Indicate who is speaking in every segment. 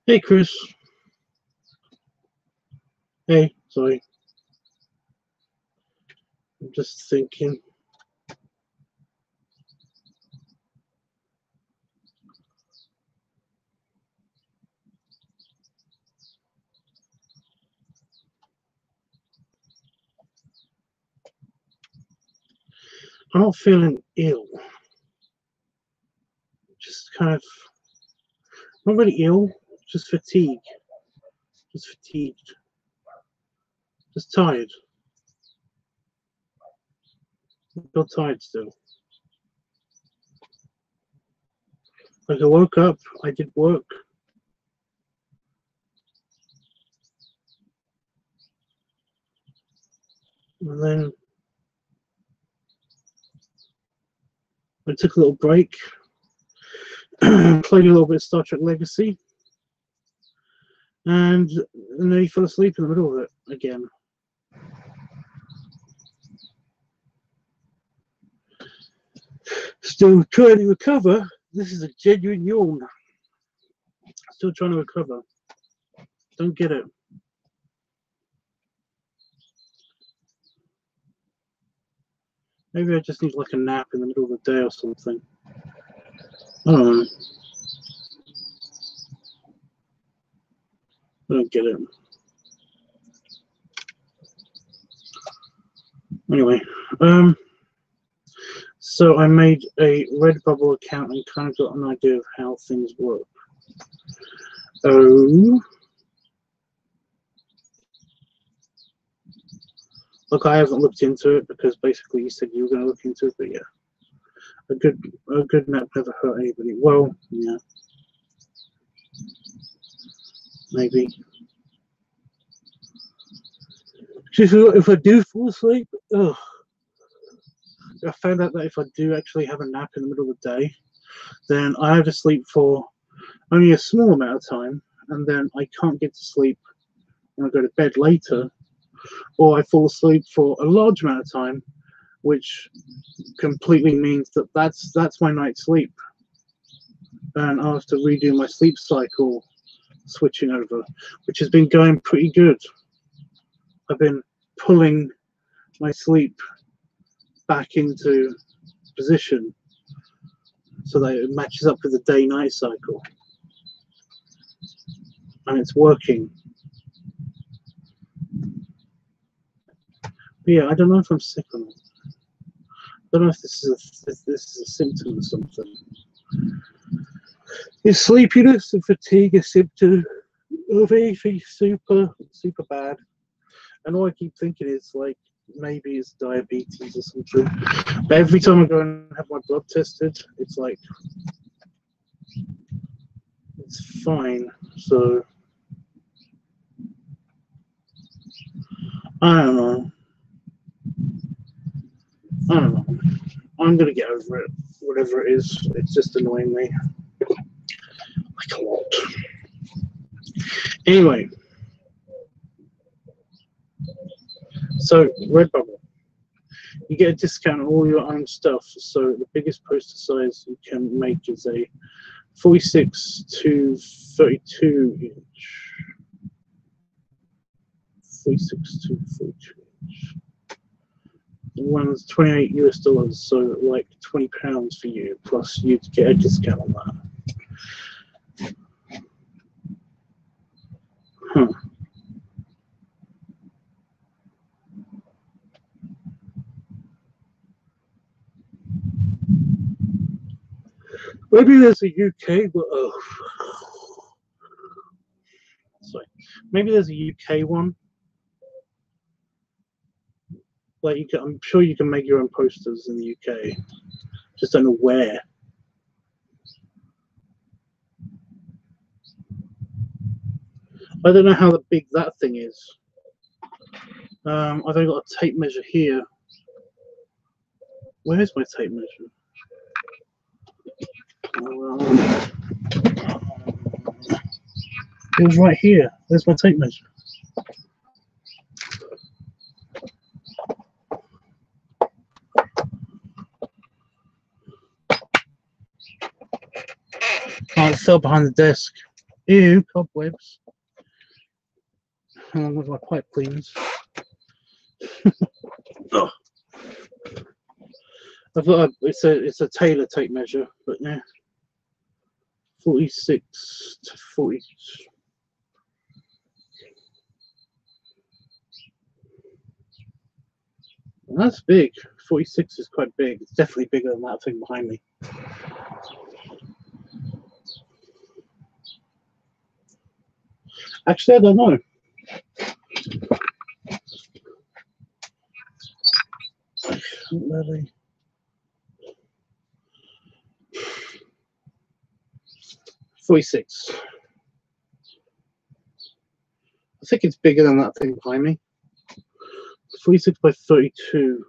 Speaker 1: Hey, Chris. Hey, sorry. I'm just thinking. I'm not feeling ill. Just kind of, not really ill, just fatigue. Just fatigued. Just tired. I feel tired still. Like I woke up, I did work. And then I took a little break, played a little bit of Star Trek Legacy, and then he fell asleep in the middle of it again. Still trying to recover. This is a genuine yawn. Still trying to recover. Don't get it. Maybe I just need like a nap in the middle of the day or something. I don't know. I don't get it. Anyway, so I made a Redbubble account and kind of got an idea of how things work. Oh, look, I haven't looked into it because basically you said you were going to look into it, but yeah, a good nap never hurt anybody. Well, yeah, maybe. If I do fall asleep, ugh. I found out that if I do actually have a nap in the middle of the day, then I have to sleep for only a small amount of time, and then I can't get to sleep when I go to bed later, or I fall asleep for a large amount of time, which completely means that that's my night's sleep, and I have to redo my sleep cycle switching over, which has been going pretty good. I've been pulling my sleep back into position so that it matches up with the day-night cycle, and it's working. But yeah, I don't know if I'm sick or not. I don't know if this is a symptom or something. Is sleepiness and fatigue a symptom of anything super bad? And all I keep thinking is like maybe it's diabetes or something. But every time I go and have my blood tested, it's like it's fine. So I don't know. I'm gonna get over it, whatever it is. It's just annoying me like a lot. Anyway, so Redbubble, you get a discount on all your own stuff. So the biggest poster size you can make is a 46 to 32 inch. 46 to 42 inch. The one's $28 US, so like £20 for you, plus you'd get a discount on that. Huh. Maybe there's a UK, sorry. Maybe there's a UK one. Like I'm sure you can make your own posters in the UK. Just don't know where. I don't know how big that thing is. I've only got a tape measure here. Where's my tape measure? It was right here. There's my tape measure. Oh, it fell behind the desk. Ew, cobwebs. Along with my pipe cleaners. Oh. I've got it's a Taylor tape measure, but yeah, 46 to 40. That's big. 46 is quite big. It's definitely bigger than that thing behind me. Actually, I don't know. Really. 46. I think it's bigger than that thing behind me. 46 by 32.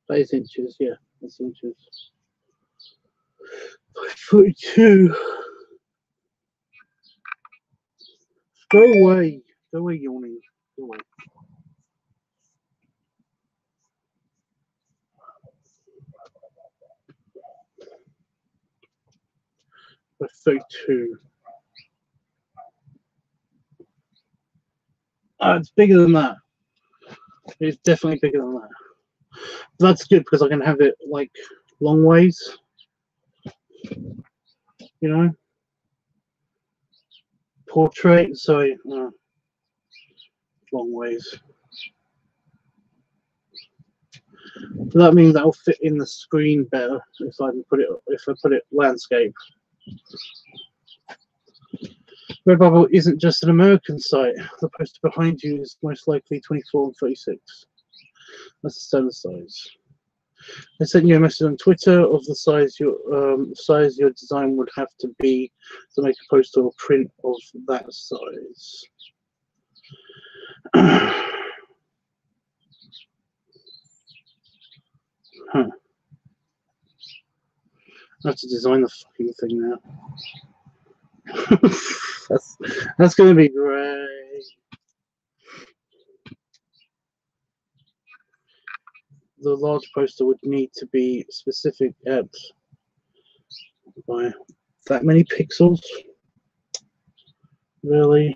Speaker 1: That is inches, yeah, that's inches. By 32. Go away, yawning. Go away. By 32. It's bigger than that. It's definitely bigger than that. That's good because I can have it like long ways. You know? Portrait, sorry. Long ways. So that means that'll fit in the screen better if I put it landscape. Redbubble isn't just an American site. The poster behind you is most likely 24 and 36. That's the standard size. I sent you a message on Twitter of the size your design would have to be to make a poster or print of that size. Huh. I have to design the fucking thing now. that's going to be great. The large poster would need to be specific at by that many pixels. Really?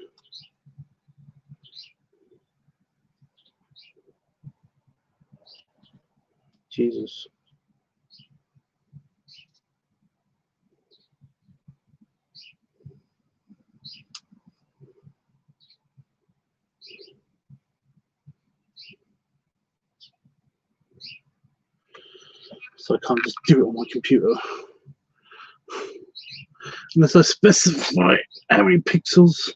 Speaker 1: Jesus. So I can't just do it on my computer. Unless I specify how many pixels.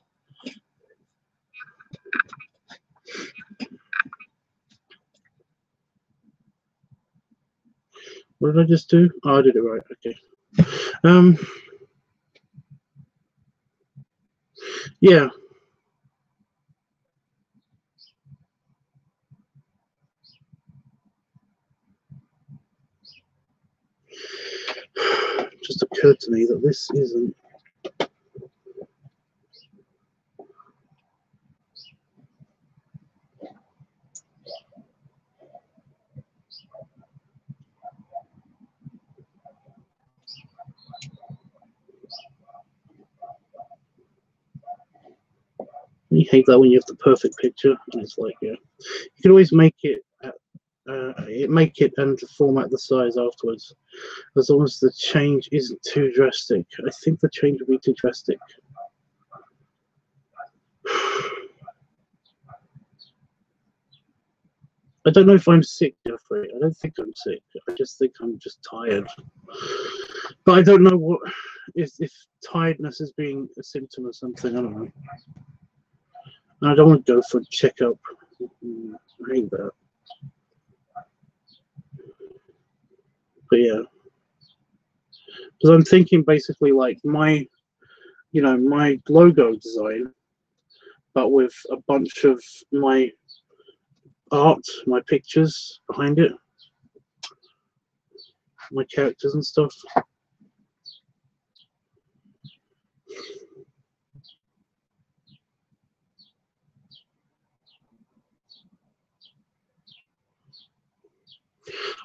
Speaker 1: What did I just do? Oh, I did it right. Okay. Yeah. It just occurred to me that this isn't. You hate that when you have the perfect picture, and it's like, yeah, you can always make it and format the size afterwards, as long as the change isn't too drastic. I think the change would be too drastic. I don't know if I'm sick, Jeffrey. I don't think I'm sick. I just think I'm just tired. But I don't know what if tiredness is being a symptom or something. I don't know. And I don't want to go for a checkup. I hate that. But yeah, because I'm thinking basically like my logo design, but with a bunch of my art, my pictures behind it, my characters and stuff.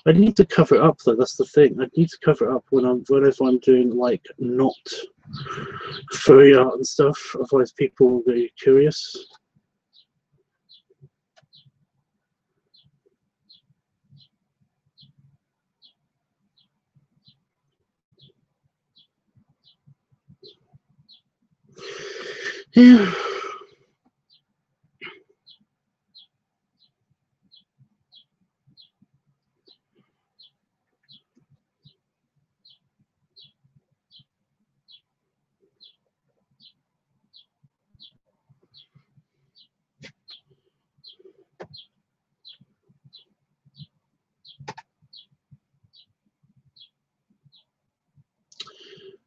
Speaker 1: I need to cover it up though. That's the thing. I need to cover it up whenever I'm doing like not furry art and stuff. Otherwise, people will be curious. Yeah.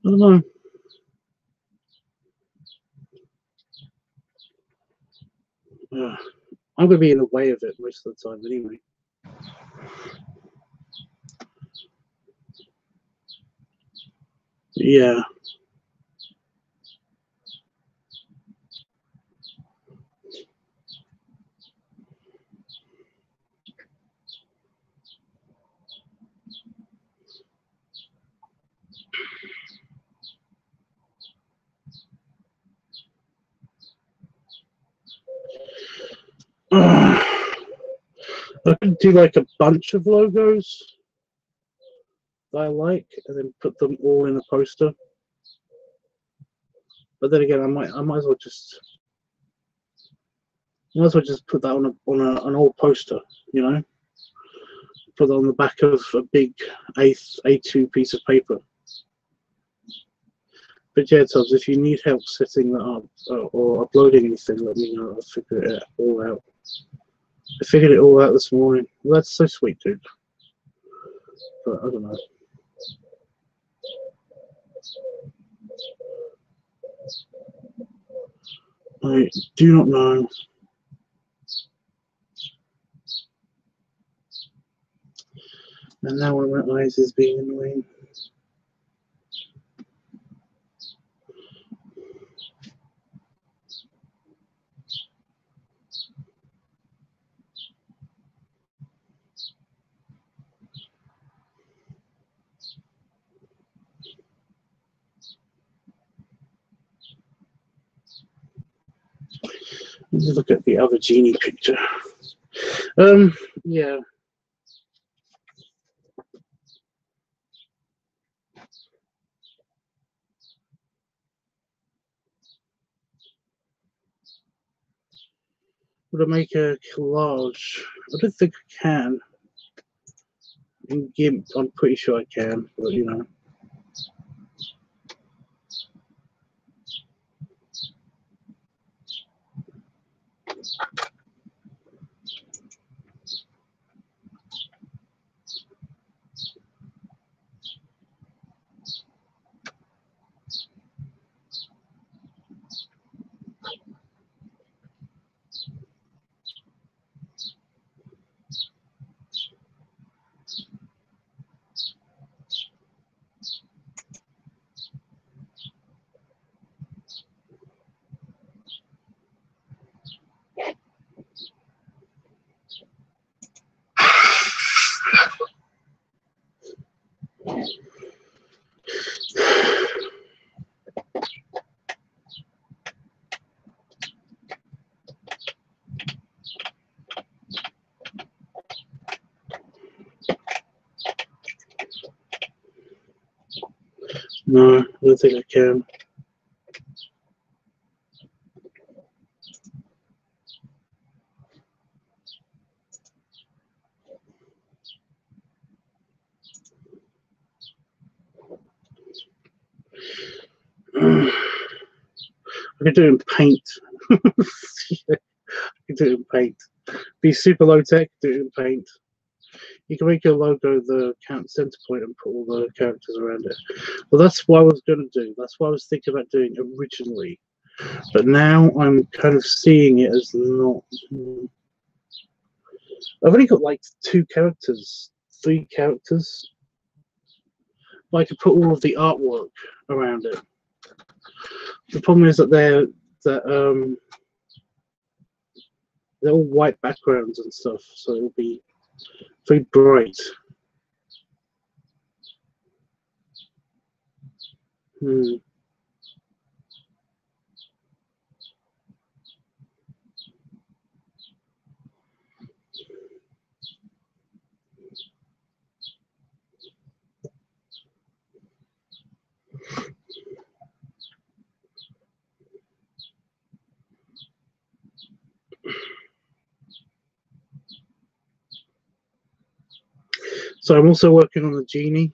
Speaker 1: I don't know. I'm going to be in the way of it most of the time anyway. Yeah. I could do like a bunch of logos that I like, and then put them all in a poster. But then again, I might as well just put that on an old poster, you know, put that on the back of a big A2 piece of paper. But yeah, Tubbs, if you need help setting that up or uploading anything, let me know. I'll figure it all out. I figured it all out this morning. Well, that's so sweet, dude. But I don't know. I do not know. And now one of my eyes is being annoying. Let's look at the other genie picture. Yeah. Would I make a collage? I don't think I can. In GIMP, I'm pretty sure I can, but you know. No, I don't think I can. I could do it in Paint. I could do it in Paint. Be super low tech, do it in Paint. You can make your logo the center point and put all the characters around it. Well, that's what I was going to do. That's what I was thinking about doing originally. But now I'm kind of seeing it as not. I've only got like 2 characters, 3 characters. I could put all of the artwork around it. The problem is that they're all white backgrounds and stuff, so it'll be very bright. So I'm also working on the genie.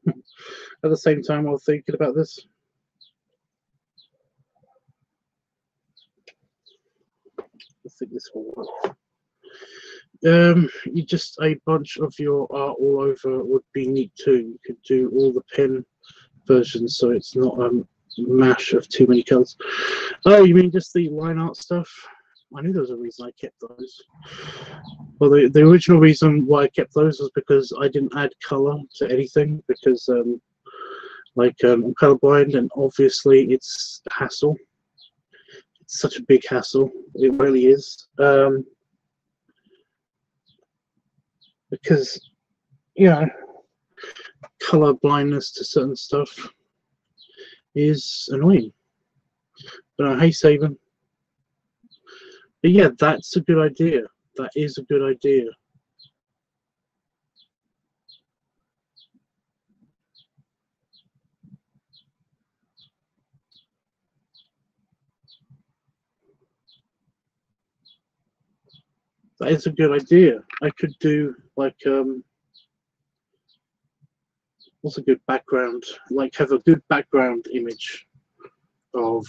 Speaker 1: At the same time, I was thinking about this. I think this will work. You just a bunch of your art all over would be neat too. You could do all the pen versions, so it's not a mash of too many colors. Oh, you mean just the line art stuff? I knew there was a reason I kept those. Well, the original reason why I kept those was because I didn't add color to anything, because I'm colorblind, and obviously it's hassle. It's such a big hassle. It really is. Because, you know, color blindness to certain stuff is annoying. But hey, Saban. But yeah, that's a good idea. That is a good idea. That is a good idea. I could do like what's a good background? Like have a good background image of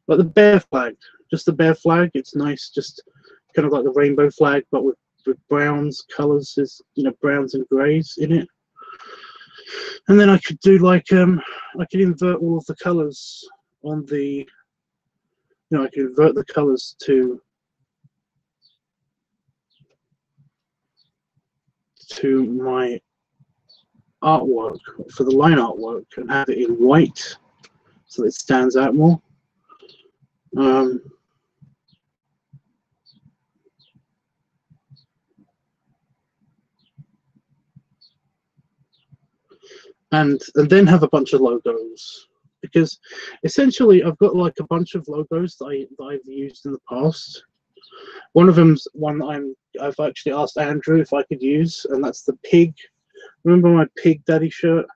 Speaker 1: like the bear flag. Just the bear flag. It's nice, just kind of like the rainbow flag, but with browns, colors, is browns and greys in it. And then I could do like I could invert all of the colors on the I could invert the colors to my artwork for the line artwork and have it in white so it stands out more. And then have a bunch of logos, because essentially I've got like a bunch of logos that I've used in the past. One of them's one I've actually asked Andrew if I could use, and that's the pig. Remember my Pig Daddy shirt?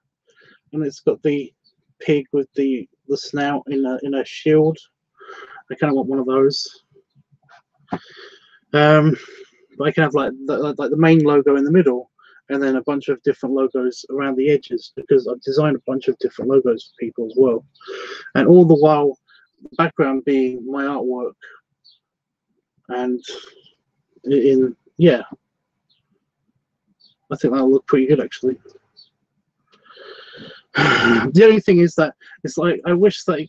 Speaker 1: And it's got the pig with the snout in a shield. I kind of want one of those. But I can have like the main logo in the middle, and then a bunch of different logos around the edges, because I've designed a bunch of different logos for people as well. And all the while, the background being my artwork. And yeah, I think that'll look pretty good actually. The only thing is that it's like I wish that I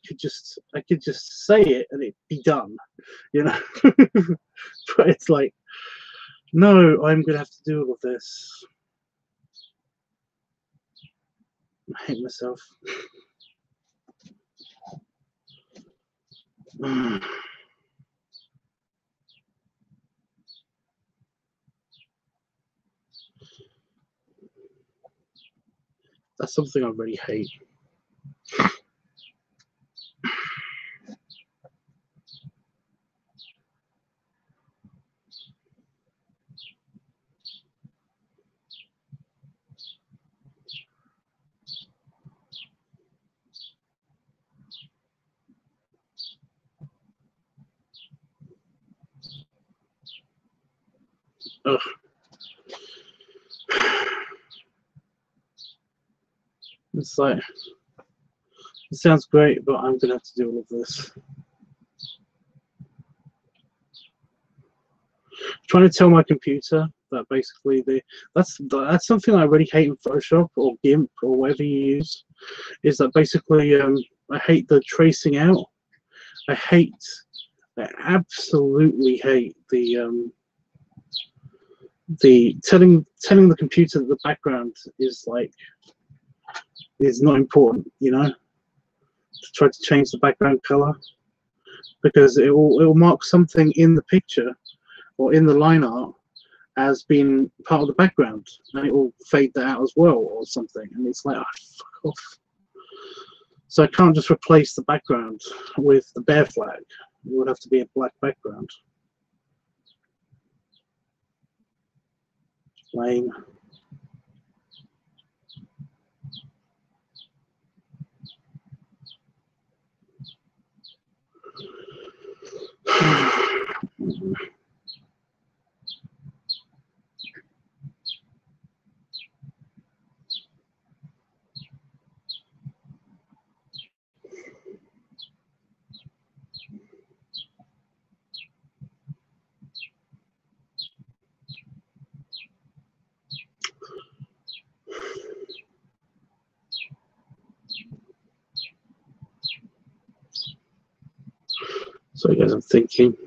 Speaker 1: could just say it and it'd be done, you know. But it's like, no, I'm gonna have to do all of this. I hate myself. That's something I really hate. Ugh. It's like, it sounds great, but I'm gonna have to do all of this. Trying to tell my computer that basically that's something I really hate in Photoshop or GIMP or whatever you use, is that basically I hate the tracing out. I absolutely hate the telling the computer that the background is not important, you know, to try to change the background color, because it will mark something in the picture or in the line art as being part of the background, and it will fade that out as well or something, and it's like, oh, fuck off. So I can't just replace the background with the bear flag. It would have to be a black background. Lame. So guys, I'm just thinking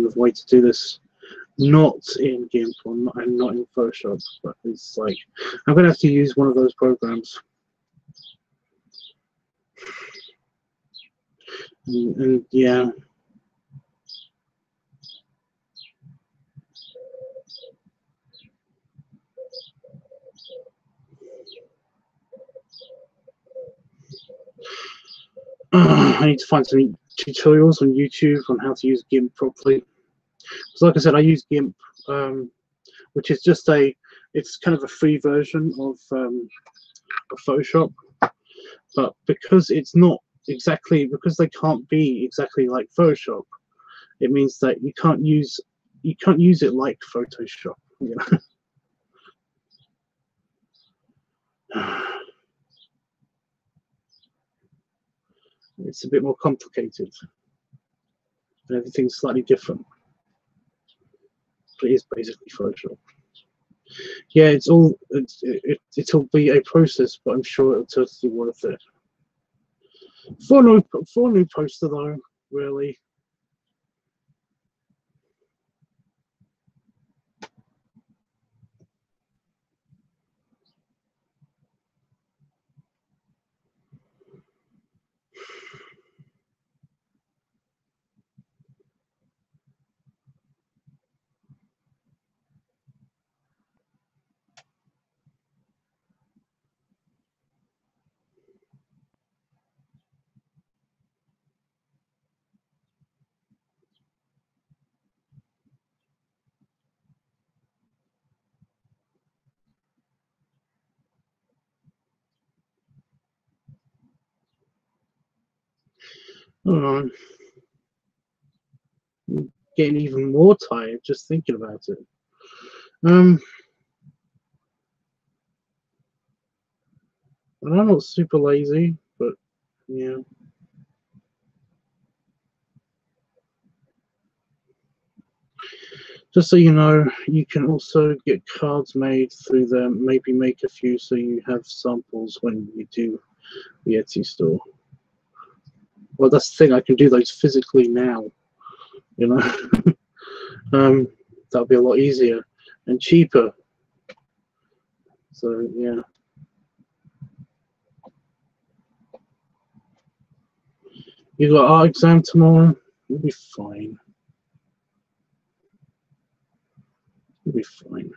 Speaker 1: of a way to do this, not in GIMP and not in Photoshop, but it's like, I'm gonna have to use one of those programs. And yeah. I need to find some tutorials on YouTube on how to use GIMP properly. Because like I said, I use GIMP, which is just it's kind of a free version of Photoshop. But because it's not exactly, because they can't be exactly like Photoshop, it means that you can't use it like Photoshop, you know. It's a bit more complicated, and everything's slightly different, but it is basically Photoshop. Yeah, it'll be a process, but I'm sure it'll totally worth it. For a new poster though, really. Oh, I'm getting even more tired just thinking about it. And I'm not super lazy, but yeah. Just so you know, you can also get cards made through them. Maybe make a few so you have samples when you do the Etsy store. Well, that's the thing. I can do those physically now. You know, that'll be a lot easier and cheaper. So yeah. You got art exam tomorrow. You'll be fine. You'll be fine.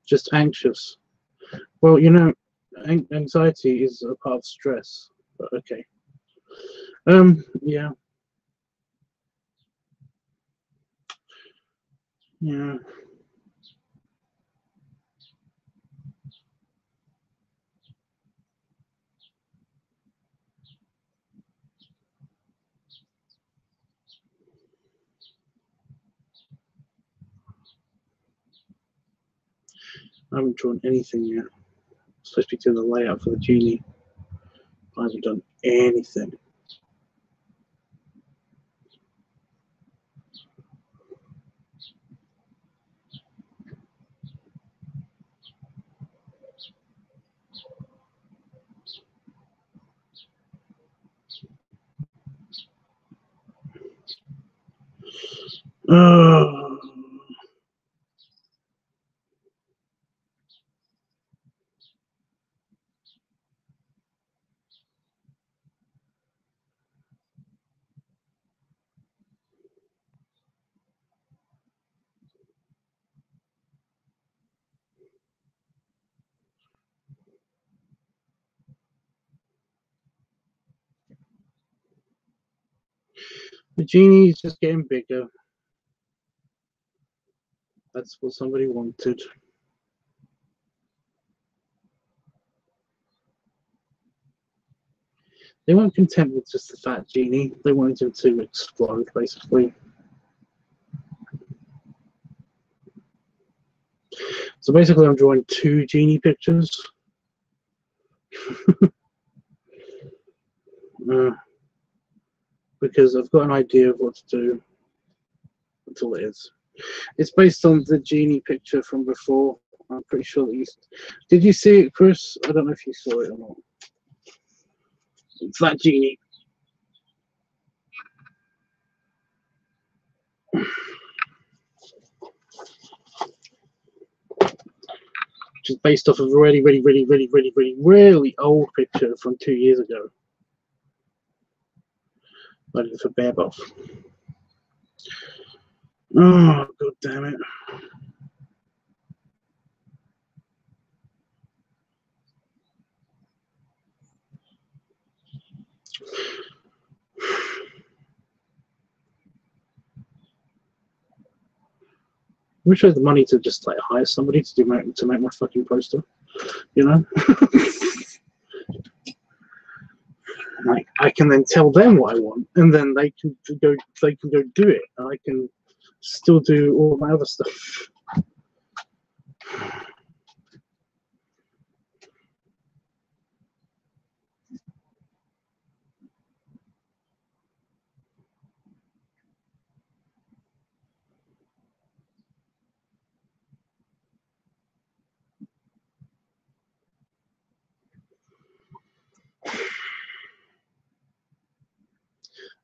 Speaker 1: Just anxious. Well, you know, anxiety is a part of stress. But okay. Yeah. Yeah. I haven't drawn anything yet. I'm supposed to be doing the layout for the genie. I haven't done anything. Oh, the genie is just getting bigger. That's what somebody wanted. They weren't content with just the fat genie. They wanted him to explode, basically. So basically, I'm drawing 2 genie pictures. Because I've got an idea of what to do. That's all it is. It's based on the genie picture from before. I'm pretty sure that you did. You see it, Chris? I don't know if you saw it or not. It's that genie. Which is based off of a really old picture from 2 years ago. I did it for Bear Buff. Oh, god damn it. I wish I had the money to just like hire somebody to make my fucking poster, you know? Like I can then tell them what I want, and then they can go do it, and I can still do all my other stuff.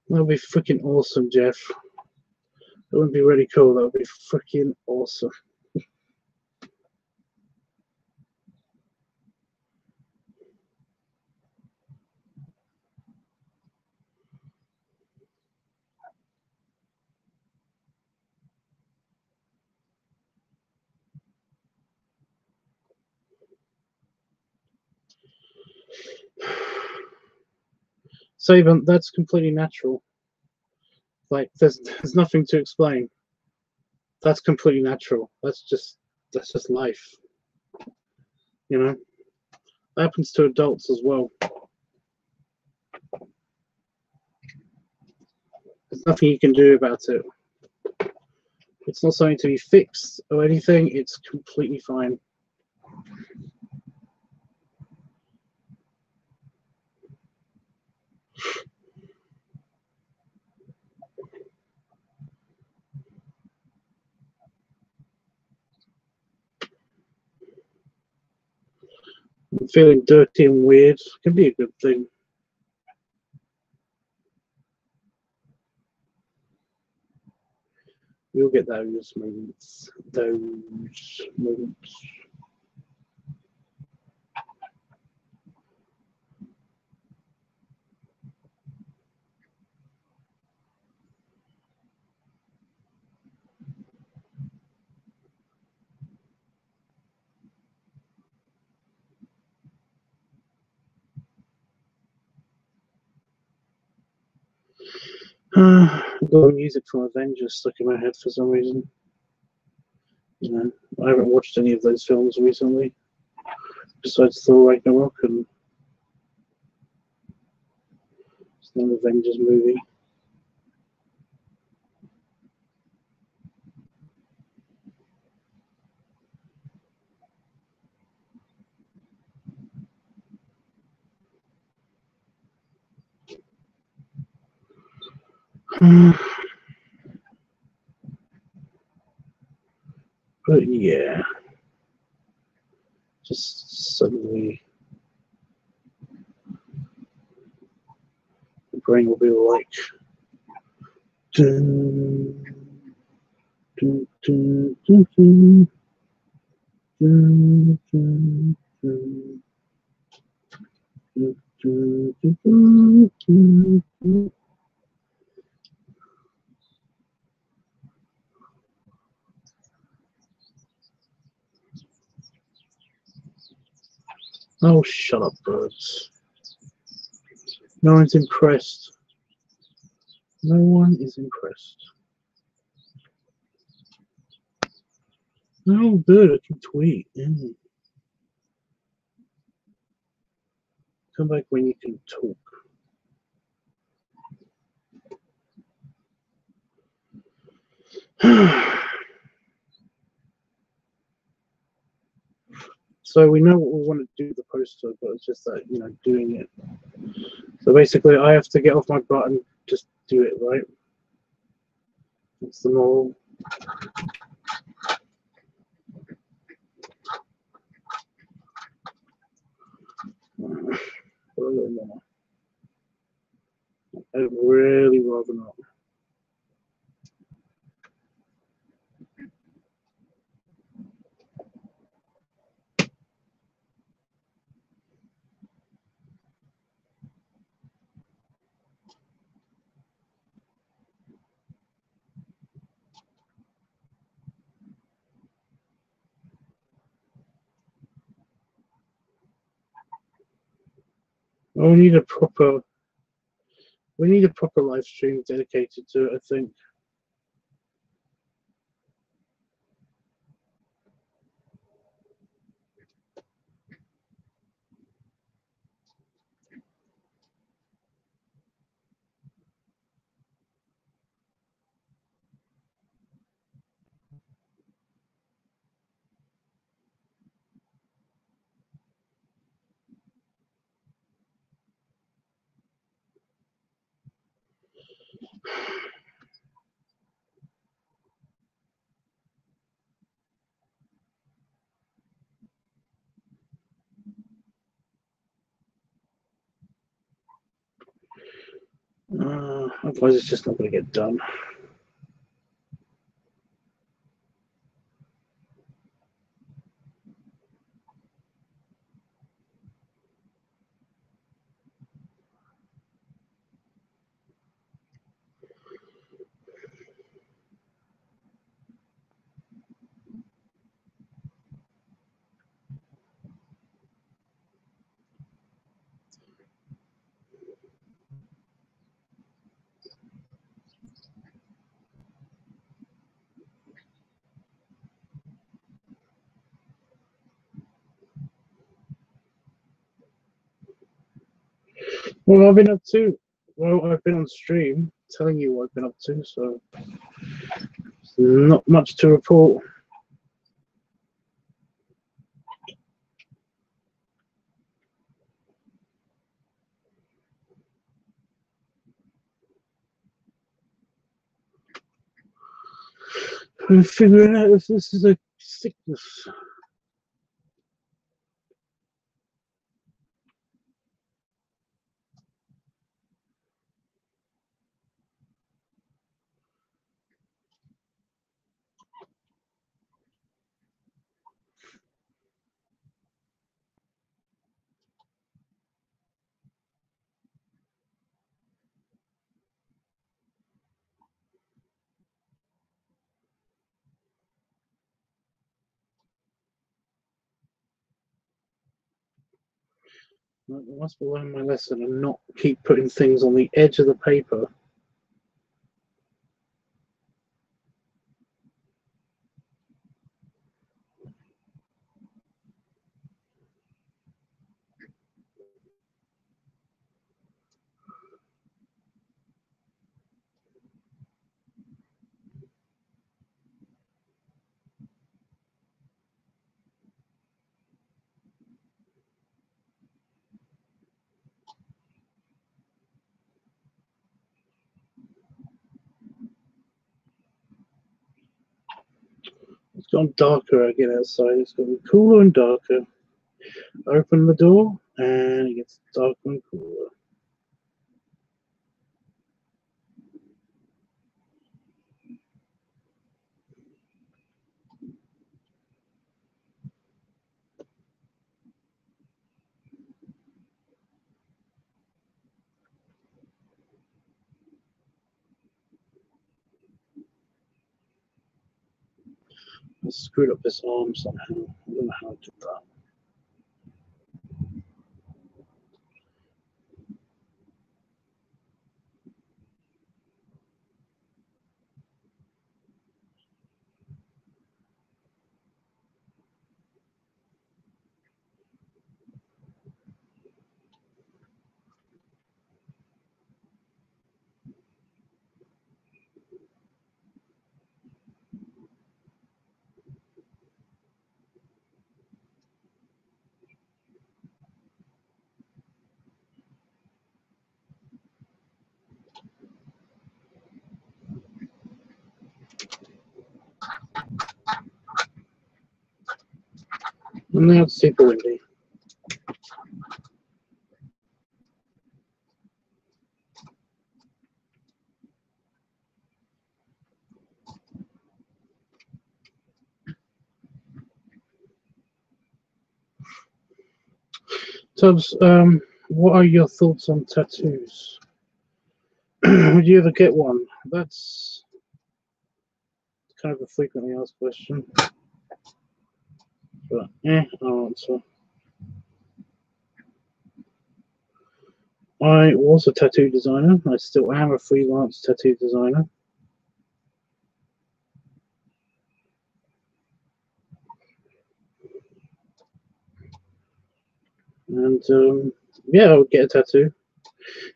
Speaker 1: That would be freaking awesome, Jeff. That would be really cool. That would be freaking awesome. Saban, that's completely natural. Like there's nothing to explain. That's completely natural. That's just life. You know, that happens to adults as well. There's nothing you can do about it. It's not something to be fixed or anything. It's completely fine. Feeling dirty and weird can be a good thing. You'll get those moments. Those moments. I've got music from Avengers stuck in my head for some reason. You know, I haven't watched any of those films recently, besides Thor Ragnarok and an Avengers movie. But yeah, just suddenly the brain will be like, dun, dun, dun, dun, dun, dun, dun, dun, dun, dun, dun, dun. Oh, shut up, birds. No one's impressed. No one is impressed. Oh, good, I can tweet. Come back when you can talk. So we know what we want to do with the poster, but it's just that, you know, doing it. So basically, I have to get off my butt and just do it, right? That's the moral. A little more. I'd really rather not. Oh, we need a proper live stream dedicated to it, I think. Otherwise, it's just not going to get done. Well, I've been up to. Well, I've been on stream telling you what I've been up to, so not much to report. I'm figuring out if this is a sickness. I must be learning my lesson and not keep putting things on the edge of the paper. It's gone darker again outside. It's going to be cooler and darker. Open the door and it gets darker and cooler. I screwed up this arm somehow. I don't know how I did that. And now it's super windy. Tubbs, what are your thoughts on tattoos? Would you ever get one? That's kind of a frequently asked question. But I'll answer. I was a tattoo designer. I still am a freelance tattoo designer. And yeah, I would get a tattoo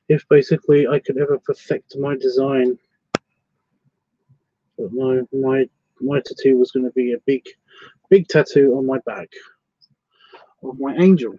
Speaker 1: if basically I could ever perfect my design. But my tattoo was going to be a big tattoo on my back of my angel.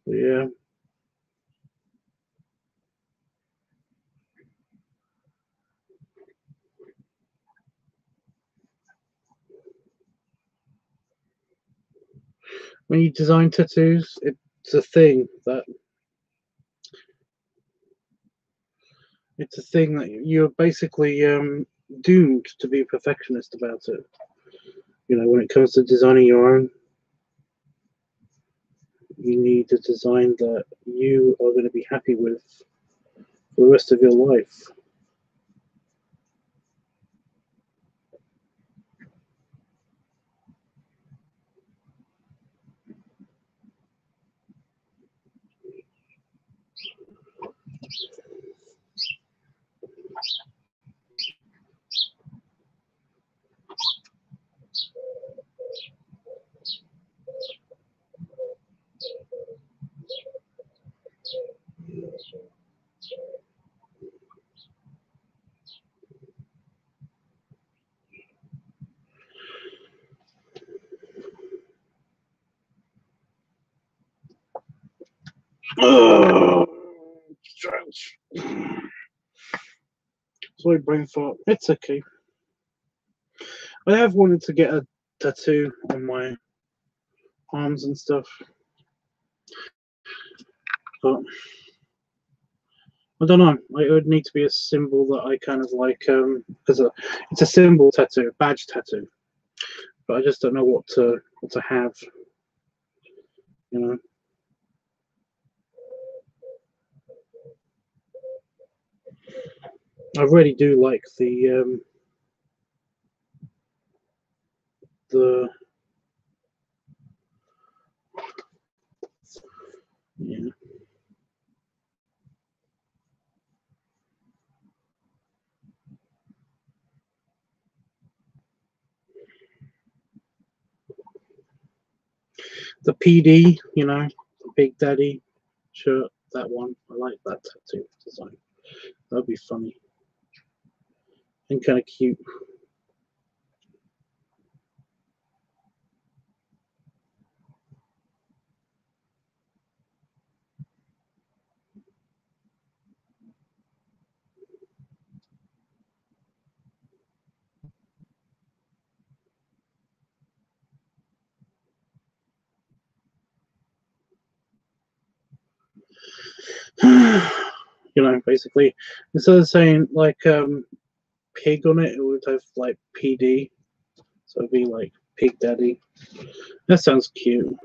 Speaker 1: Yeah. When you design tattoos, it's a thing that you're basically doomed to be a perfectionist about it. You know, when it comes to designing your own, you need a design that you are going to be happy with for the rest of your life. Sorry, brain fart. It's okay. I have wanted to get a tattoo on my arms and stuff, but I don't know. It would need to be a symbol that I kind of like, because it's a symbol tattoo, a badge tattoo. But I just don't know what to have, you know. I really do like the yeah. The PD, you know, the Big Daddy shirt, that one. I like that tattoo design. That'd be funny and kind of cute. You know, basically, instead of saying like pig on it, it would have like PD. So it'd be like Pig Daddy. That sounds cute.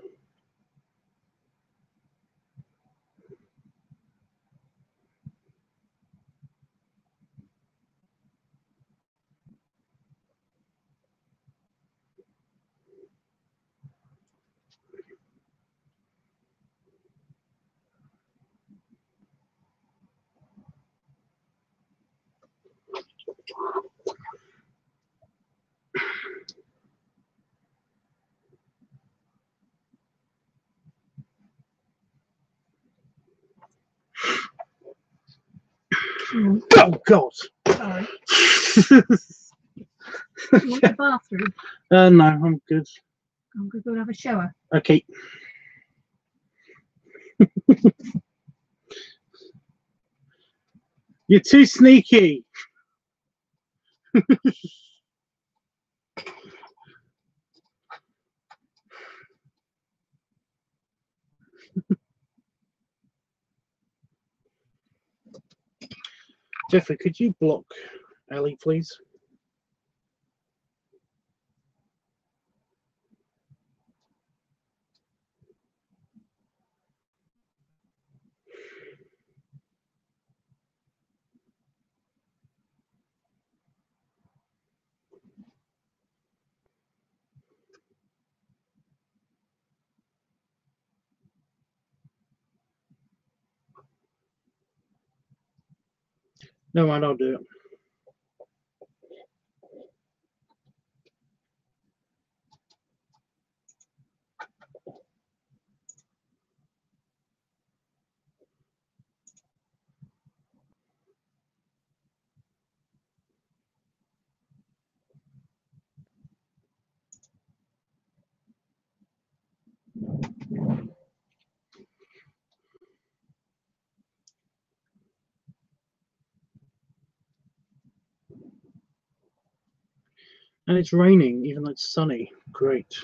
Speaker 1: Oh God!
Speaker 2: Sorry. You want the bathroom?
Speaker 1: No, I'm good.
Speaker 2: I'm going to go and have a shower.
Speaker 1: Okay. You're too sneaky. Jeffrey, could you block Ellie, please? No mind, I'll do it. And it's raining, even though it's sunny. Great.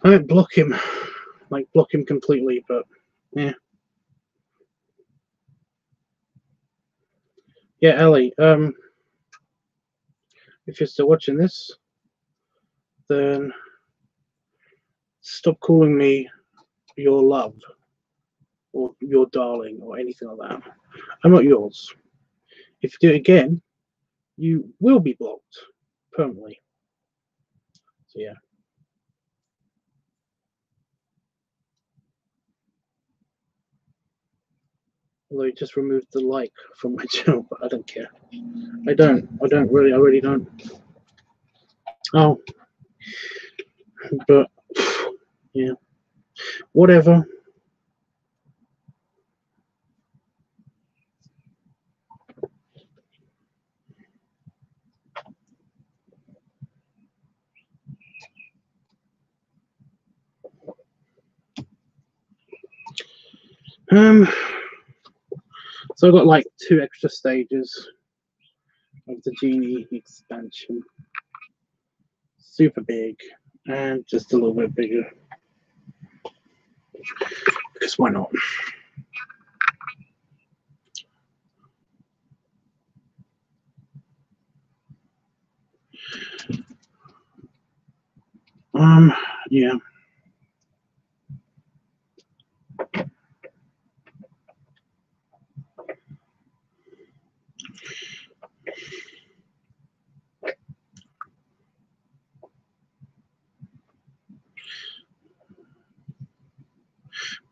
Speaker 1: I might block him, like block him completely, but yeah. Yeah, Ellie, if you're still watching this, then stop calling me your love or your darling or anything like that. I'm not yours. If you do it again, you will be blocked permanently. So yeah. Although you just removed the like from my channel, but I don't care. I really don't. Oh, but yeah, whatever. So I've got like 2 extra stages of the genie expansion. Super big and just a little bit bigger. Because why not? Yeah.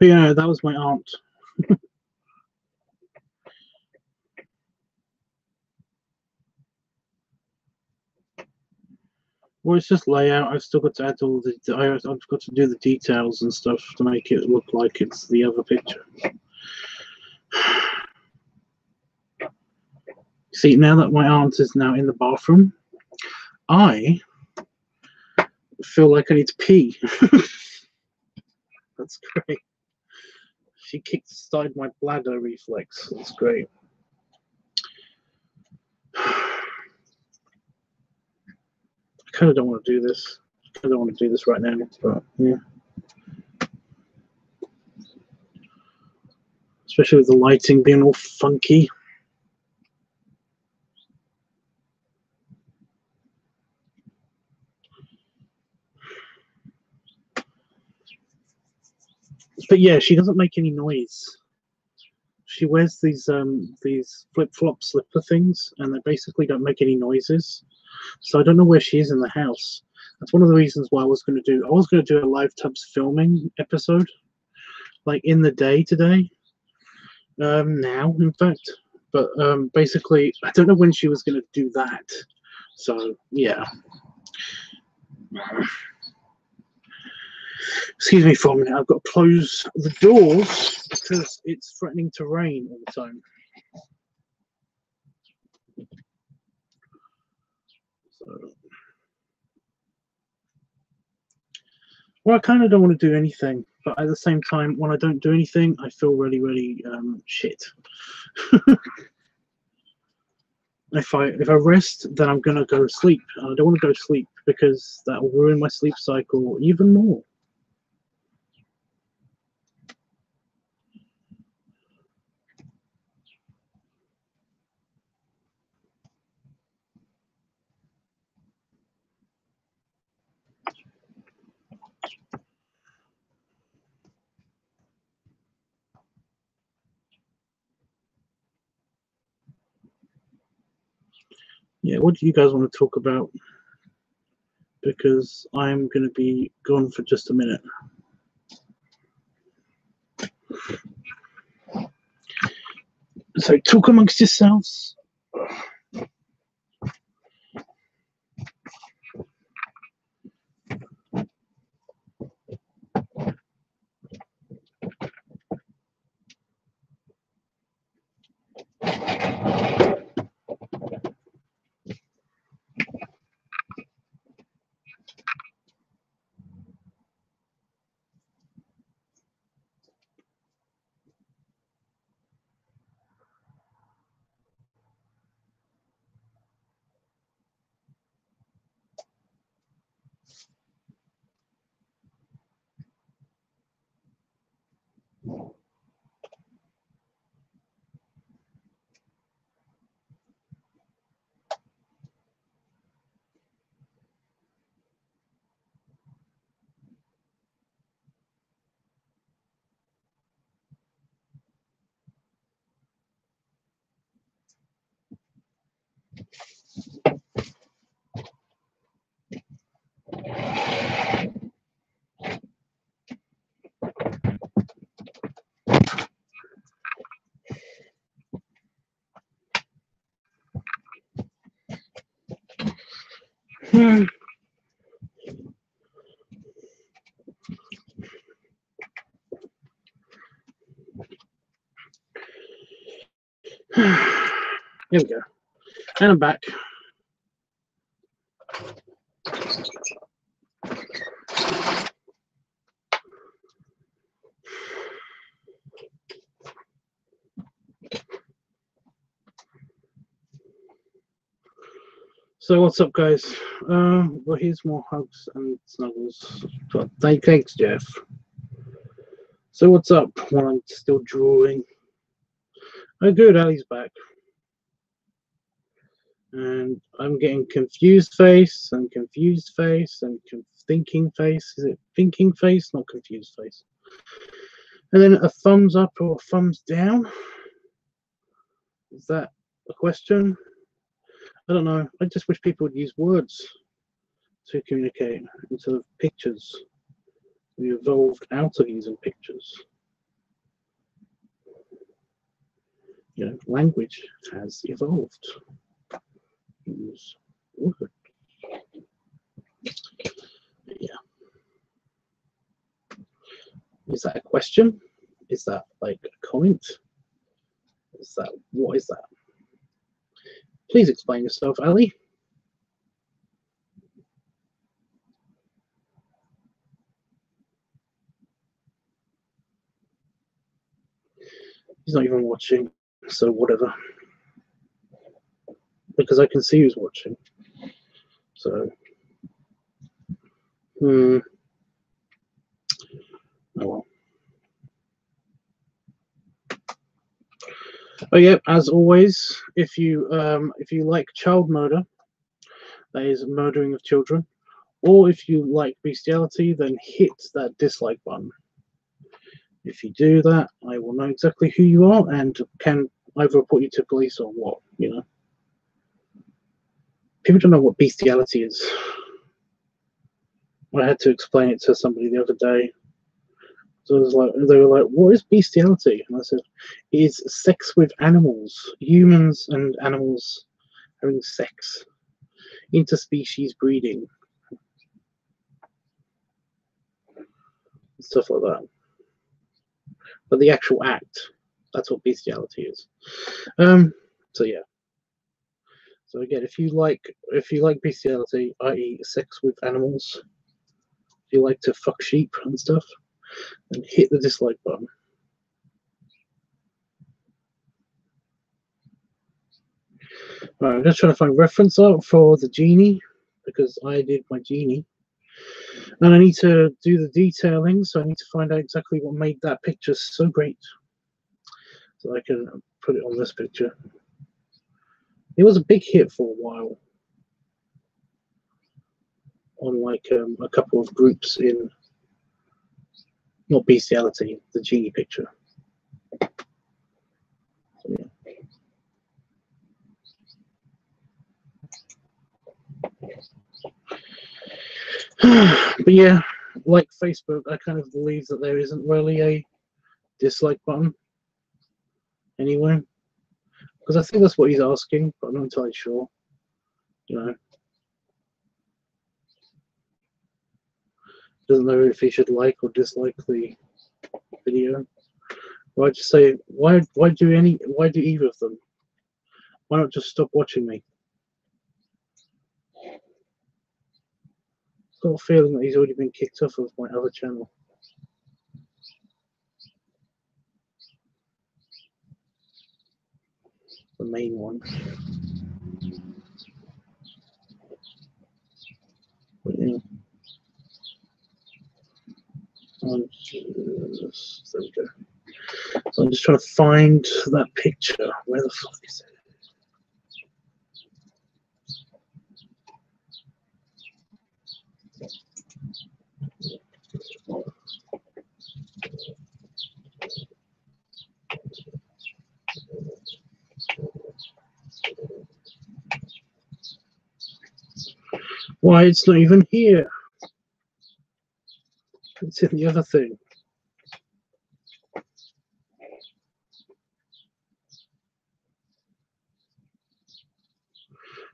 Speaker 1: But yeah, that was my aunt. Well, it's just layout. I've still got to add all the. I've got to do the details and stuff to make it look like it's the other picture. See, now that my aunt is now in the bathroom, I feel like I need to pee. That's great. She kicked aside my bladder reflex. That's great. I kind of don't want to do this. I kind of don't want to do this right now, but yeah. Especially with the lighting being all funky. But yeah, she doesn't make any noise. She wears these flip-flop slipper things, and they basically don't make any noises. So I don't know where she is in the house. That's one of the reasons why I was going to do a LiveTubs filming episode, like in the day today. Now, in fact, but basically, I don't know when she was going to do that. So yeah. Excuse me for a minute. I've got to close the doors because it's threatening to rain all the time. So, well, I kind of don't want to do anything, but at the same time, when I don't do anything, I feel really, really shit. If I rest, then I'm gonna go to sleep. And I don't want to go to sleep because that will ruin my sleep cycle even more. Yeah, what do you guys want to talk about? Because I'm going to be gone for just a minute. So talk amongst yourselves. Here we go. And I'm back. So what's up, guys? Well, here's more hugs and snuggles. But thanks, Jeff. So what's up? While I'm still drawing. Oh, good. Ali's back. And I'm getting confused face and confused face and thinking face. Is it thinking face? Not confused face. And then a thumbs up or thumbs down. Is that a question? I don't know. I just wish people would use words to communicate instead of pictures. We evolved out of using pictures. You know, language has evolved. Use words. Yeah. Is that a question? Is that like a comment? Is that, what is that? Please explain yourself, Ali. He's not even watching, so whatever. Because I can see who's watching. So, oh well. Oh yeah, as always, if you like child murder, that is murdering of children, or if you like bestiality, then hit that dislike button. If you do that, I will know exactly who you are and can either report you to police or what, you know. People don't know what bestiality is. I had to explain it to somebody the other day. So it was like, they were like, what is bestiality? And I said, it's sex with animals, humans and animals having sex, interspecies breeding, stuff like that. But the actual act, that's what bestiality is. So yeah. So again, if you like bestiality, i.e. sex with animals, if you like to fuck sheep and stuff, then hit the dislike button. Right, I'm just trying to find reference art for the genie, because I did my genie. And I need to do the detailing, so I need to find out exactly what made that picture so great. So I can put it on this picture. It was a big hit for a while. On like a couple of groups in, not bestiality, the genie picture. So, yeah. But yeah, like Facebook, I kind of believe that there isn't really a dislike button anyway, because I think that's what he's asking, but I'm not entirely sure. You know, doesn't know if he should like or dislike the video. Well, I just say, why do either of them? Why not just stop watching me? I've got a feeling that he's already been kicked off of my other channel. The main one. But yeah. There we go. So I'm just trying to find that picture. Where the fuck is it? Why, it's not even here. It's in the other thing.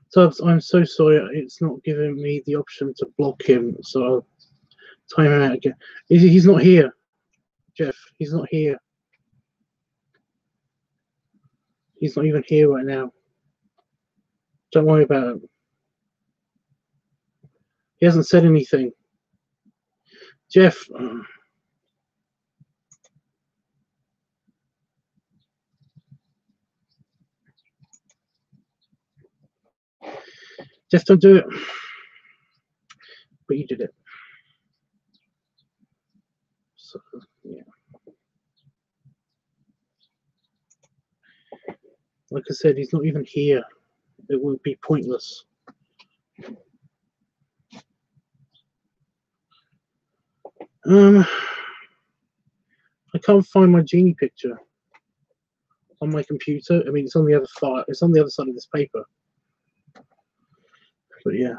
Speaker 1: So I'm so sorry, it's not giving me the option to block him, so I'll time him out again. He's not here, Jeff. He's not here. He's not even here right now. Don't worry about it. He hasn't said anything. Jeff. Jeff, don't do it. But you did it. So, yeah. Like I said, he's not even here. It would be pointless. I can't find my genie picture on my computer. I mean, it's on the other file. It's on the other side of this paper. But yeah,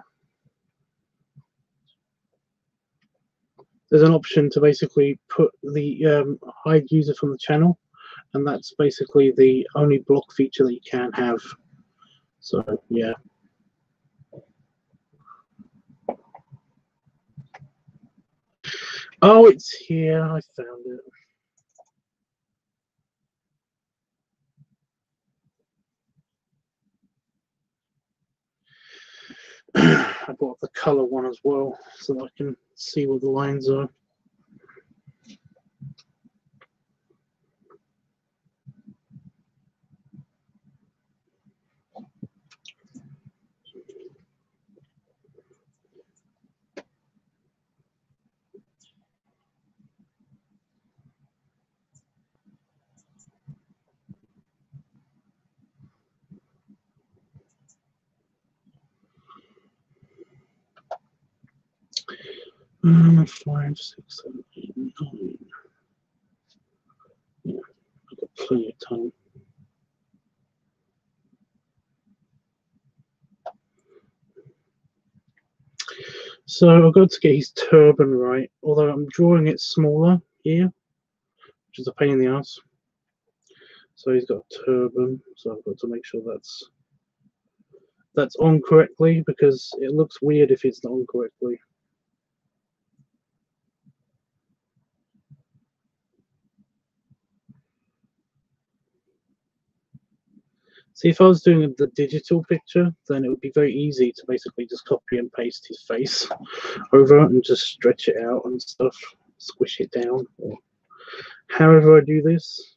Speaker 1: there's an option to basically put the hide user from the channel, and that's basically the only block feature that you can have. So yeah. Oh, it's here. I found it. I bought the color one as well so that I can see what the lines are. Five, six, 7, 8, 9. Yeah, I've got plenty of time. So I've got to get his turban right, although I'm drawing it smaller here, which is a pain in the ass. So he's got a turban, so I've got to make sure that's on correctly, because it looks weird if it's not on correctly. See, if I was doing the digital picture, then it would be very easy to basically just copy and paste his face over and just stretch it out and stuff, squish it down, or however I do this.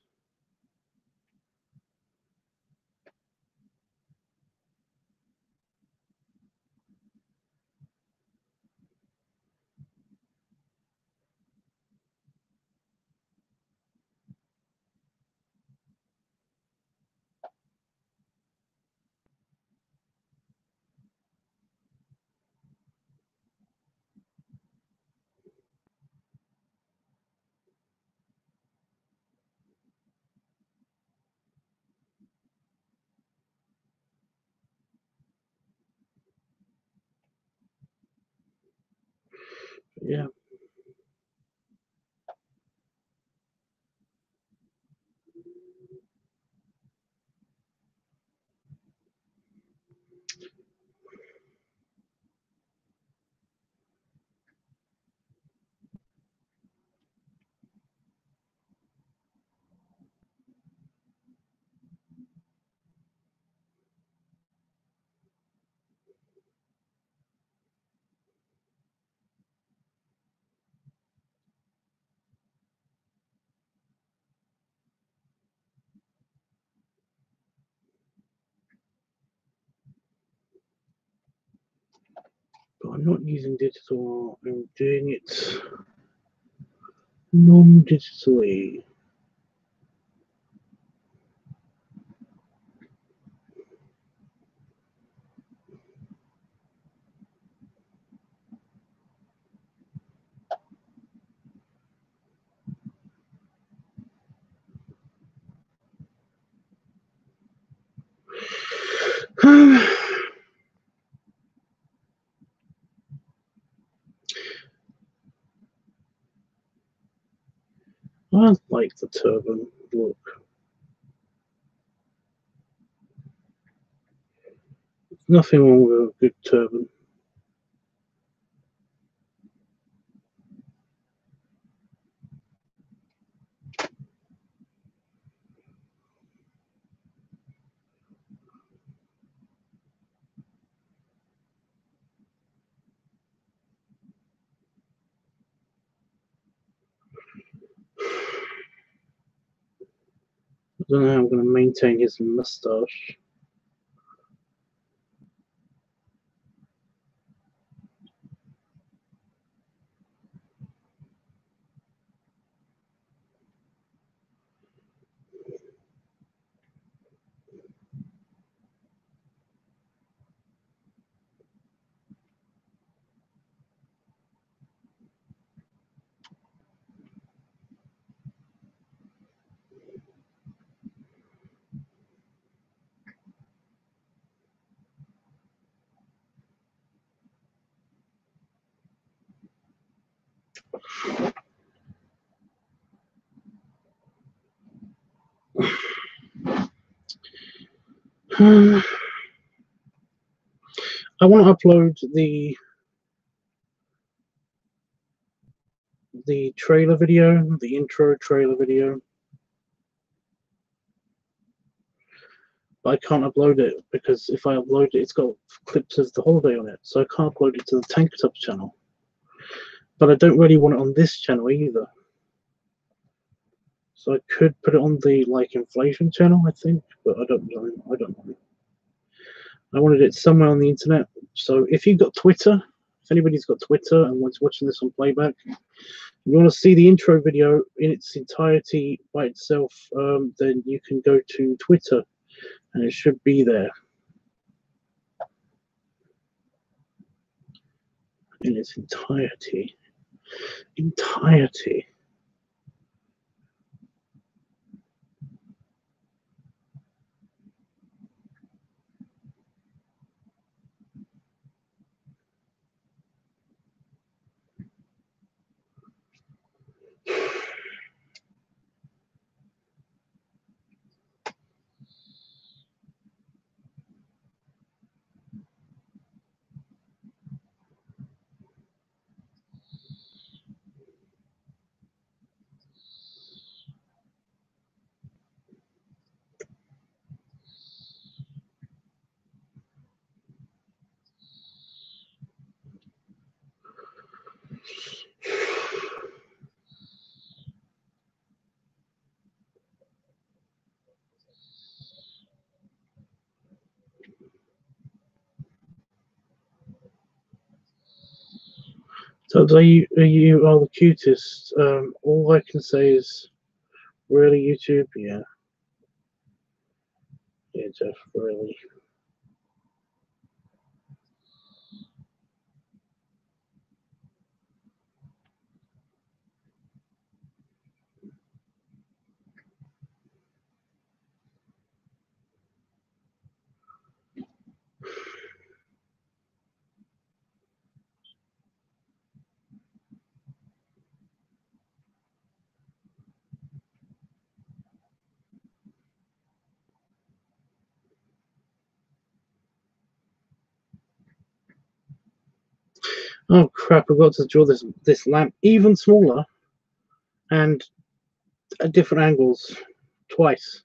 Speaker 1: Yeah. But I'm not using digital, I'm doing it non-digitally. I like the turban look. Nothing wrong with a good turban. don't know how I'm going to maintain his mustache. I want to upload the trailer video, the intro trailer video, but I can't upload it because if I upload it, it's got clips of the holiday on it, so I can't upload it to the Tank-Tubbs channel. But I don't really want it on this channel either. So I could put it on the inflation channel, I think, but I don't know. I wanted it somewhere on the internet. So if you've got Twitter, if anybody's got Twitter and wants watching this on playback, you want to see the intro video in its entirety by itself, then you can go to Twitter and it should be there in its entirety. So you are the cutest. All I can say is, really, YouTube? Yeah, Jeff, really. Oh crap! I got to draw this lamp even smaller and at different angles twice.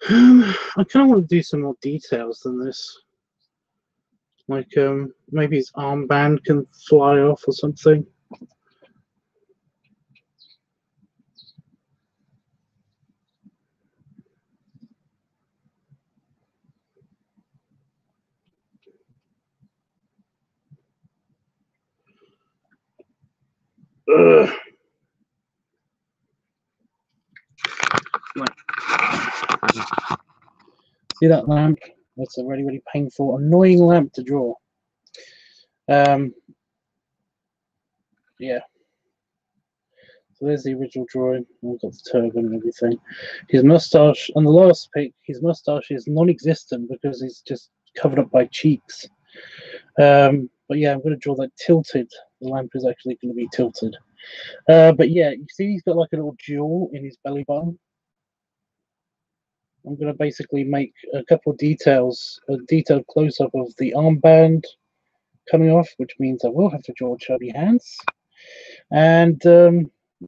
Speaker 1: I kind of want to do some more details than this. Like, maybe his armband can fly off or something. Ugh. Right. See that lamp? That's a really, really painful, annoying lamp to draw. Yeah. So there's the original drawing. I've got the turban and everything. His mustache, on the last pic, his mustache is non-existent because he's just covered up by cheeks. But yeah, I'm going to draw that tilted. The lamp is actually going to be tilted. But yeah, you see he's got like a little jewel in his belly button. I'm going to basically make a couple of details, a detailed close-up of the armband coming off, which means I will have to draw chubby hands. And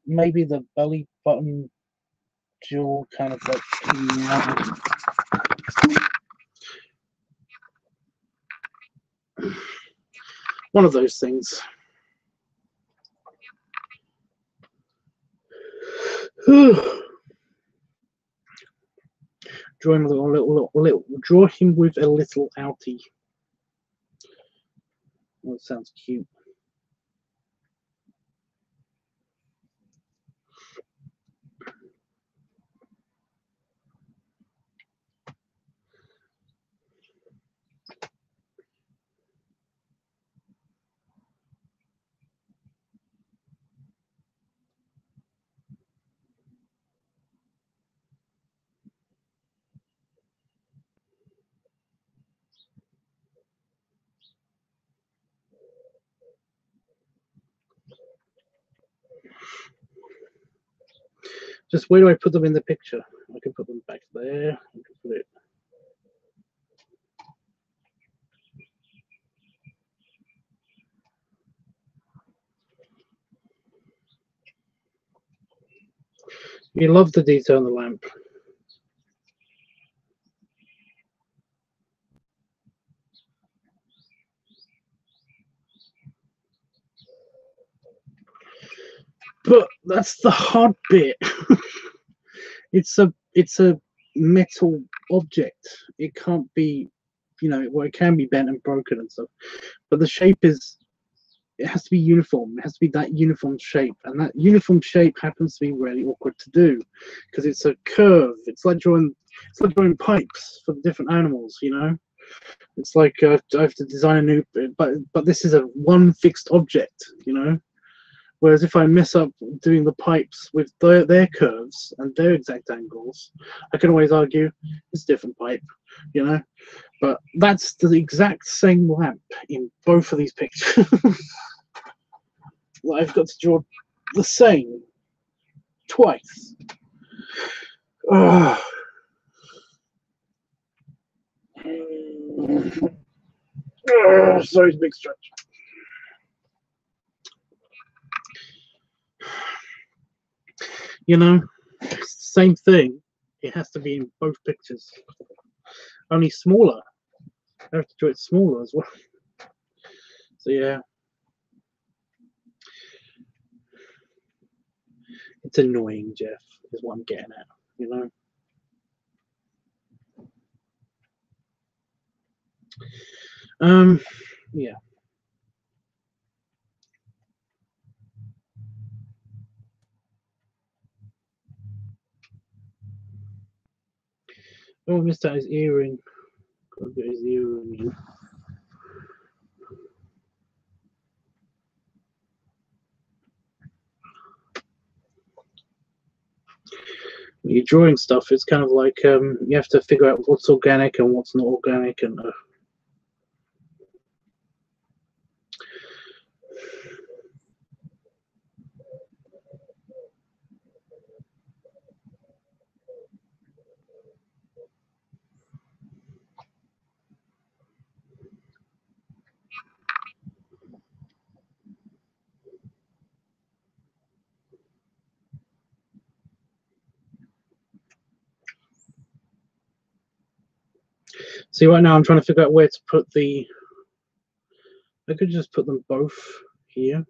Speaker 1: maybe the belly button jewel kind of like one of those things. Draw him a little, draw him with a little outie. Oh, that sounds cute. Just where do I put them in the picture? I can put them back there. I can put it. You love the detail on the lamp. But that's the hard bit. it's a metal object. It can't be, you know, well, it can be bent and broken and stuff. But the shape is, it has to be uniform. It has to be that uniform shape, and that uniform shape happens to be really awkward to do because it's a curve. It's like drawing pipes for the different animals. You know, it's like I have to design a new, but this is a one fixed object. You know. Whereas if I mess up doing the pipes with their curves and their exact angles, I can always argue it's a different pipe, you know. But that's the exact same lamp in both of these pictures. I've got to draw the same twice. Sorry, it's a big stretch. You know, same thing. It has to be in both pictures. Only smaller. I have to do it smaller as well. So yeah. It's annoying, Jeff, is what I'm getting at, you know? Yeah. Oh, missed out his earring. Gotta get his earring in. When you're drawing stuff, it's kind of like you have to figure out what's organic and what's not organic, and See, right now I'm trying to figure out where to put the. I could just put them both here.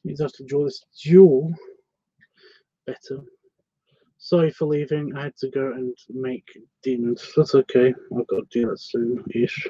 Speaker 1: Means I have to draw this jewel better. Sorry for leaving. I had to go and make demons. That's okay. I've got to do that soon-ish.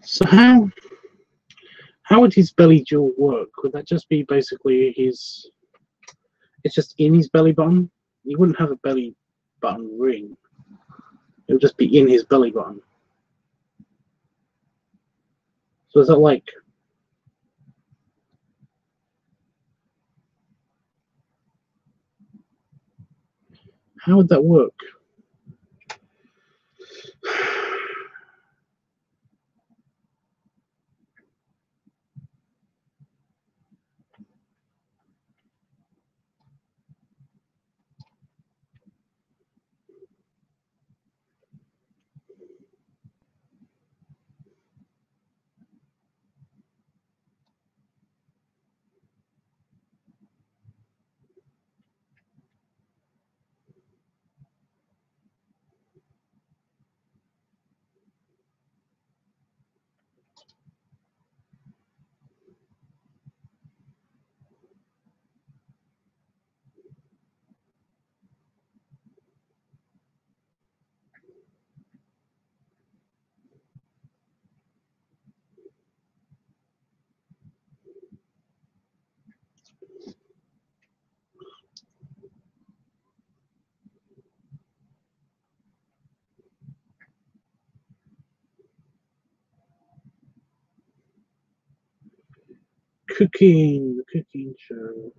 Speaker 1: So how would his belly jewel work? Would that just be basically his? It's just in his belly button. He wouldn't have a belly button ring. It would just be in his belly button. So is that like? How would that work? The cooking show.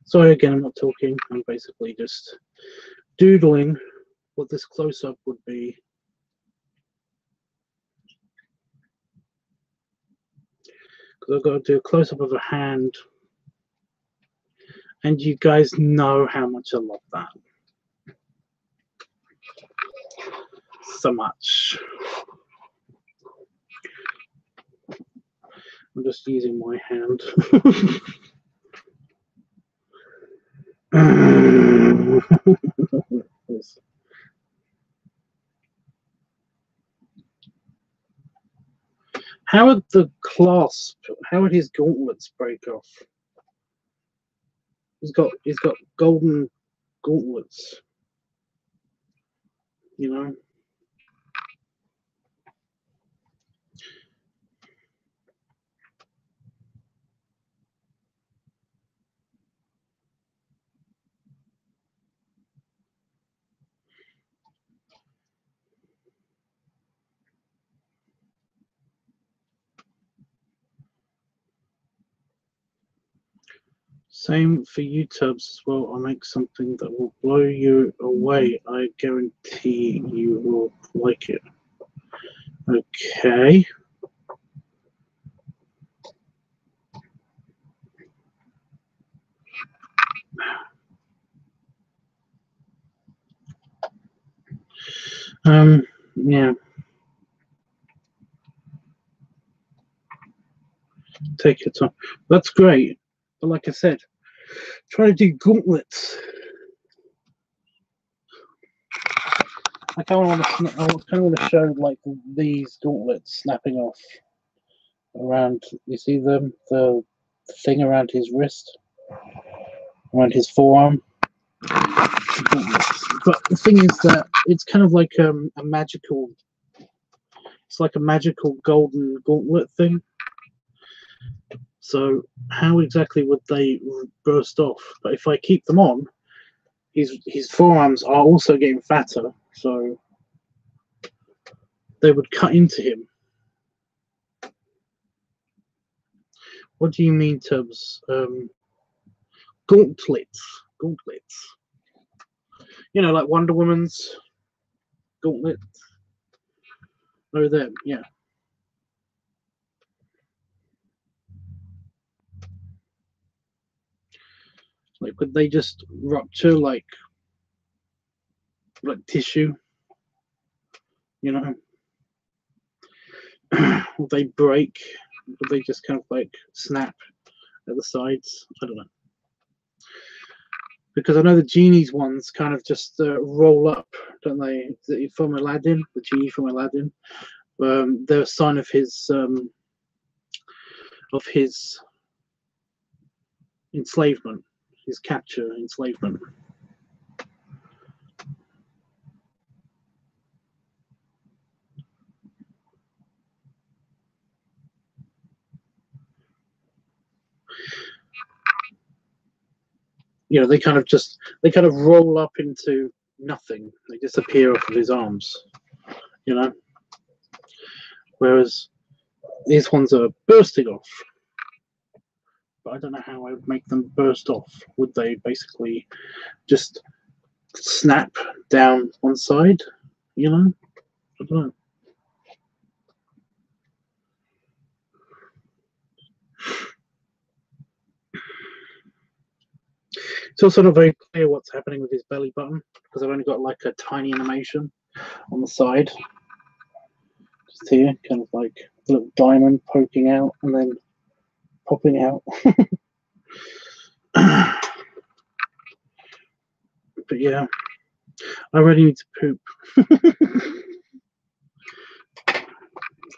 Speaker 1: Sorry again, I'm not talking. I'm basically just doodling what this close-up would be. Because I've got to do a close-up of a hand. And you guys know how much I love that. So much. I'm just using my hand. How would the clasp, how would his gauntlets break off? He's got golden gauntlets, you know. Same for you, Tubbs, as well. I'll make something that will blow you away. I guarantee you will like it. Okay. Yeah. Take your time. That's great. But like I said, try to do gauntlets. I kind of want to show like these gauntlets snapping off around. You see the thing around his wrist, around his forearm. But the thing is that it's kind of like a magical. It's like a magical golden gauntlet thing. So how exactly would they burst off? But if I keep them on, his forearms are also getting fatter, so they would cut into him. What do you mean, Tubbs? Gauntlets. Gauntlets. You know, like Wonder Woman's gauntlet. Oh, them, yeah. Like, would they just rupture like tissue? You know? Would they break? Would they just kind of like snap at the sides? I don't know. Because I know the genie's ones kind of just roll up, don't they? From Aladdin, the genie from Aladdin. They're a sign of his enslavement, his capture, enslavement. You know, they kind of roll up into nothing. They disappear off of his arms. You know, whereas these ones are bursting off. But I don't know how I would make them burst off. Would they basically just snap down one side? You know, I don't know. It's also not very clear what's happening with his belly button because I've only got like a tiny animation on the side. Just here, kind of like a little diamond poking out and then popping out. But yeah, I really need to poop.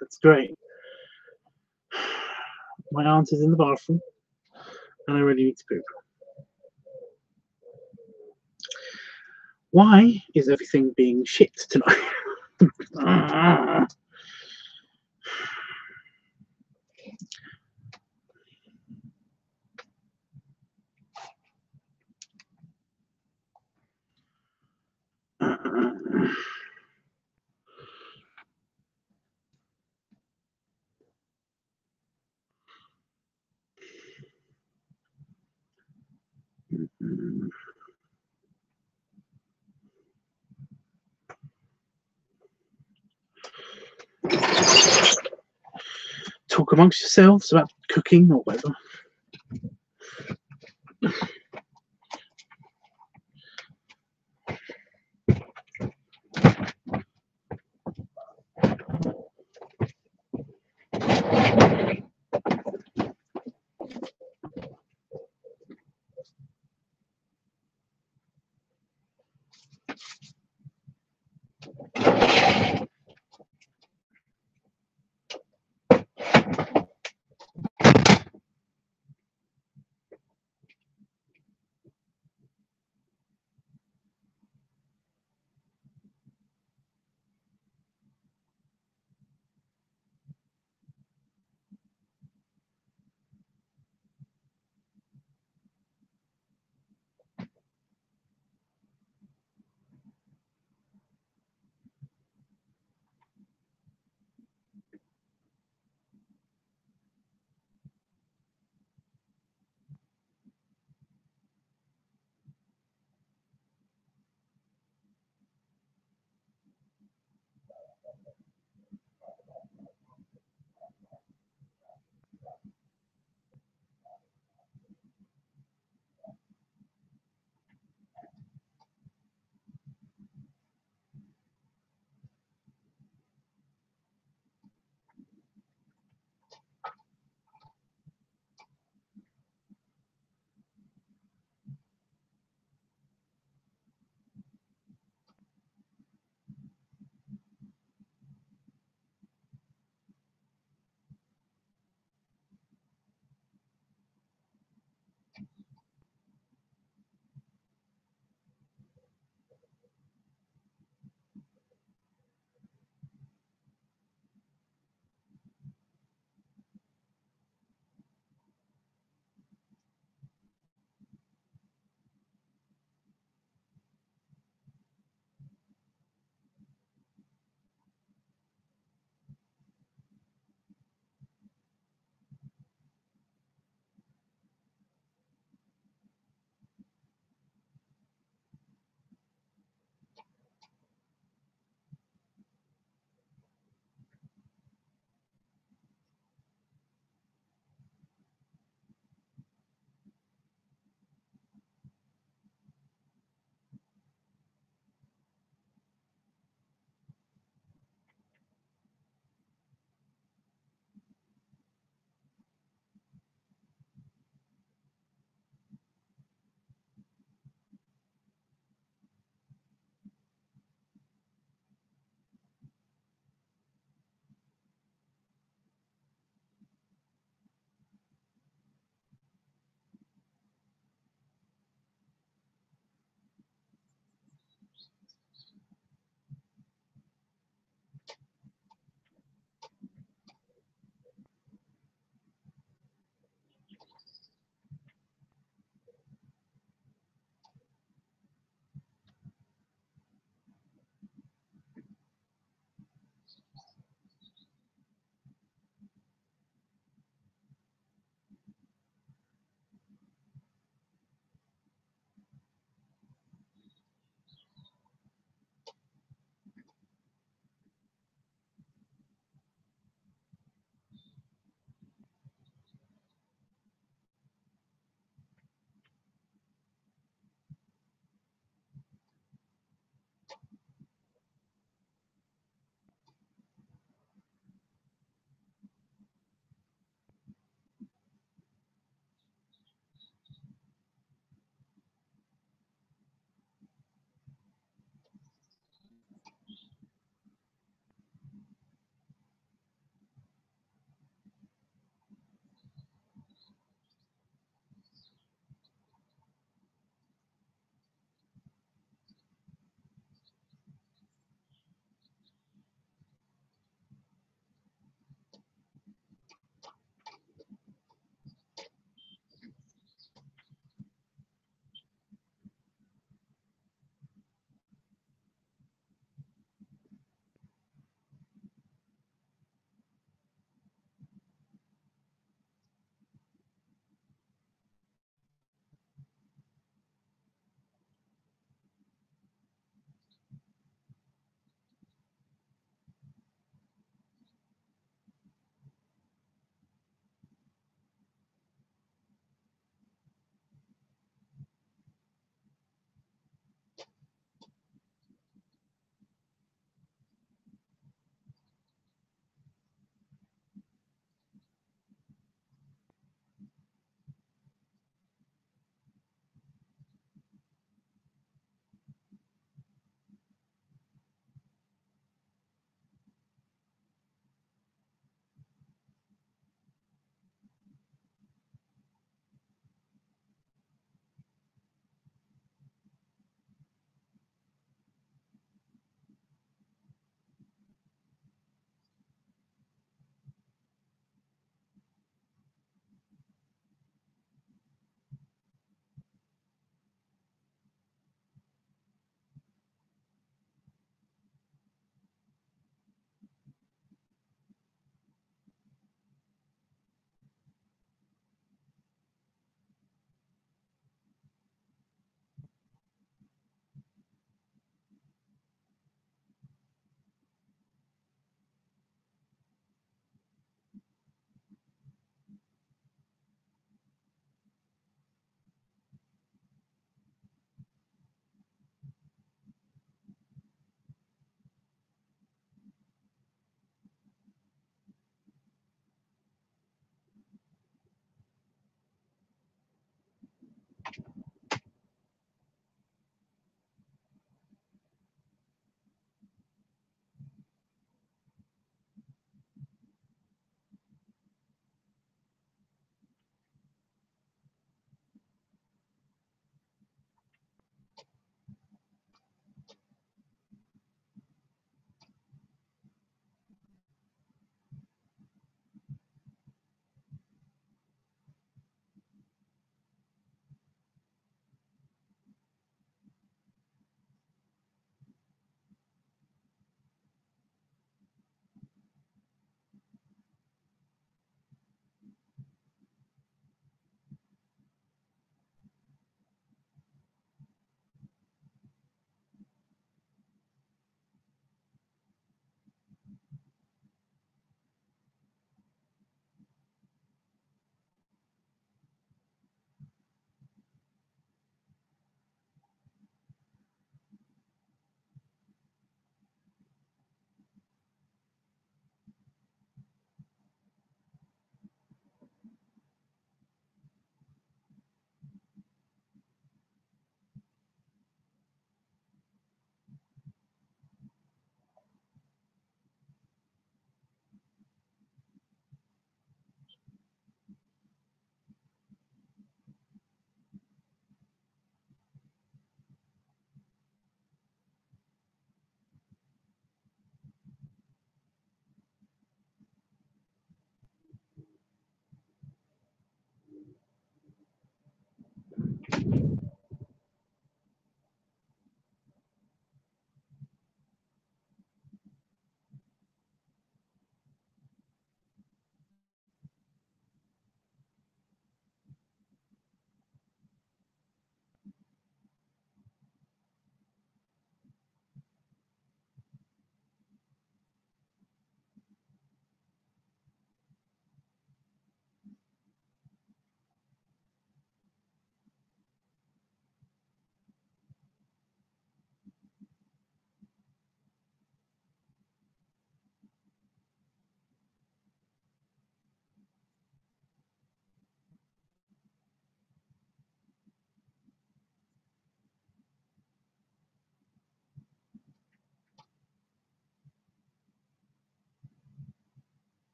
Speaker 1: That's great. My aunt is in the bathroom and I really need to poop. Why is everything being shit tonight? talk amongst yourselves about cooking or whatever.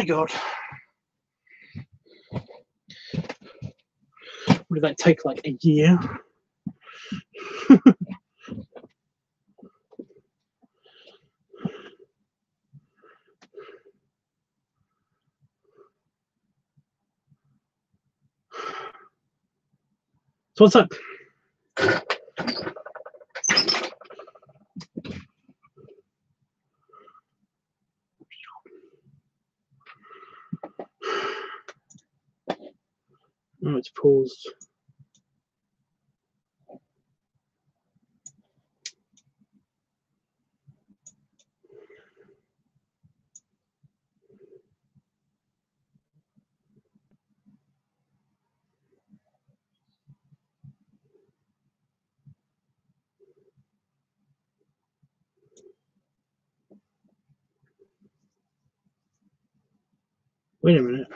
Speaker 1: my god. Would that take like a year? So what's up? Oh, it's paused. Wait a minute.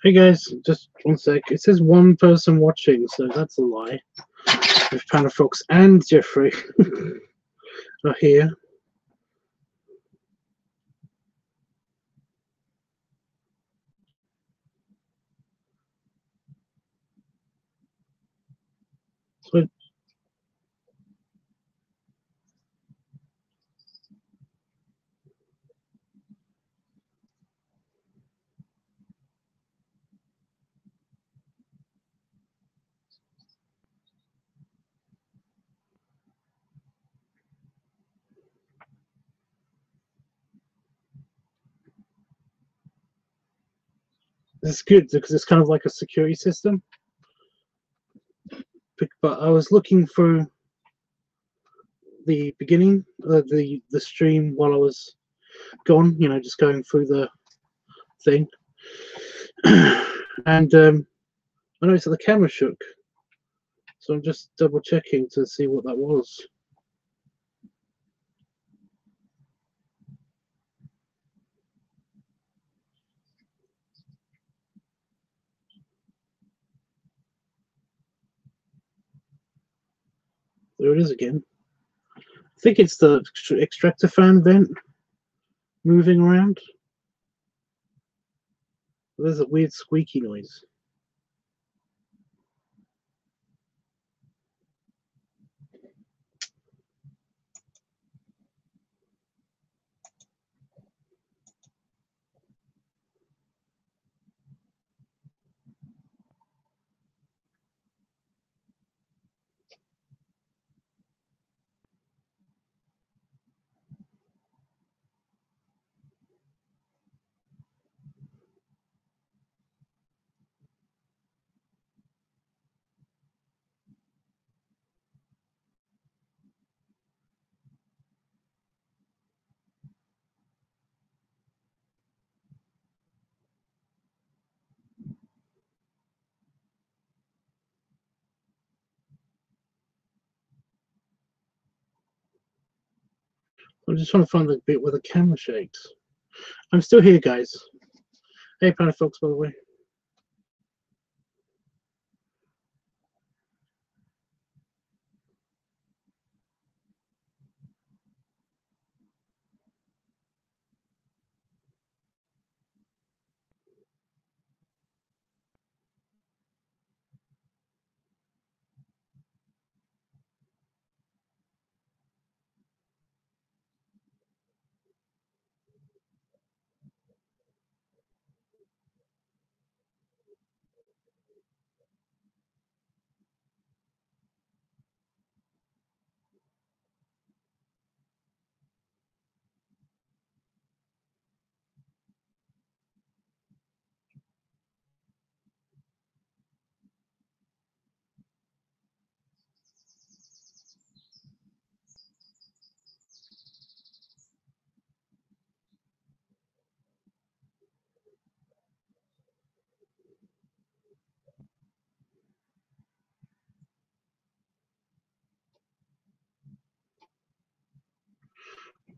Speaker 1: Hey guys, just one sec. It says one person watching, so that's a lie. If Panda Fox and Jeffrey are here. So this is good because it's kind of like a security system. But I was looking through the beginning of the stream while I was gone, you know, just going through the thing. And I noticed that the camera shook. So I'm just double checking to see what that was. There it is again. I think it's the extractor fan vent moving around. There's a weird squeaky noise. I'm just trying to find the bit where the camera shakes. I'm still here, guys. Hey, Panda Fox, by the way.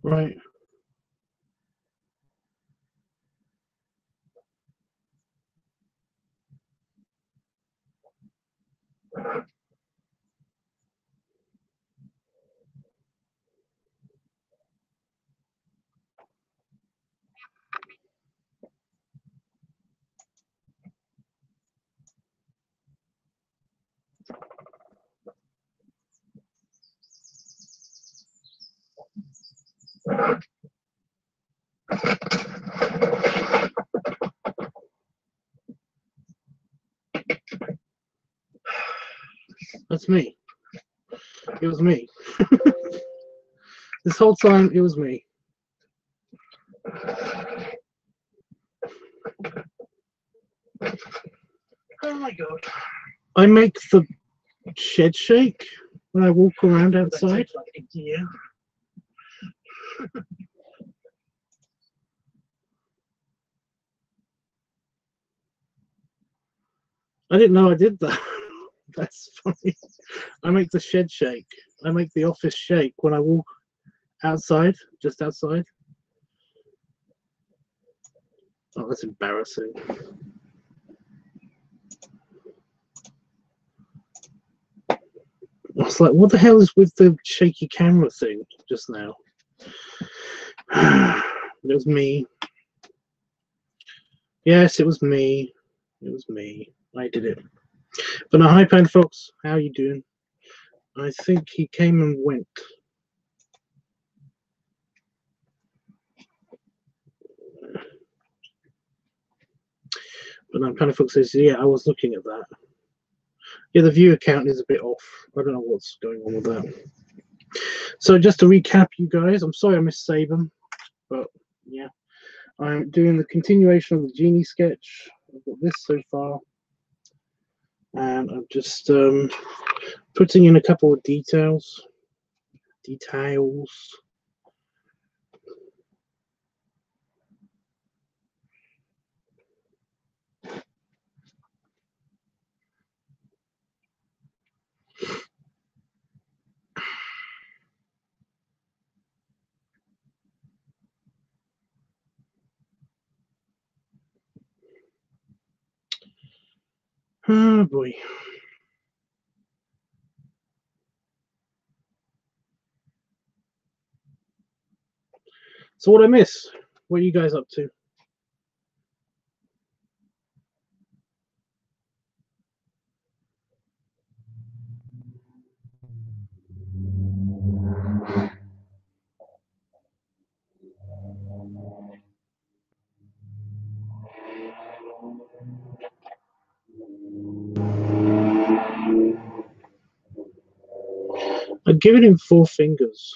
Speaker 1: Right. That's me. It was me. This whole time, it was me. Oh my god. I make the shed shake when I walk around outside. Like a year. I didn't know I did that. That's funny. I make the shed shake. I make the office shake when I walk outside, just outside. Oh, that's embarrassing. I was like, what the hell is with the shaky camera thing just now? It was me. Yes, it was me. It was me. I did it. But no, hi, Pan Fox. How you doing? I think he came and went. But no, Pan Fox says, yeah, I was looking at that. Yeah, the viewer count is a bit off. I don't know what's going on with that. So just to recap, you guys, I'm sorry I missed Saban, but yeah, I'm doing the continuation of the genie sketch. I've got this so far, and I'm just putting in a couple of details. Oh boy. So what I miss? What are you guys up to? I'd given him 4 fingers.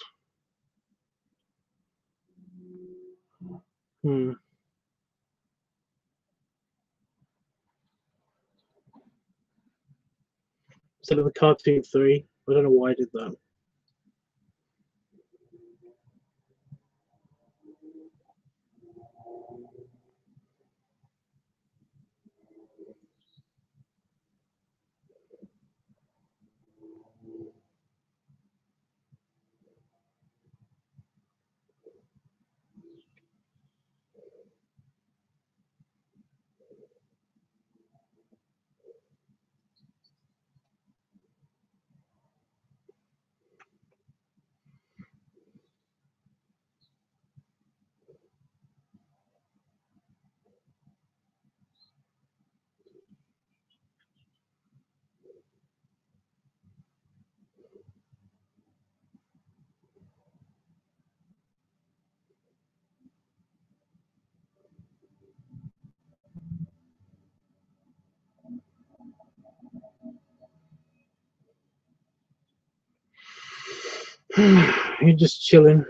Speaker 1: Instead of the cartoon 3. I don't know why I did that. You're just chilling.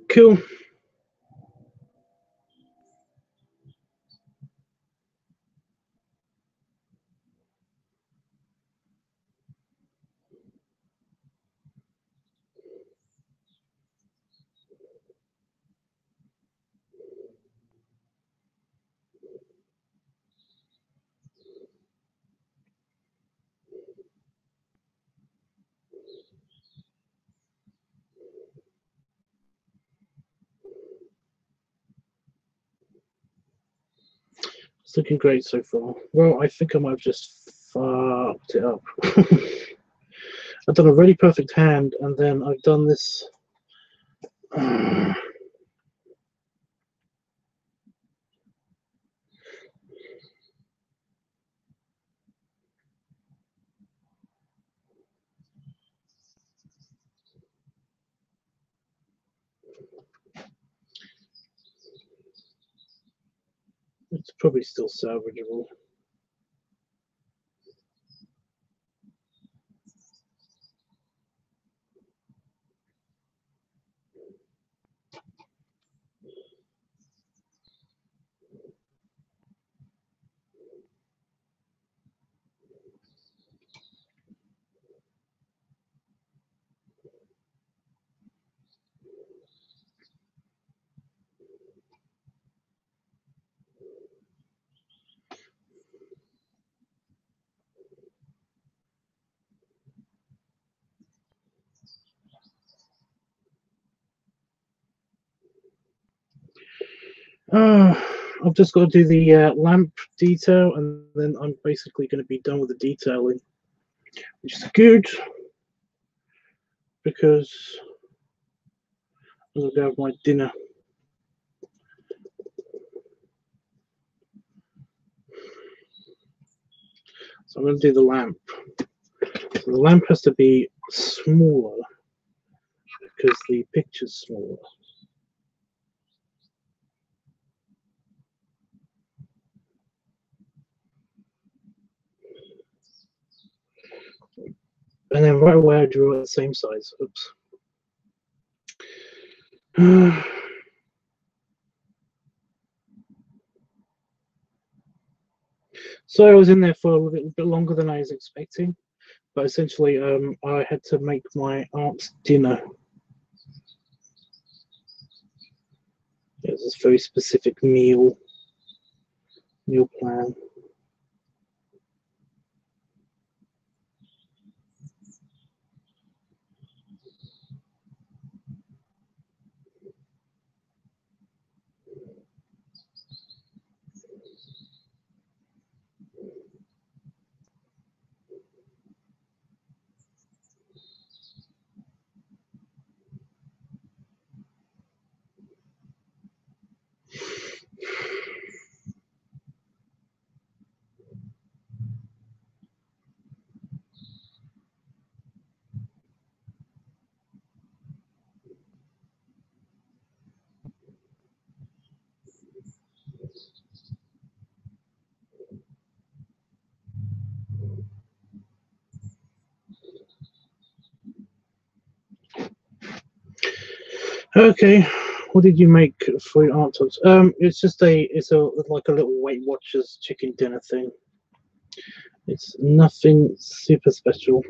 Speaker 1: Cool. It's looking great so far. Well, I think I might have just fucked it up. I've done a really perfect hand, and then I've done this. It's probably still salvageable. I've just got to do the lamp detail, and then I'm basically going to be done with the detailing, which is good because I'm going to have my dinner. So I'm going to do the lamp. So the lamp has to be smaller because the picture's smaller. And then right away I drew it the same size. Oops. So I was in there for a little bit longer than I was expecting, but essentially I had to make my aunt's dinner. It was a very specific meal plan. Okay, what did you make for your aunt? It's just it's like a little Weight Watchers chicken dinner thing. It's nothing super special.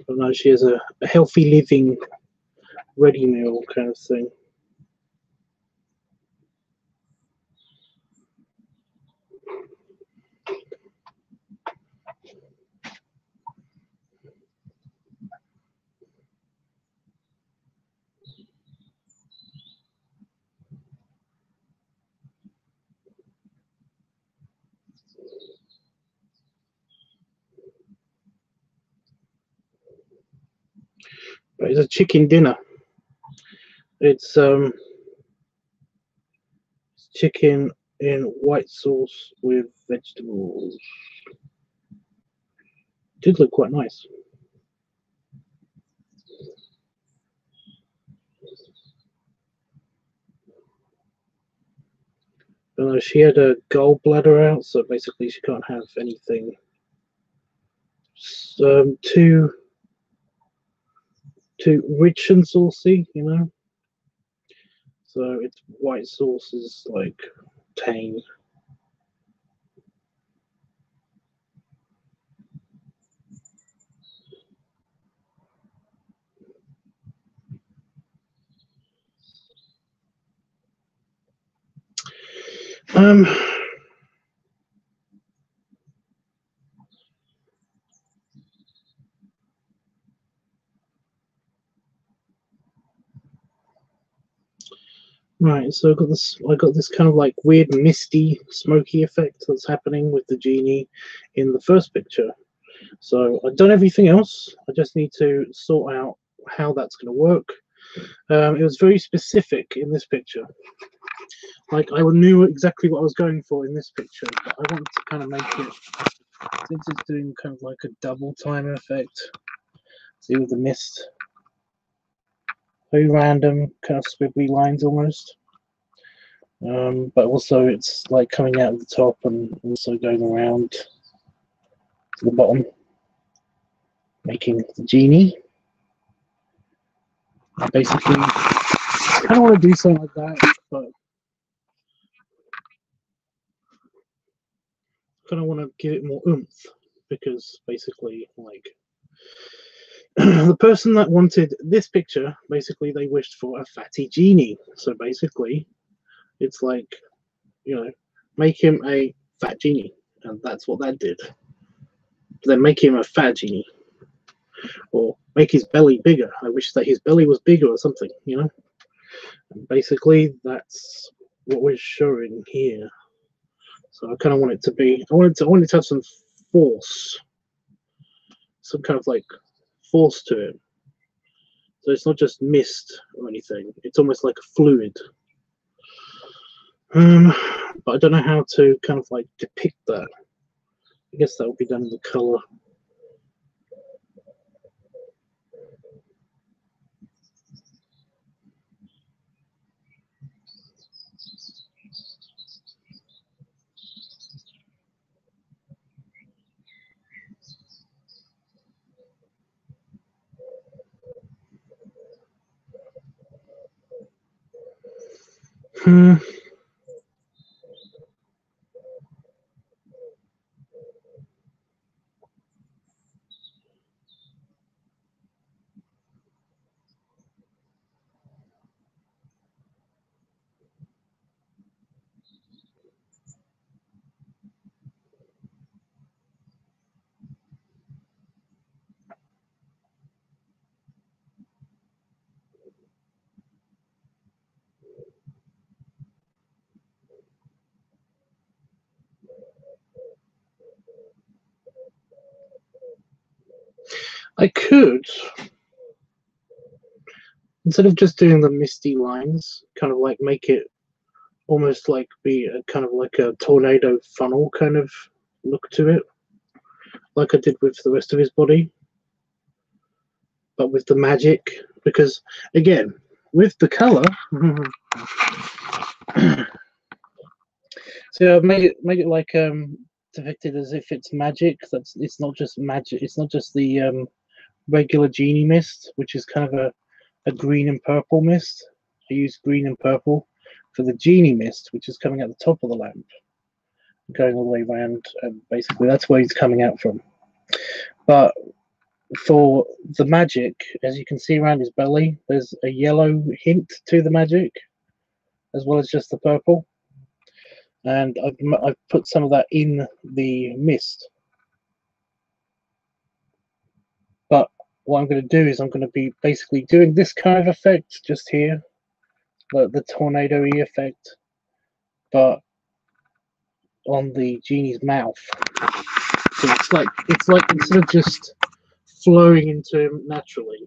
Speaker 1: But no, she has a healthy living ready meal kind of thing. But it's a chicken dinner. It's chicken in white sauce with vegetables. Did look quite nice. She had a gallbladder out, so basically she can't have anything too rich and saucy, you know. So it's white sauce is like tame. Right, so I got this kind of like weird misty smoky effect that's happening with the genie in the first picture. So I've done everything else. I just need to sort out how that's going to work. It was very specific in this picture. Like I knew exactly what I was going for in this picture, but I wanted to kind of make it, since it's doing kind of like a double time effect. See with the mist. Very random, kind of squiggly lines almost. But also it's like coming out of the top and also going around to the bottom, making the genie. I basically kind of want to do something like that, but kind of want to give it more oomph, because basically, like, the person that wanted this picture, basically they wished for a fatty genie. So basically, it's like, you know, make him a fat genie, and that's what that did. Then make him a fat genie, or make his belly bigger. I wish that his belly was bigger or something, you know. And basically, that's what we're showing here. So I kind of want it to be, I want it to have some force, some kind of like force to it. So it's not just mist or anything. It's almost like a fluid. But I don't know how to kind of like depict that. I guess that will be done in the color. I could, instead of just doing the misty lines, kind of like make it almost like be a kind of like a tornado funnel kind of look to it, like I did with the rest of his body, but with the magic. Because again, with the color, so I've made it like depicted as if it's magic. That's, it's not just magic. It's not just the regular genie mist, which is kind of a green and purple mist. I use green and purple for the genie mist, which is coming at the top of the lamp, going all the way around, and basically that's where he's coming out from. But for the magic, as you can see around his belly, there's a yellow hint to the magic, as well as just the purple. And I've put some of that in the mist. But what I'm going to do is I'm going to be basically doing this kind of effect just here, the tornado-y effect, but on the genie's mouth. So it's like instead of just flowing into him naturally,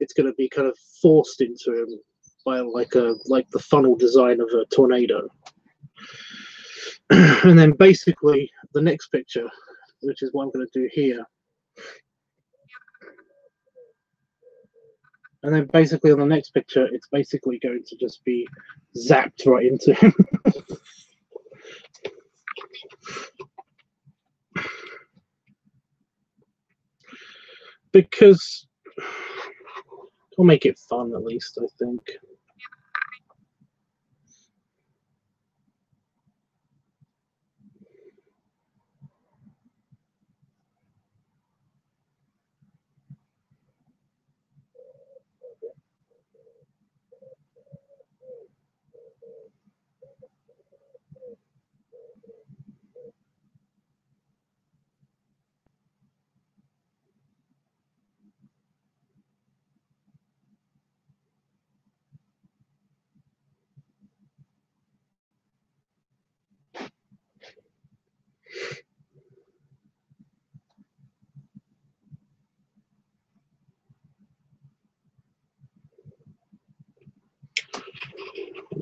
Speaker 1: it's going to be kind of forced into him by like the funnel design of a tornado. And then basically the next picture, which is what I'm going to do here, and then basically on the next picture, it's basically going to just be zapped right into him. Because it'll make it fun, at least, I think.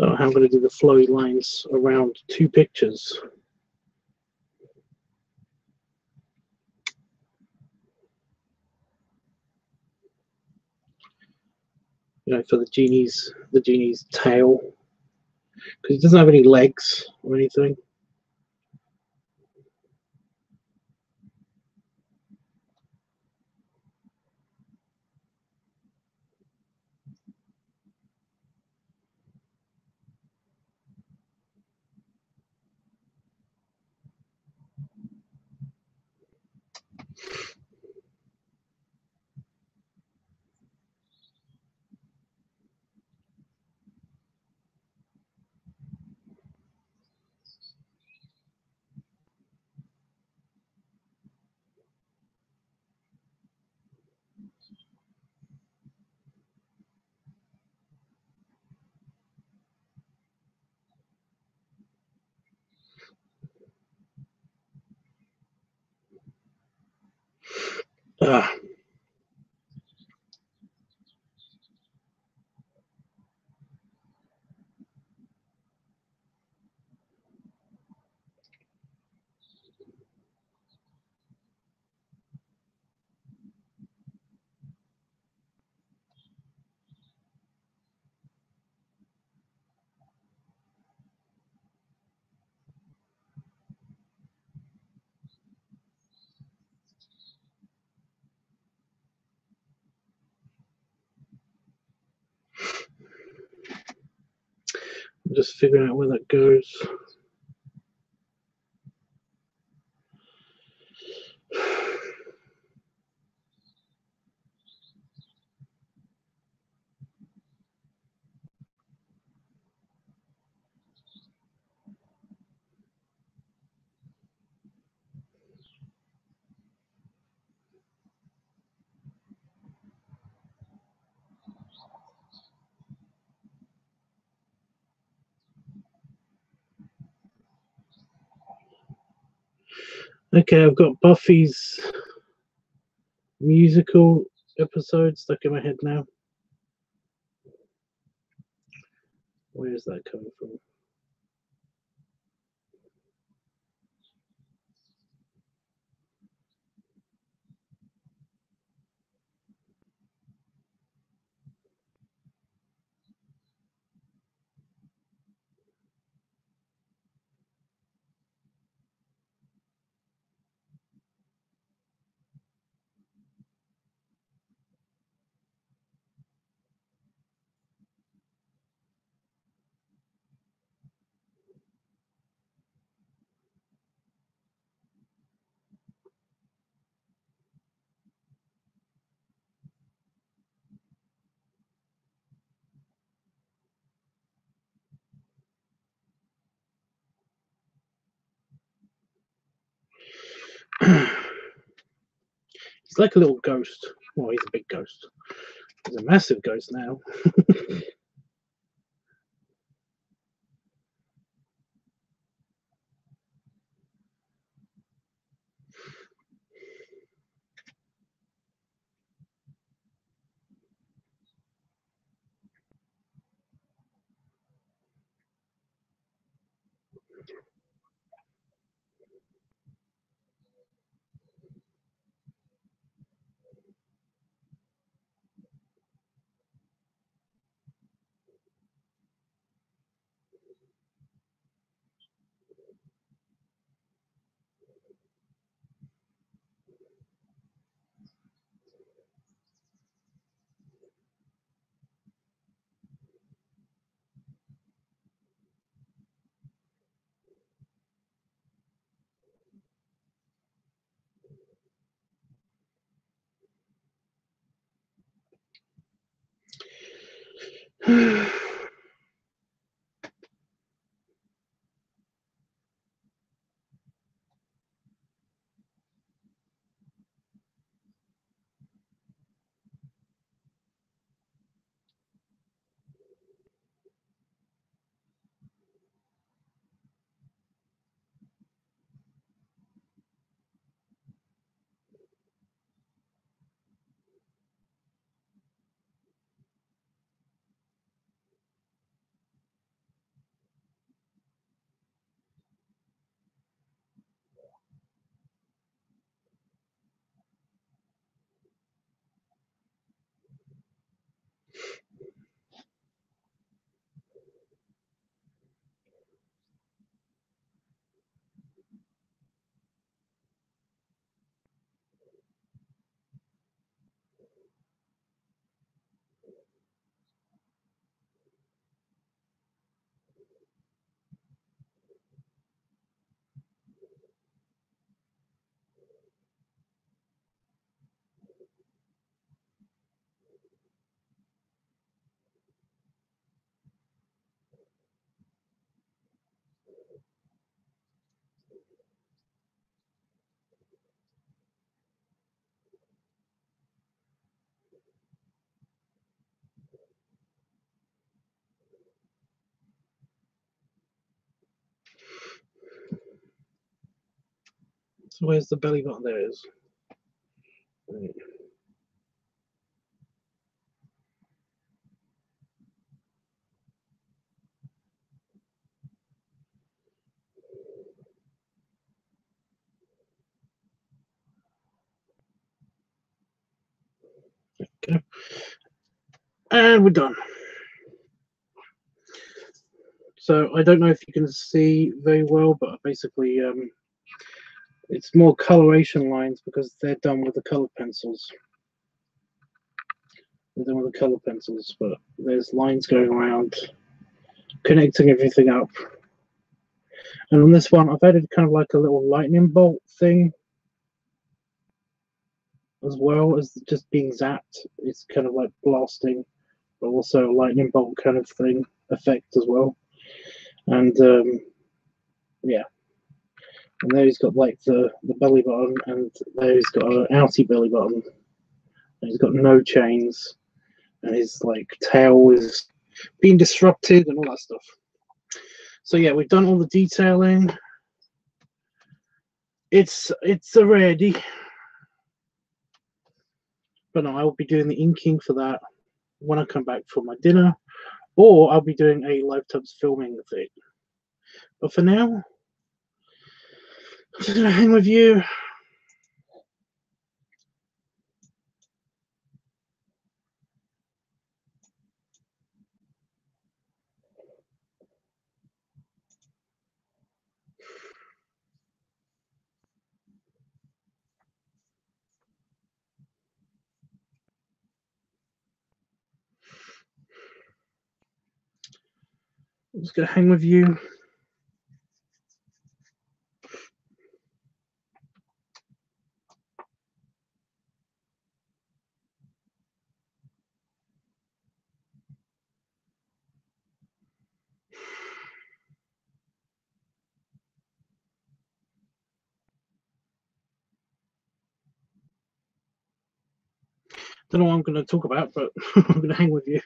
Speaker 1: how I'm going to do the flowy lines around two pictures. You know, for the genie's tail, because it doesn't have any legs or anything. Ah. I'm just figuring out where that goes. Okay, I've got Buffy's musical episode stuck in my head now. Where is that coming from? He's like a little ghost. Well, he's a big ghost. He's a massive ghost now. Where's the belly button? There it is. Okay. And we're done. So I don't know if you can see very well, but basically it's more coloration lines because they're done with the color pencils. They're done with the color pencils, but there's lines going around, connecting everything up. And on this one, I've added kind of like a little lightning bolt thing, as well as just being zapped. It's kind of like blasting, but also a lightning bolt kind of thing effect as well. And yeah, and there he's got like the belly button, and there he's got an outie belly button, and he's got no chains, and his like tail is being disrupted and all that stuff. So yeah, we've done all the detailing. It's ready, but no, I will be doing the inking for that when I come back from my dinner, or I'll be doing a LiveTubs filming thing. But for now, I'm just gonna hang with you. I'm just gonna hang with you. Don't know what I'm gonna talk about, but I'm gonna hang with you.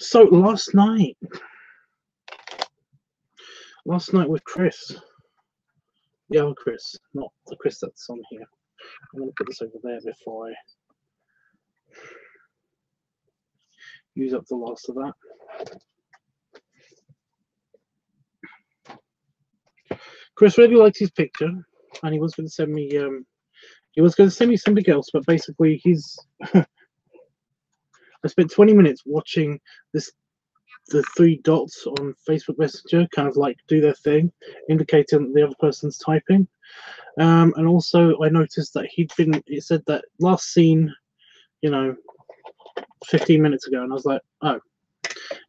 Speaker 1: So last night with Chris, the other Chris, not the Chris that's on here. I'm gonna put this over there before I use up the last of that. Chris really liked his picture, and he was going to send me. He was going to send me something else, but basically, he's. I spent 20 minutes watching the three dots on Facebook Messenger kind of like do their thing, indicating that the other person's typing. And also, I noticed that it said that last seen, 15 minutes ago, and I was like, oh,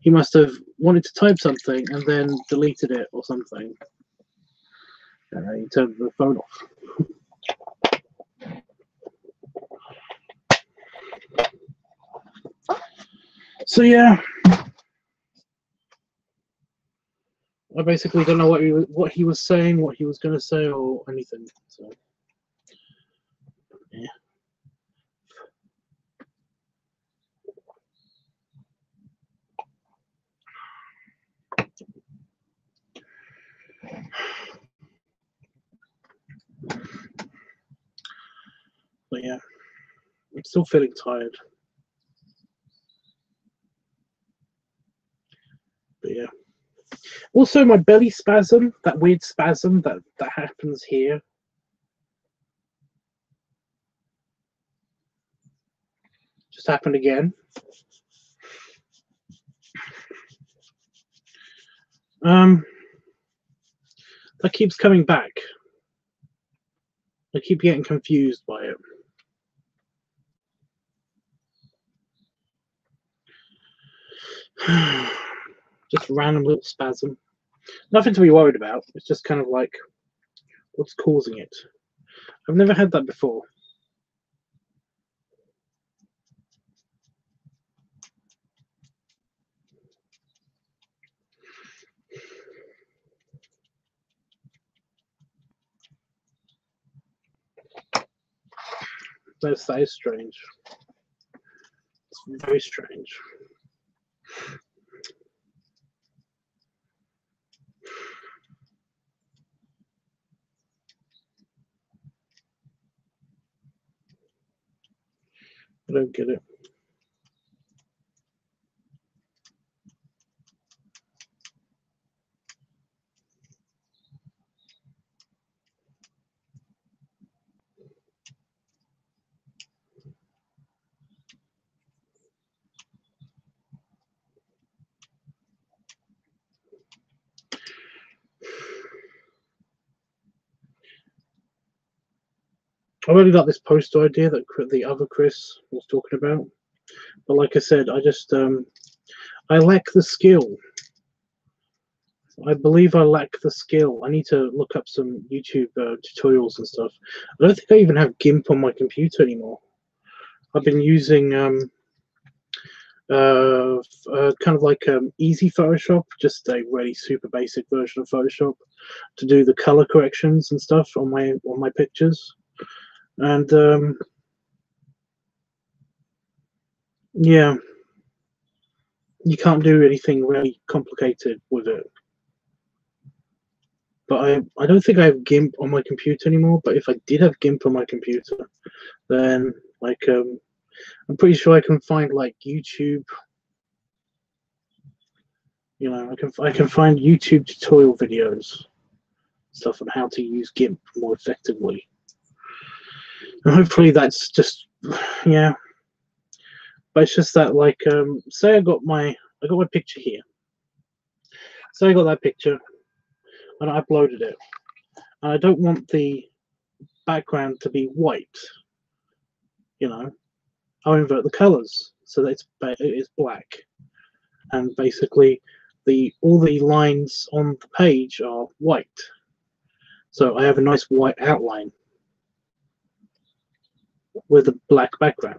Speaker 1: he must have wanted to type something and then deleted it or something. And he turned the phone off. So yeah, I basically don't know what he was saying, what he was going to say, or anything. So yeah. But yeah, I'm still feeling tired. But yeah. Also, my belly spasm, that weird spasm that happens here. Just happened again. That keeps coming back. I keep getting confused by it. Just random little spasm. Nothing to be worried about. It's just kind of like what's causing it. I've never had that before. That is strange. It's very strange. I don't get it. I've already got this poster idea that the other Chris was talking about, but like I said, I just I lack the skill. I believe I lack the skill. I need to look up some YouTube tutorials and stuff. I don't think I even have GIMP on my computer anymore. I've been using kind of like easy Photoshop, just a really super basic version of Photoshop, to do the color corrections and stuff on my pictures. And yeah, you can't do anything really complicated with it. But I don't think I have GIMP on my computer anymore. But if I did have GIMP on my computer, then like I'm pretty sure I can find like YouTube. You know, I can find YouTube tutorial videos, stuff on how to use GIMP more effectively. And hopefully that's just, yeah. But it's just that, like, say I got my picture here. So I got that picture and I uploaded it, and I don't want the background to be white. You know, I'll invert the colors so that it's black, and basically all the lines on the page are white. So I have a nice white outline with a black background.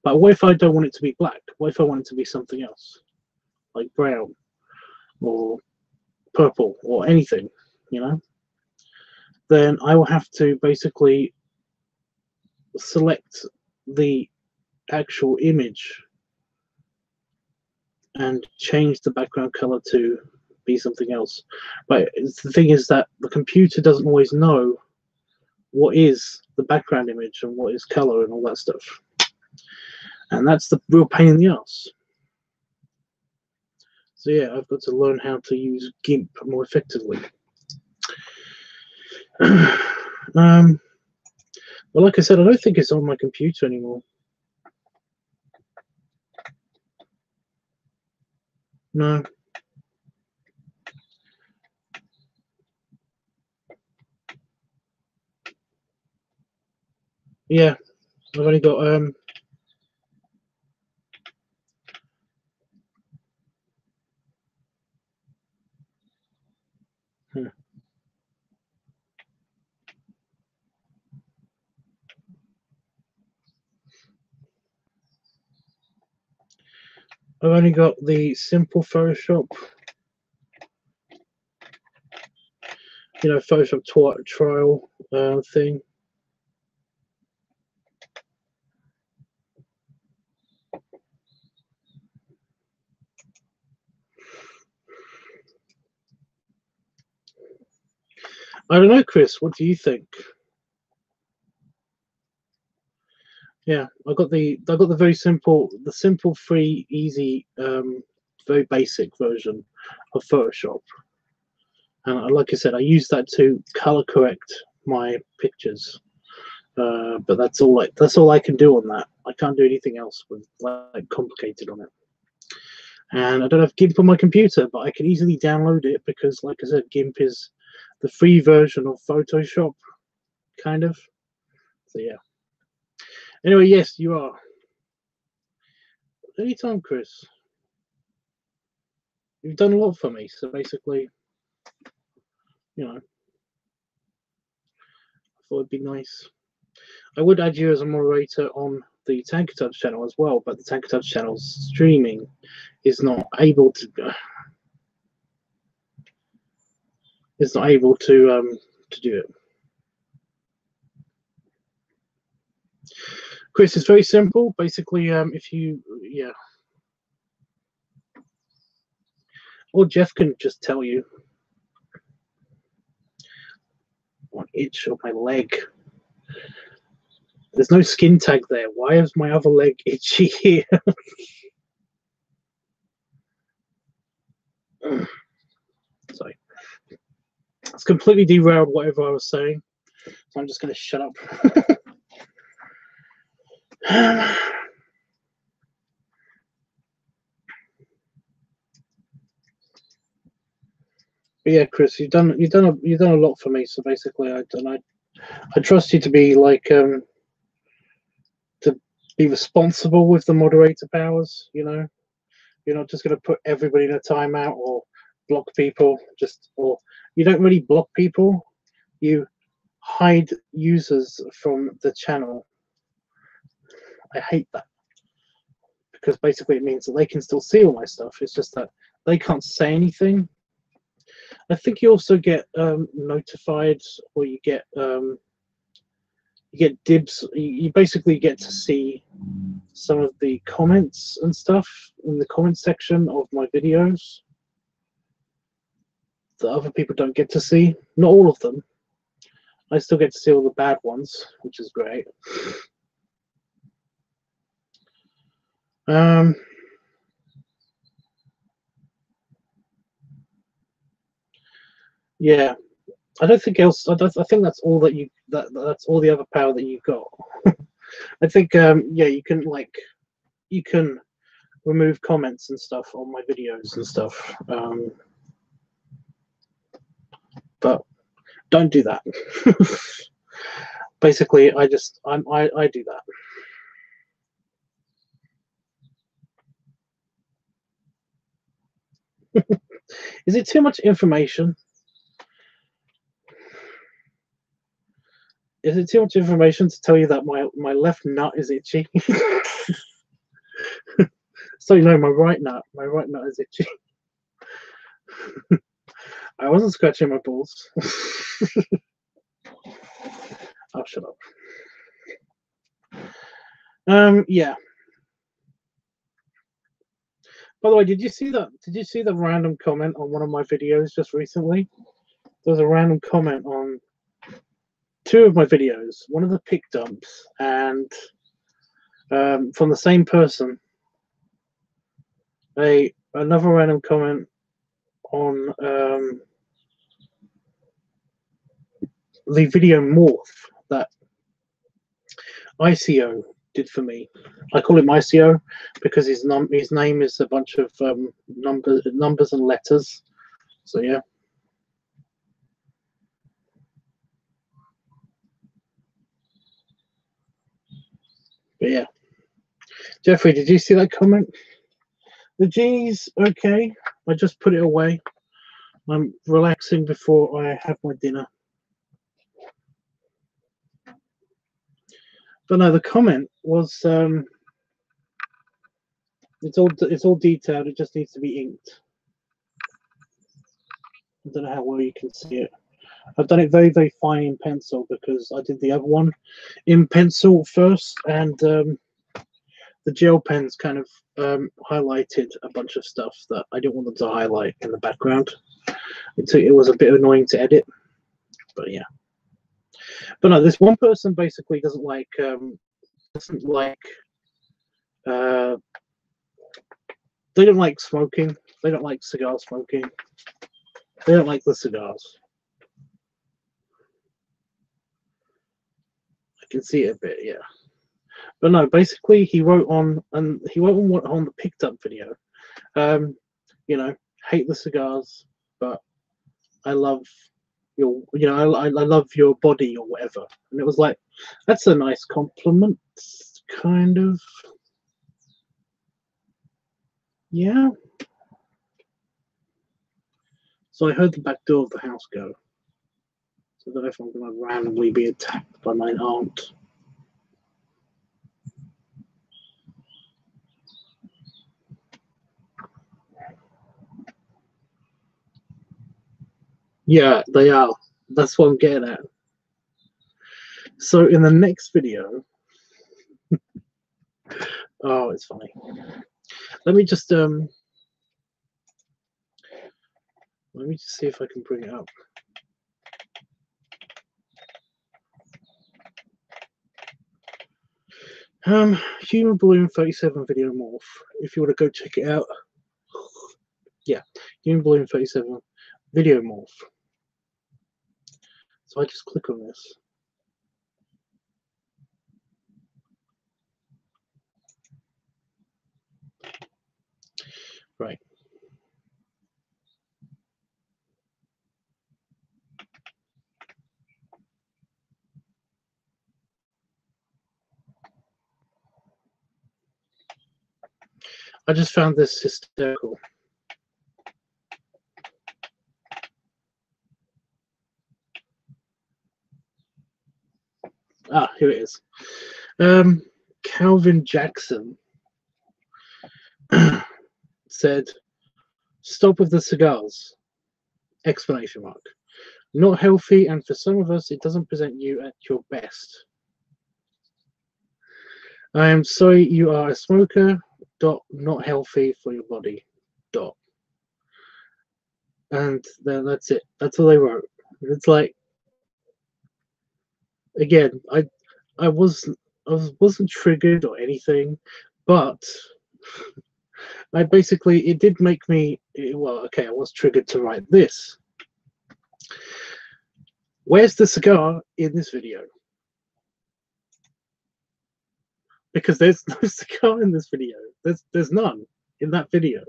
Speaker 1: But what if I don't want it to be black? What if I want it to be something else, like brown or purple or anything, you know? Then I will have to basically select the actual image and change the background color to be something else. But the thing is that the computer doesn't always know what is the background image and what is color and all that stuff. And that's the real pain in the ass. So yeah, I've got to learn how to use GIMP more effectively. Well, like I said, I don't think it's on my computer anymore. No. Yeah, I've only got I've only got the simple Photoshop, you know, Photoshop trial thing. I don't know, Chris. What do you think? Yeah, I got the very simple, free, easy, very basic version of Photoshop. And like I said, I use that to color correct my pictures. But that's all I can do on that. I can't do anything else with like complicated on it. And I don't have GIMP on my computer, but I can easily download it because, like I said, GIMP is the free version of Photoshop, kind of. So yeah. Anyway, yes, you are. Anytime, Chris. You've done a lot for me, so basically, you know, I thought it'd be nice. I would add you as a moderator on the TankerTubs channel as well, but the TankerTubs channel's streaming is not able to do it. Chris, it's very simple. Basically, if you, yeah. Or Jeff can just tell you. One itch of my leg. There's no skin tag there. Why is my other leg itchy here? Sorry. It's completely derailed whatever I was saying. So I'm just going to shut up. But yeah, Chris, you've done a lot for me. So basically, I trust you to be like to be responsible with the moderator powers. You know, you're not just going to put everybody in a timeout or block people. Or you don't really block people. You hide users from the channel. I hate that, because basically it means that they can still see all my stuff. It's just that they can't say anything. I think you also get notified, or you get dibs. You basically get to see some of the comments and stuff in the comment section of my videos that other people don't get to see. Not all of them. I still get to see all the bad ones, which is great. Yeah, I don't think else. I think that's all that you. That's all the other power that you've got. I think yeah, you can remove comments and stuff on my videos and stuff. But don't do that. Basically, I do that. Is it too much information? Is it too much information to tell you that my left nut is itchy? So you know, my right nut is itchy. I wasn't scratching my balls. Oh, shut up. Yeah. By the way, did you see that? Did you see the random comment on one of my videos just recently? There was a random comment on two of my videos. One of the pick dumps, and from the same person. Another random comment on the video morph that ICO did for me. I call him ICO because his name is a bunch of numbers and letters. So yeah. But yeah. Jeffrey, did you see that comment? The genie's okay. I just put it away. I'm relaxing before I have my dinner. But no, the comment was it's all detailed. It just needs to be inked. I don't know how well you can see it. I've done it very, very fine in pencil because I did the other one in pencil first, and the gel pens kind of highlighted a bunch of stuff that I didn't want them to highlight in the background. It was a bit annoying to edit, but yeah. But no, this one person basically doesn't like they don't like smoking. They don't like cigar smoking. They don't like the cigars. I can see it a bit, yeah. But no, basically he wrote on the picked up video. You know, hate the cigars, but I love your, I love your body or whatever. And it was like, that's a nice compliment, kind of. Yeah. So I heard the back door of the house go. So I don't know if I'm going to randomly be attacked by my aunt. Yeah, they are. That's what I'm getting at. So in the next video, oh, it's funny. Let me just see if I can bring it up. Human Balloon 37 video morph. If you want to go check it out, yeah, Human Balloon 37 video morph. So I just click on this. Right. I just found this hysterical. Ah, here it is. Calvin Jackson said, "Stop with the cigars!" Explanation mark. Not healthy, and for some of us, it doesn't present you at your best. I am sorry you are a smoker. Not healthy for your body. And then that's it. That's all they wrote. It's like, again, I wasn't triggered or anything, but it did make me, well, okay, I was triggered to write this. Where's the cigar in this video? Because there's no cigar in this video. There's none in that video.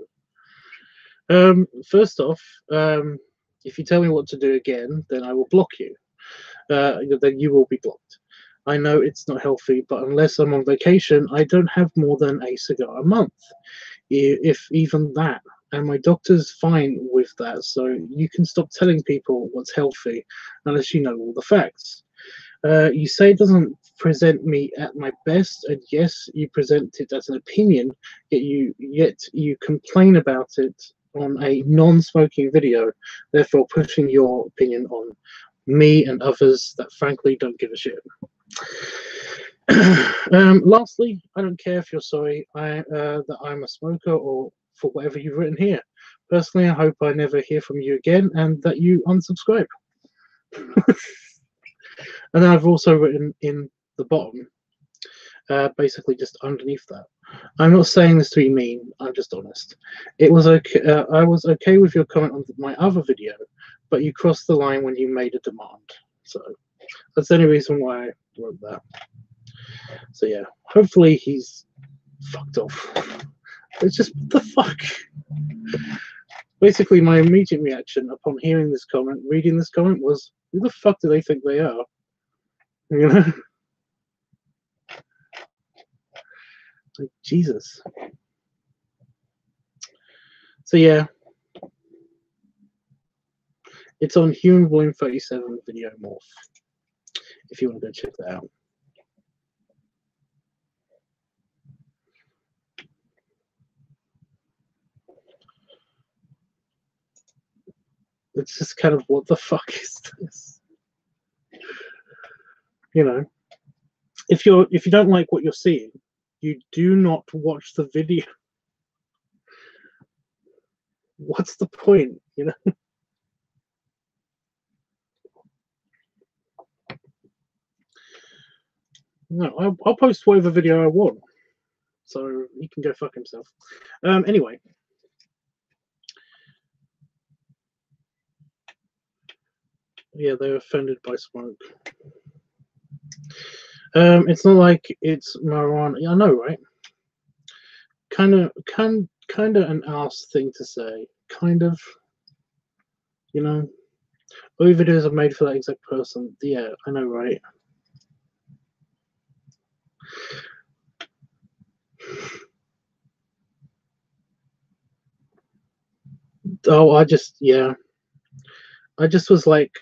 Speaker 1: First off, if you tell me what to do again, then I will block you. Then you will be blocked. I know it's not healthy, but unless I'm on vacation, I don't have more than a cigar a month, if even that. And my doctor's fine with that, so you can stop telling people what's healthy unless you know all the facts. You say it doesn't present me at my best, and yes, you present it as an opinion, yet you complain about it on a non-smoking video, therefore pushing your opinion on me and others that frankly don't give a shit. Lastly, I don't care if you're sorry that I'm a smoker or for whatever you've written here. Personally, I hope I never hear from you again and that you unsubscribe. And then I've also written in the bottom, basically just underneath that, I'm not saying this to be mean, I'm just honest. It was okay. I was okay with your comment on my other video, but you crossed the line when you made a demand. So that's the only reason why I wrote that. So yeah, hopefully he's fucked off. It's just, what the fuck? Basically, my immediate reaction upon hearing this comment, reading this comment, was, who the fuck do they think they are? You know? Like, Jesus. So yeah, it's on Human Balloon 37 video morph, if you want to go check that out. It's just kind of, what the fuck is this? You know, if you don't like what you're seeing, you do not watch the video. What's the point, you know? No, I'll post whatever video I want, so he can go fuck himself. Anyway, yeah, they're offended by smoke. It's not like it's marijuana. I know, right? Kind of an ass thing to say. Kind of, you know. All videos are made for that exact person. Yeah, I know, right? Oh, I just was like,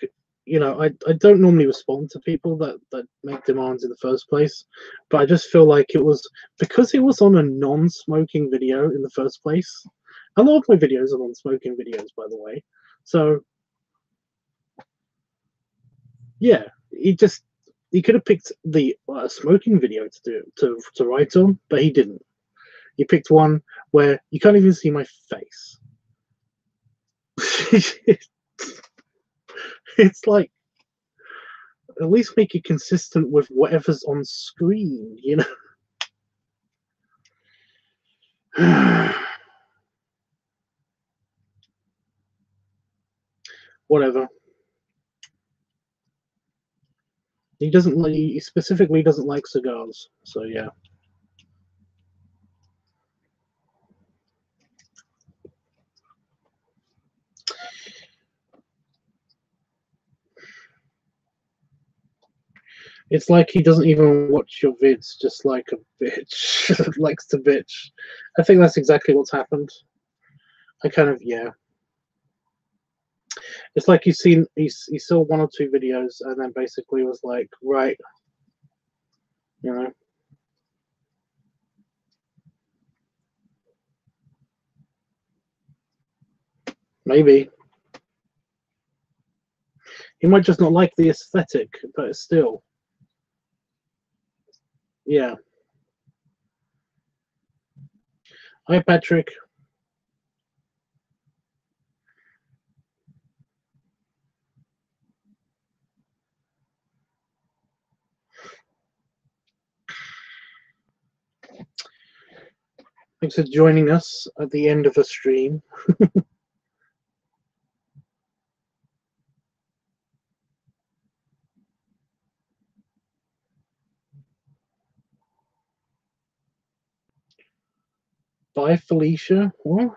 Speaker 1: you know, I don't normally respond to people that make demands in the first place, but I just feel like it was because it was on a non-smoking video in the first place. A lot of my videos are non-smoking videos, by the way. So yeah, he could have picked the smoking video to write on, but he didn't. He picked one where you can't even see my face. It's like, at least make it consistent with whatever's on screen, you know? Whatever. He doesn't like. He specifically doesn't like cigars. So yeah. It's like he doesn't even watch your vids, just like a bitch. Likes to bitch. I think that's exactly what's happened. I kind of, yeah. It's like he saw one or two videos and then basically was like, right, you know. Maybe. He might just not like the aesthetic, but still. Yeah. Hi, Patrick. Thanks for joining us at the end of the stream. Bye, Felicia. What?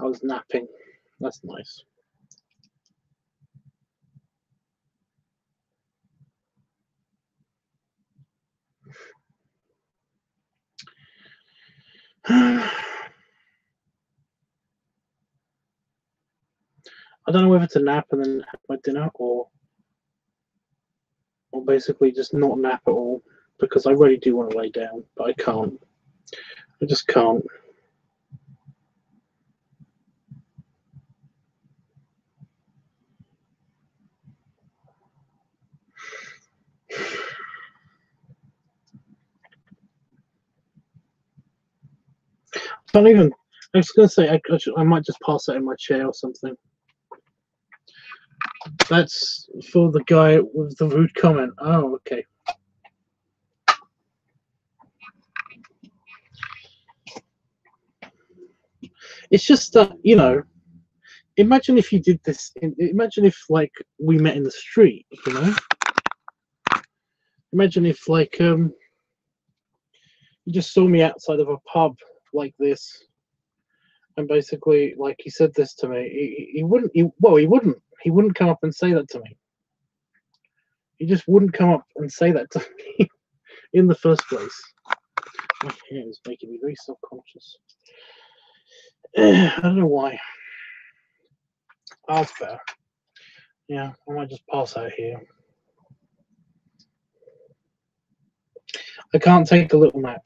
Speaker 1: I was napping. That's nice. I don't know whether to nap and then have my dinner or basically just not nap at all, because I really do want to lay down, but I can't. I just can't. Not even. I was going to say I might just pass out in my chair or something. That's for the guy with the rude comment. Oh, okay. It's just that, you know, imagine if you did this. Imagine if, like, we met in the street, you know? Imagine if, like, you just saw me outside of a pub like this, and basically, like, he said this to me. He wouldn't. He wouldn't come up and say that to me. He just wouldn't come up and say that to me in the first place. My hair is making me very self-conscious. I don't know why. Oh, fair. Yeah, I might just pass out here. I can't take a little nap.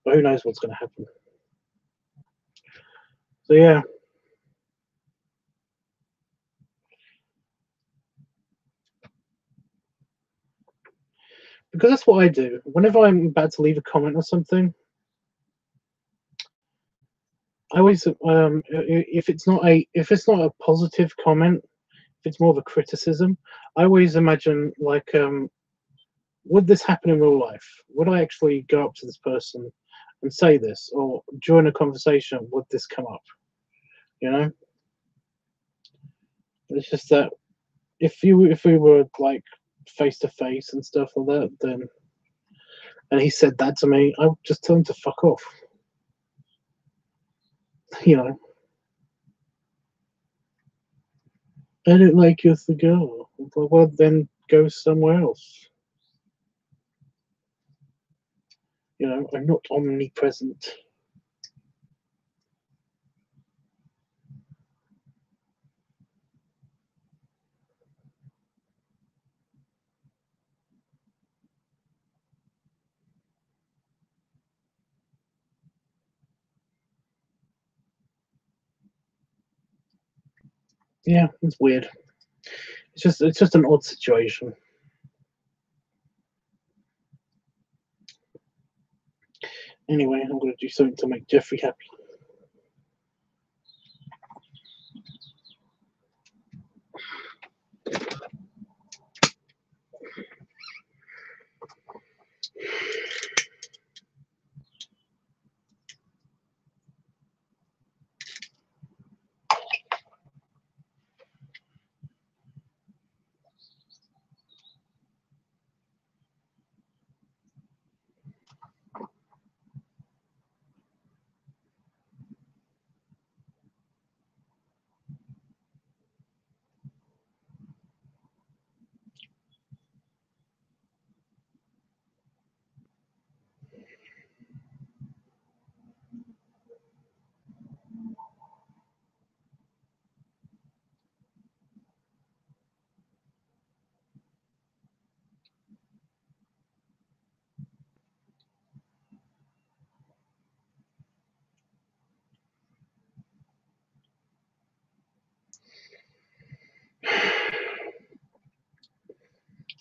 Speaker 1: But who knows what's going to happen. So, yeah. Because that's what I do. Whenever I'm about to leave a comment or something, I always, if it's not a positive comment, if it's more of a criticism, I always imagine, like, would this happen in real life? Would I actually go up to this person and say this, or during a conversation, would this come up? You know, it's just that if we were like face to face and stuff like that, then, and he said that to me, I would just tell him to fuck off. You know, I don't like your cigar. Well, then go somewhere else. You know, I'm not omnipresent. Yeah, it's weird. It's just an odd situation. Anyway, I'm going to do something to make Jeffrey happy.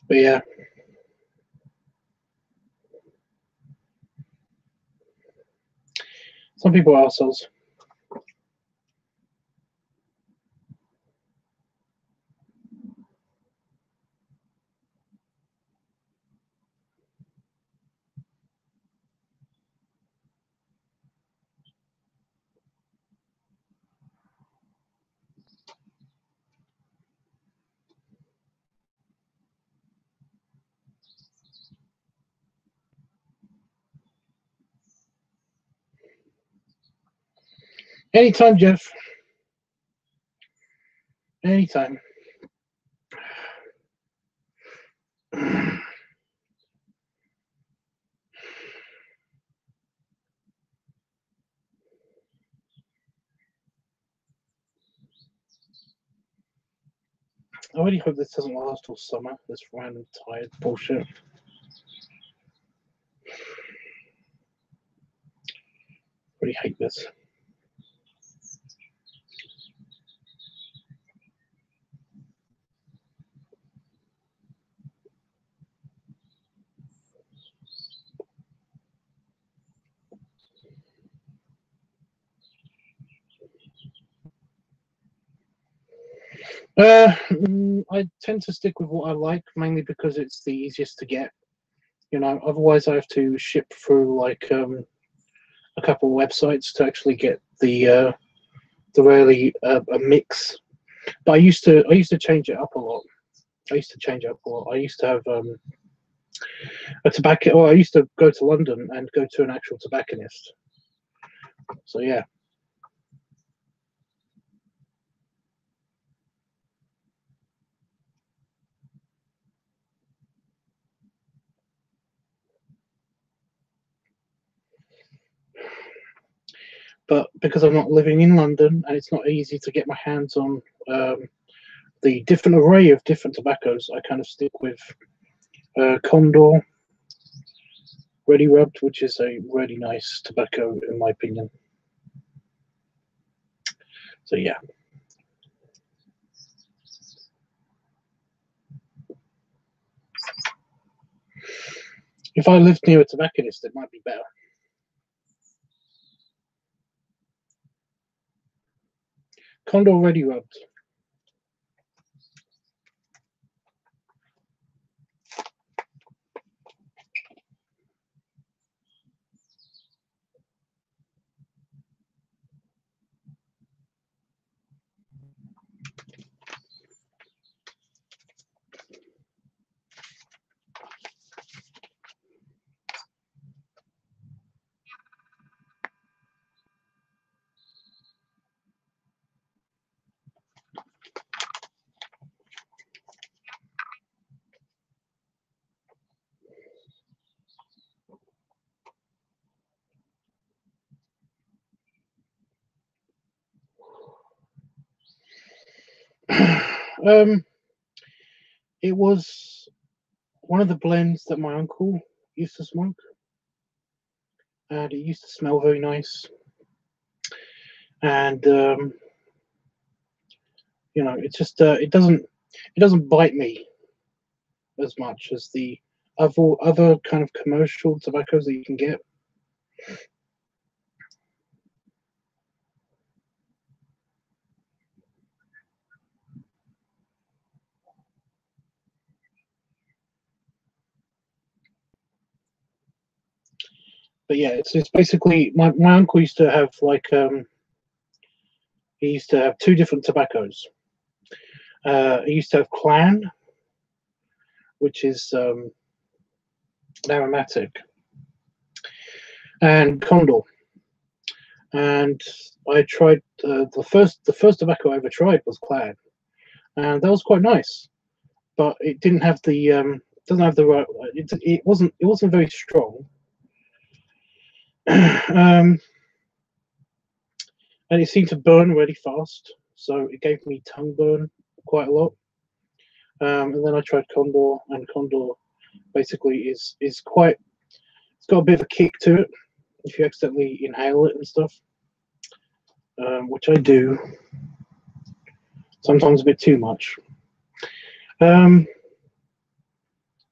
Speaker 1: But yeah. Some people are assholes. Anytime, Jeff. Anytime. I really hope this doesn't last till summer, this random tired bullshit. Really hate this. I tend to stick with what I like, mainly because it's the easiest to get. You know, otherwise I have to ship through like a couple of websites to actually get the really a mix. But I used to change it up a lot. I used to have a tobacco. Well, I used to go to London and go to an actual tobacconist. So yeah. But because I'm not living in London and it's not easy to get my hands on the different array of different tobaccos, I kind of stick with Condor Ready Rubbed, which is a really nice tobacco in my opinion. So yeah. If I lived near a tobacconist, it might be better. Condor Ready Rubbed. It was one of the blends that my uncle used to smoke, and it used to smell very nice. And you know, it's just it doesn't bite me as much as the other kind of commercial tobaccos that you can get. But yeah, it's basically my uncle used to have like he used to have two different tobaccos. He used to have Clan, which is an aromatic, and Condor. And I tried the first tobacco I ever tried was Clan, and that was quite nice, but it didn't have the doesn't have the right. It wasn't very strong. And it seemed to burn really fast, so it gave me tongue burn quite a lot. And then I tried Condor, and Condor basically is quite. It's got a bit of a kick to it if you accidentally inhale it and stuff, which I do sometimes a bit too much.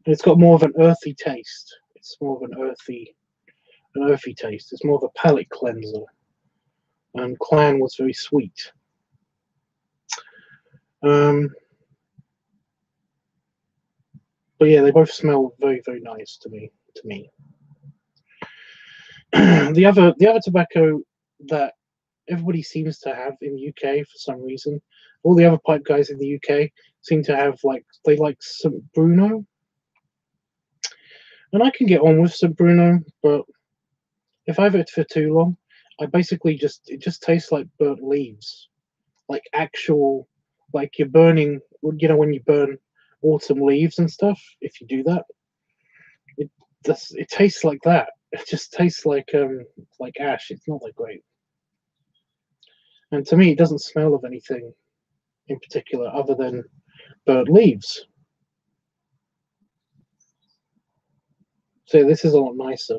Speaker 1: It's got more of an earthy taste. It's more of an earthy taste. It's more of a palate cleanser. And Clan was very sweet. But yeah, they both smell very, very nice to me. The other tobacco that everybody seems to have in the UK for some reason, all the other pipe guys in the UK seem to have they like St. Bruno. And I can get on with St. Bruno, but if I have it for too long, I basically it just tastes like burnt leaves, like actual, like you're burning. You know when you burn autumn leaves and stuff. If you do that, it tastes like that. It just tastes like ash. It's not that great. And to me, it doesn't smell of anything in particular other than burnt leaves. So this is a lot nicer.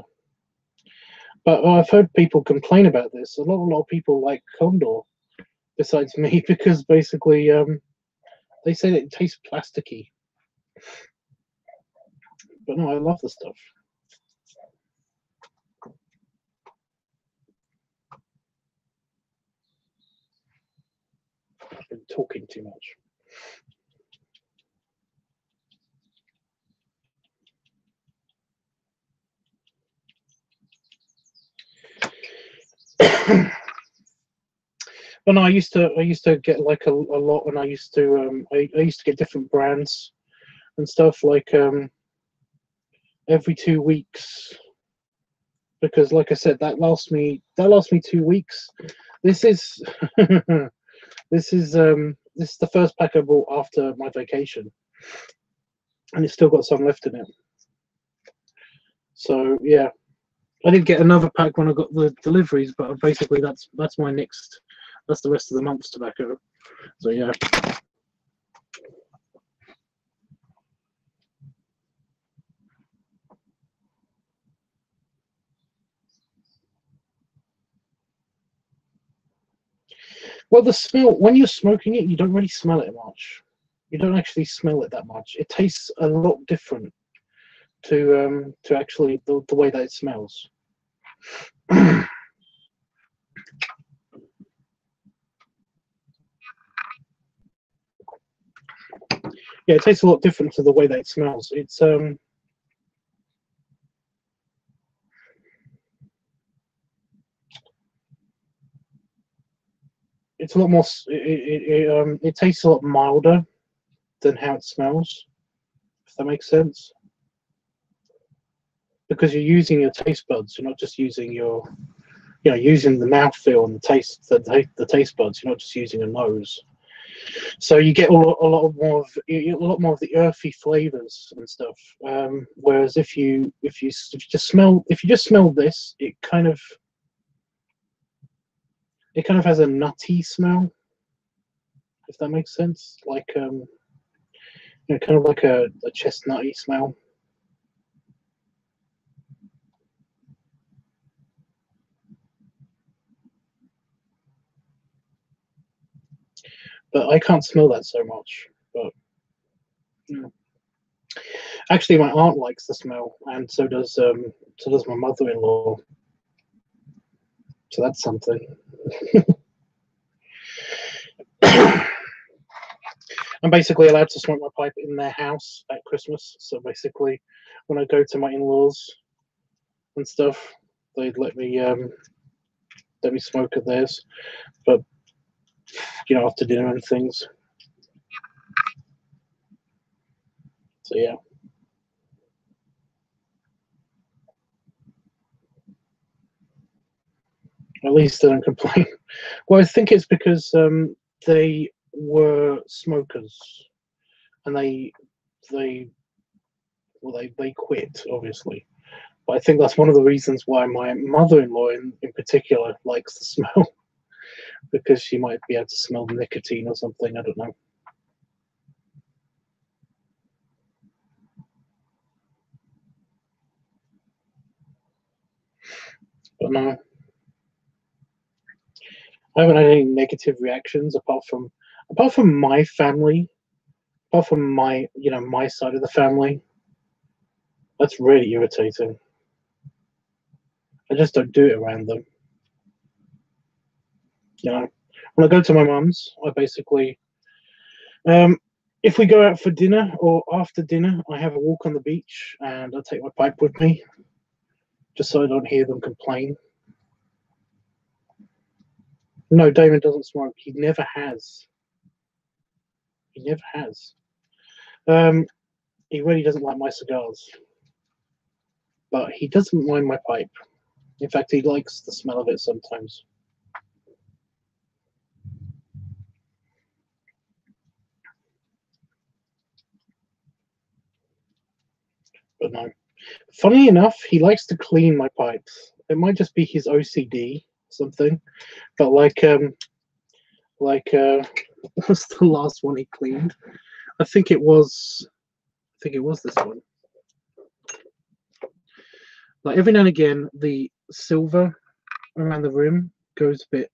Speaker 1: But I've heard people complain about this. A lot of people like Condor, besides me, because basically they say that it tastes plasticky. But no, I love the stuff. I've been talking too much. But no, I used to get like a lot, and I used to get different brands and stuff like every 2 weeks, because like I said, that lasts me 2 weeks. This is this is the first pack I bought after my vacation, and it's still got some left in it. So yeah, I did get another pack when I got the deliveries, but basically that's my next. That's the rest of the month's tobacco. So yeah. Well, the smell, when you're smoking it, you don't really smell it much. You don't actually smell it that much. It tastes a lot different to actually the way that it smells. Yeah, it tastes a lot different to the way that it smells. It's a lot more. It tastes a lot milder than how it smells. If that makes sense. Because you're using your taste buds. You're not just using your, using the mouthfeel and the taste buds. You're not just using a nose. So you get a lot more of the earthy flavors and stuff. Whereas if you just smell this, it kind of has a nutty smell. If that makes sense, like kind of like a chestnutty smell. But I can't smell that so much. But actually, my aunt likes the smell, and so does my mother-in-law. So that's something. I'm basically allowed to smoke my pipe in their house at Christmas. So basically, when I go to my in-laws and stuff, they'd let me smoke at theirs. But after dinner and things. So yeah. At least they don't complain. Well, I think it's because they were smokers, and they quit, obviously. But I think that's one of the reasons why my mother-in-law, in particular, likes the smell, because she might be able to smell the nicotine or something. I don't know. But no, I haven't had any negative reactions apart from my family, apart from my my side of the family. That's really irritating. I just don't do it around them. When I go to my mum's, I basically, if we go out for dinner or after dinner, I have a walk on the beach and I take my pipe with me, just so I don't hear them complain. No, Damon doesn't smoke. He never has. He never has. He really doesn't like my cigars, but he doesn't mind my pipe. In fact, he likes the smell of it sometimes. But no. Funny enough, he likes to clean my pipes. It might just be his OCD something, but what's the last one he cleaned? I think it was this one. Like every now and again, the silver around the rim goes a bit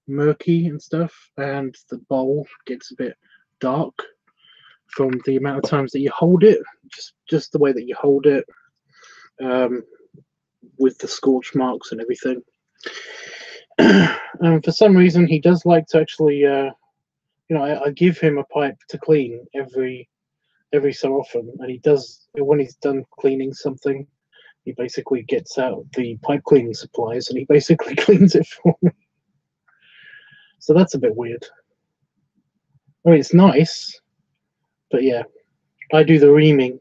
Speaker 1: murky and stuff, and the bowl gets a bit dark from the amount of times that you hold it. Just the way that you hold it, with the scorch marks and everything. And for some reason, he does like to actually, I give him a pipe to clean every so often, and he does. When he's done cleaning something, he basically gets out the pipe cleaning supplies and he basically cleans it for me. So that's a bit weird. I mean, it's nice, but yeah, I do the reaming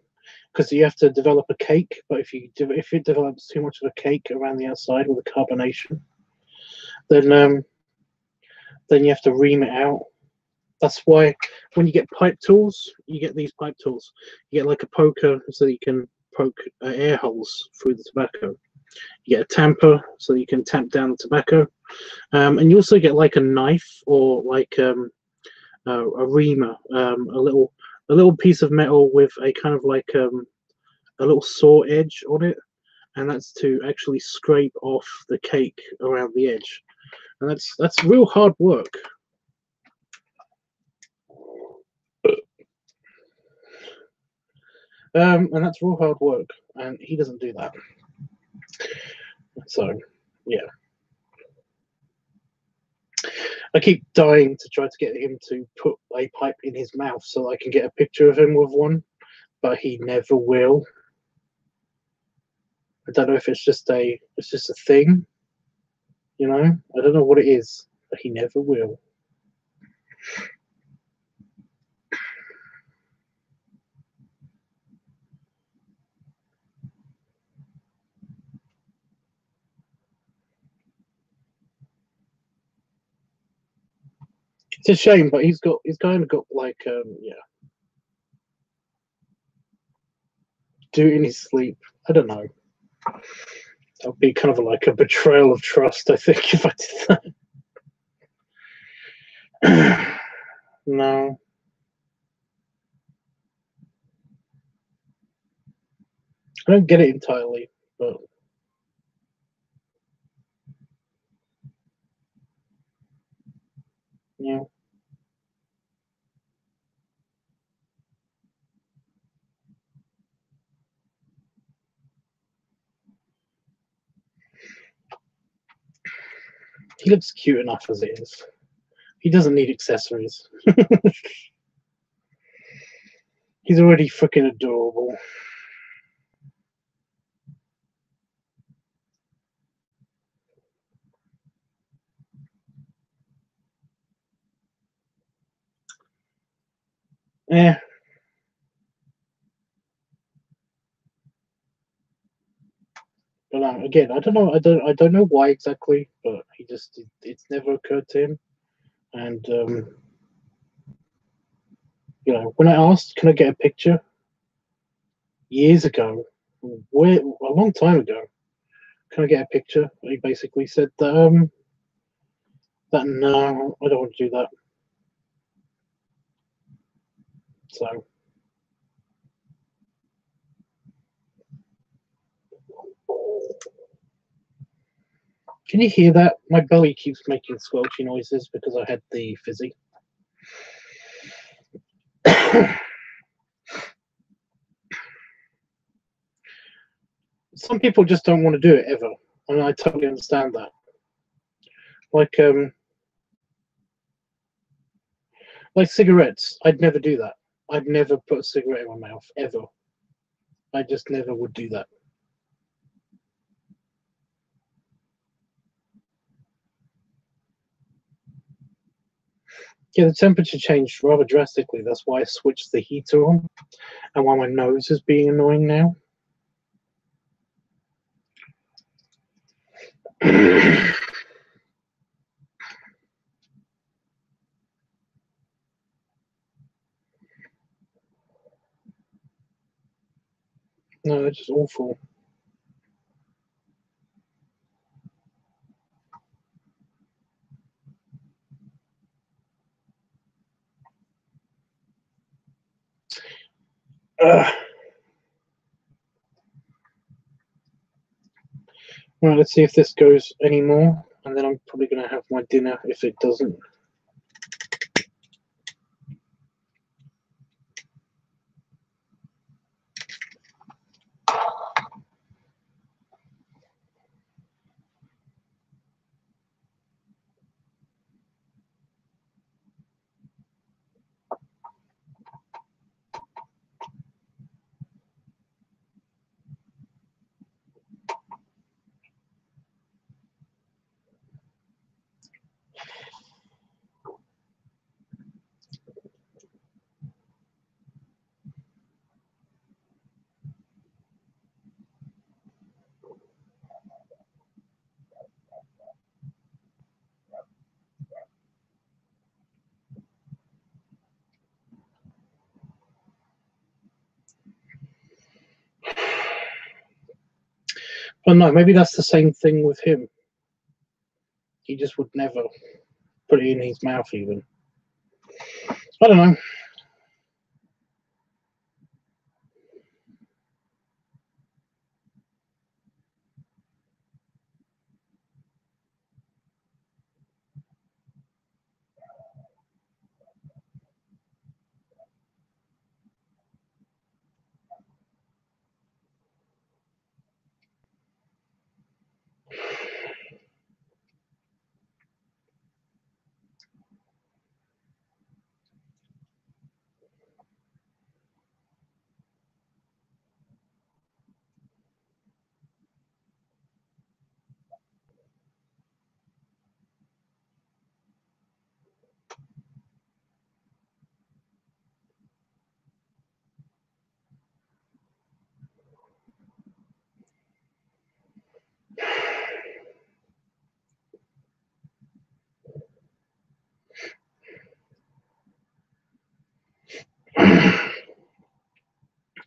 Speaker 1: because you have to develop a cake. But if it develops too much of a cake around the outside with the carbonation, then you have to ream it out. That's why when you get pipe tools, you get these pipe tools. You get like a poker so that you can poke air holes through the tobacco. You get a tamper so that you can tamp down the tobacco, and you also get like a knife or like a reamer, a little piece of metal with a kind of like a little saw edge on it, and that's to actually scrape off the cake around the edge, and that's real hard work. And that's real hard work, and he doesn't do that. So, yeah. I keep dying to try to get him to put a pipe in his mouth so I can get a picture of him with one, but he never will. I don't know if it's just a thing, I don't know what it is, but he never will. It's a shame, but he's kind of got like do it in his sleep. I don't know. That would be kind of like a betrayal of trust, I think, if I did that. No. I don't get it entirely, but yeah. He looks cute enough as it is. He doesn't need accessories. He's already freaking adorable. Yeah. But again, I don't know. I don't know why exactly, but it's never occurred to him. And you know, when I asked, "Can I get a picture?" years ago, a long time ago, "Can I get a picture?" He basically said that no, I don't want to do that. So. Can you hear that? My belly keeps making squelchy noises because I had the fizzy. Some people just don't want to do it ever, and I totally understand that. Like cigarettes, I'd never do that. I'd never put a cigarette in my mouth ever. I just never would do that. Yeah, the temperature changed rather drastically. That's why I switched the heater on, and why my nose is being annoying now. No, it's just awful. Right, let's see if this goes anymore, and then I'm probably going to have my dinner if it doesn't. But no, maybe that's the same thing with him. He just would never put it in his mouth even. I don't know.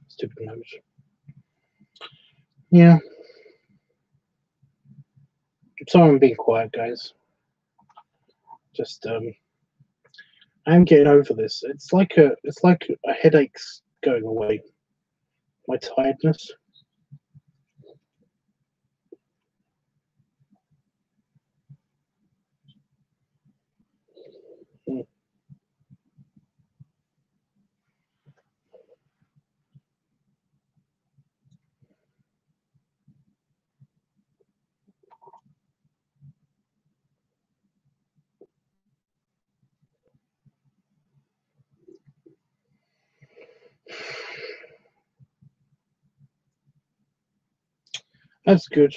Speaker 1: Stupid nose. Yeah. Sorry I'm being quiet, guys. Just I'm getting over this. It's like a headache's going away. My tiredness. Mm. That's good.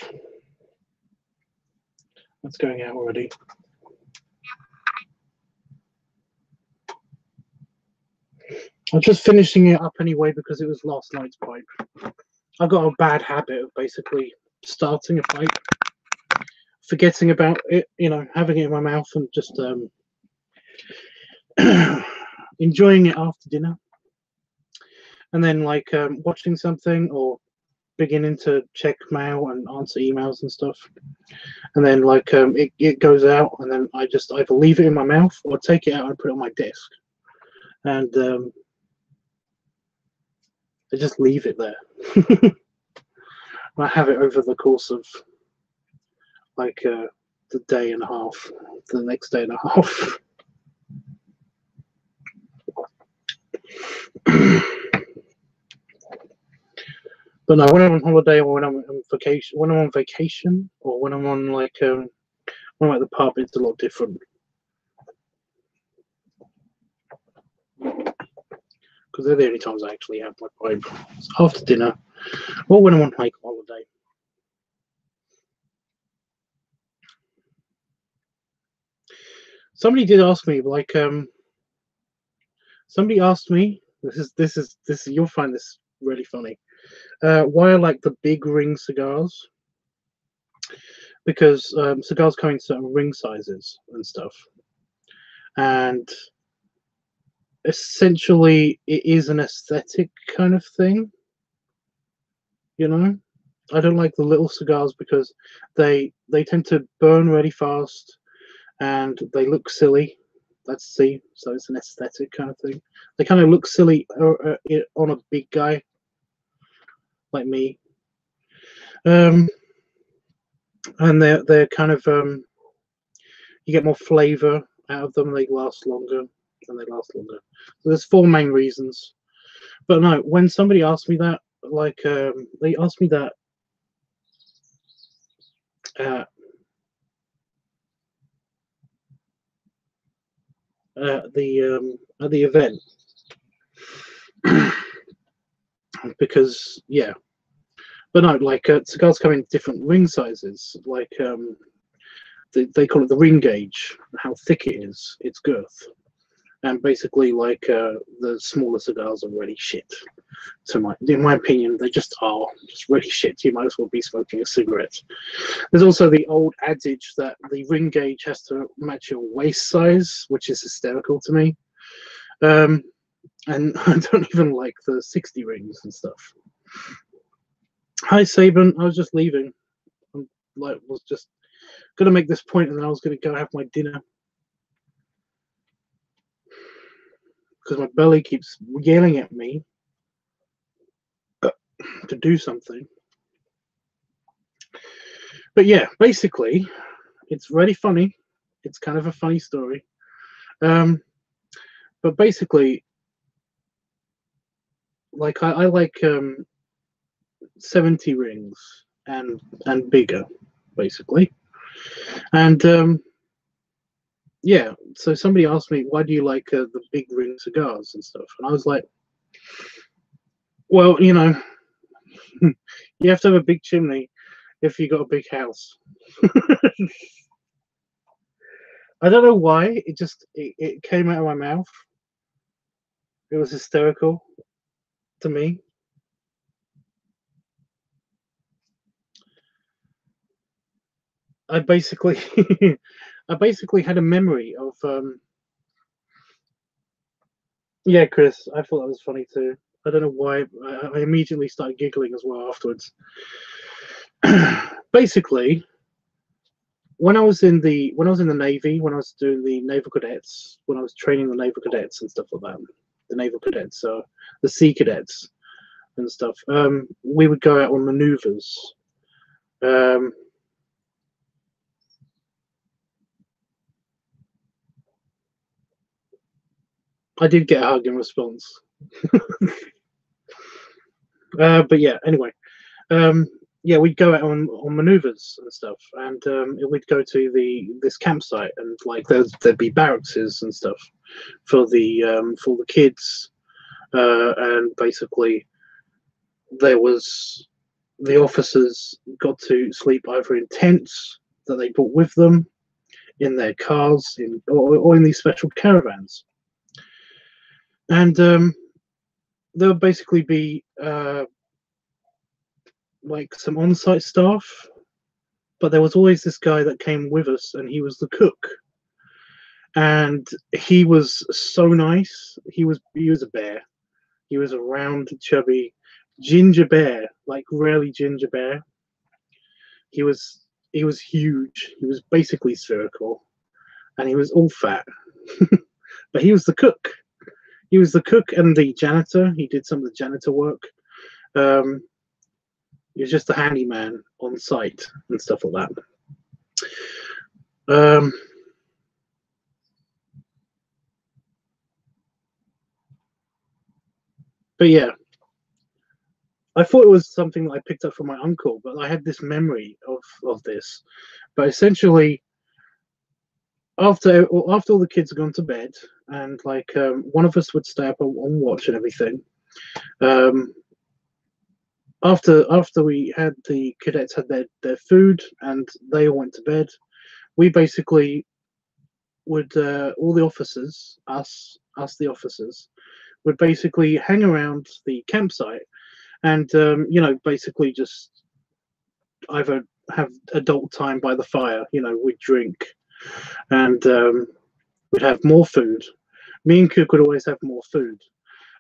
Speaker 1: That's going out already. I'm just finishing it up anyway because it was last night's pipe. I got a bad habit of basically starting a pipe, forgetting about it, you know, having it in my mouth and just enjoying it after dinner. And then like watching something or beginning to check mail and answer emails and stuff. And then like it goes out and then I just either leave it in my mouth or take it out and put it on my desk. And I just leave it there. I have it over the course of like the day and a half, the next day and a half. But no, when I'm on holiday or when I'm on vacation, or when I'm on like when I'm at the pub, it's a lot different. Because they're the only times I actually have my pipe. It's after dinner or when I'm on like holiday. Somebody did ask me, like, somebody asked me. This is you'll find this really funny. Why I like the big ring cigars? Because cigars come in certain ring sizes and stuff, and essentially it is an aesthetic kind of thing. You know, I don't like the little cigars because they tend to burn really fast and they look silly. Let's see. So it's an aesthetic kind of thing. They kind of look silly on a big guy like me. And they're kind of you get more flavor out of them. They last longer and they last longer. So there's 4 main reasons. But no, when somebody asked me that, like they asked me that at the event because yeah. But no, like cigars come in different ring sizes. Like they call it the ring gauge, how thick it is, its girth, and basically like the smaller cigars are really shit. So in my opinion, they just are just really shit. You might as well be smoking a cigarette. There's also the old adage that the ring gauge has to match your waist size, which is hysterical to me. And I don't even like the 60 rings and stuff. Hi, Saban. I was just leaving. Was just gonna make this point, and then I was gonna go have my dinner because my belly keeps yelling at me to do something. But yeah, basically, it's really funny. It's kind of a funny story. But basically, like I like 70 rings and bigger, basically. And yeah, so somebody asked me, why do you like the big ring cigars and stuff? And I was like, well, you know, you have to have a big chimney if you got a big house. I don't know why, it came out of my mouth. It was hysterical to me. I basically had a memory of yeah, Chris, I thought that was funny too. I don't know why. I immediately started giggling as well afterwards. Basically, when I was in the Navy, when I was doing the naval cadets, when I was training the naval cadets and stuff like that, the naval cadets, the sea cadets and stuff, we would go out on maneuvers. I did get a hug in response. But yeah, anyway, yeah, we'd go out on maneuvers and stuff, and we'd go to this campsite, and like there'd be barracks and stuff for the kids, and basically there was the officers got to sleep either in tents that they brought with them, in their cars, or in these special caravans. And there would basically be like some on-site staff, but there was always this guy that came with us, and he was the cook. And he was so nice. He was a bear. He was a round, chubby, ginger bear, like really ginger bear. He was huge. He was basically spherical, and he was all fat. But he was the cook. He was the cook and the janitor. He did some of the janitor work. He was just a handyman on site and stuff like that. But yeah, I thought it was something that I picked up from my uncle, but I had this memory of this. But essentially, after all the kids had gone to bed, and like one of us would stay up on watch and everything. After we had the cadets had their food and they all went to bed, we basically would all the officers, us the officers, would basically hang around the campsite and you know, basically just either have adult time by the fire. You know, we'd drink and we'd have more food. Me and Cook would always have more food,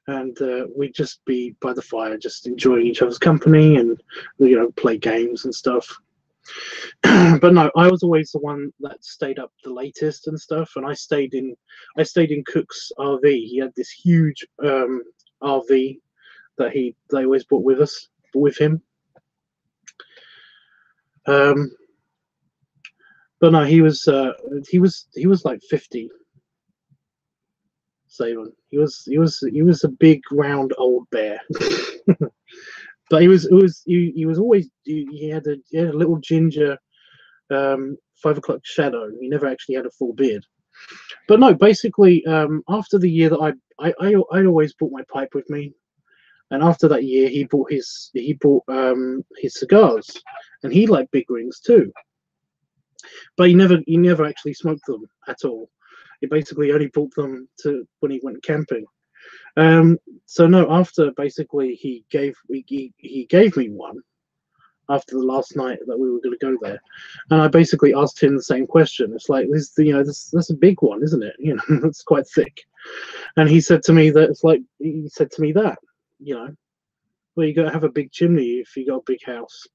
Speaker 1: and we'd just be by the fire, just enjoying each other's company and, you know, play games and stuff. But no, I was always the one that stayed up the latest and stuff, and I stayed in Cook's RV. He had this huge RV that they always brought with him. But no, he was like 50. Savon. He was a big round old bear. But he was always, he had a little ginger 5 o'clock shadow. He never actually had a full beard. But no, basically after the year that I always brought my pipe with me, and after that year he bought his cigars, and he liked big rings too. But he never actually smoked them at all. He basically only bought them to when he went camping. So no, after basically he gave me one after the last night that we were going to go there, and I basically asked him the same question. It's like, that's a big one, isn't it? You know, it's quite thick. And he said to me that you know, well, you got to have a big chimney if you got a big house.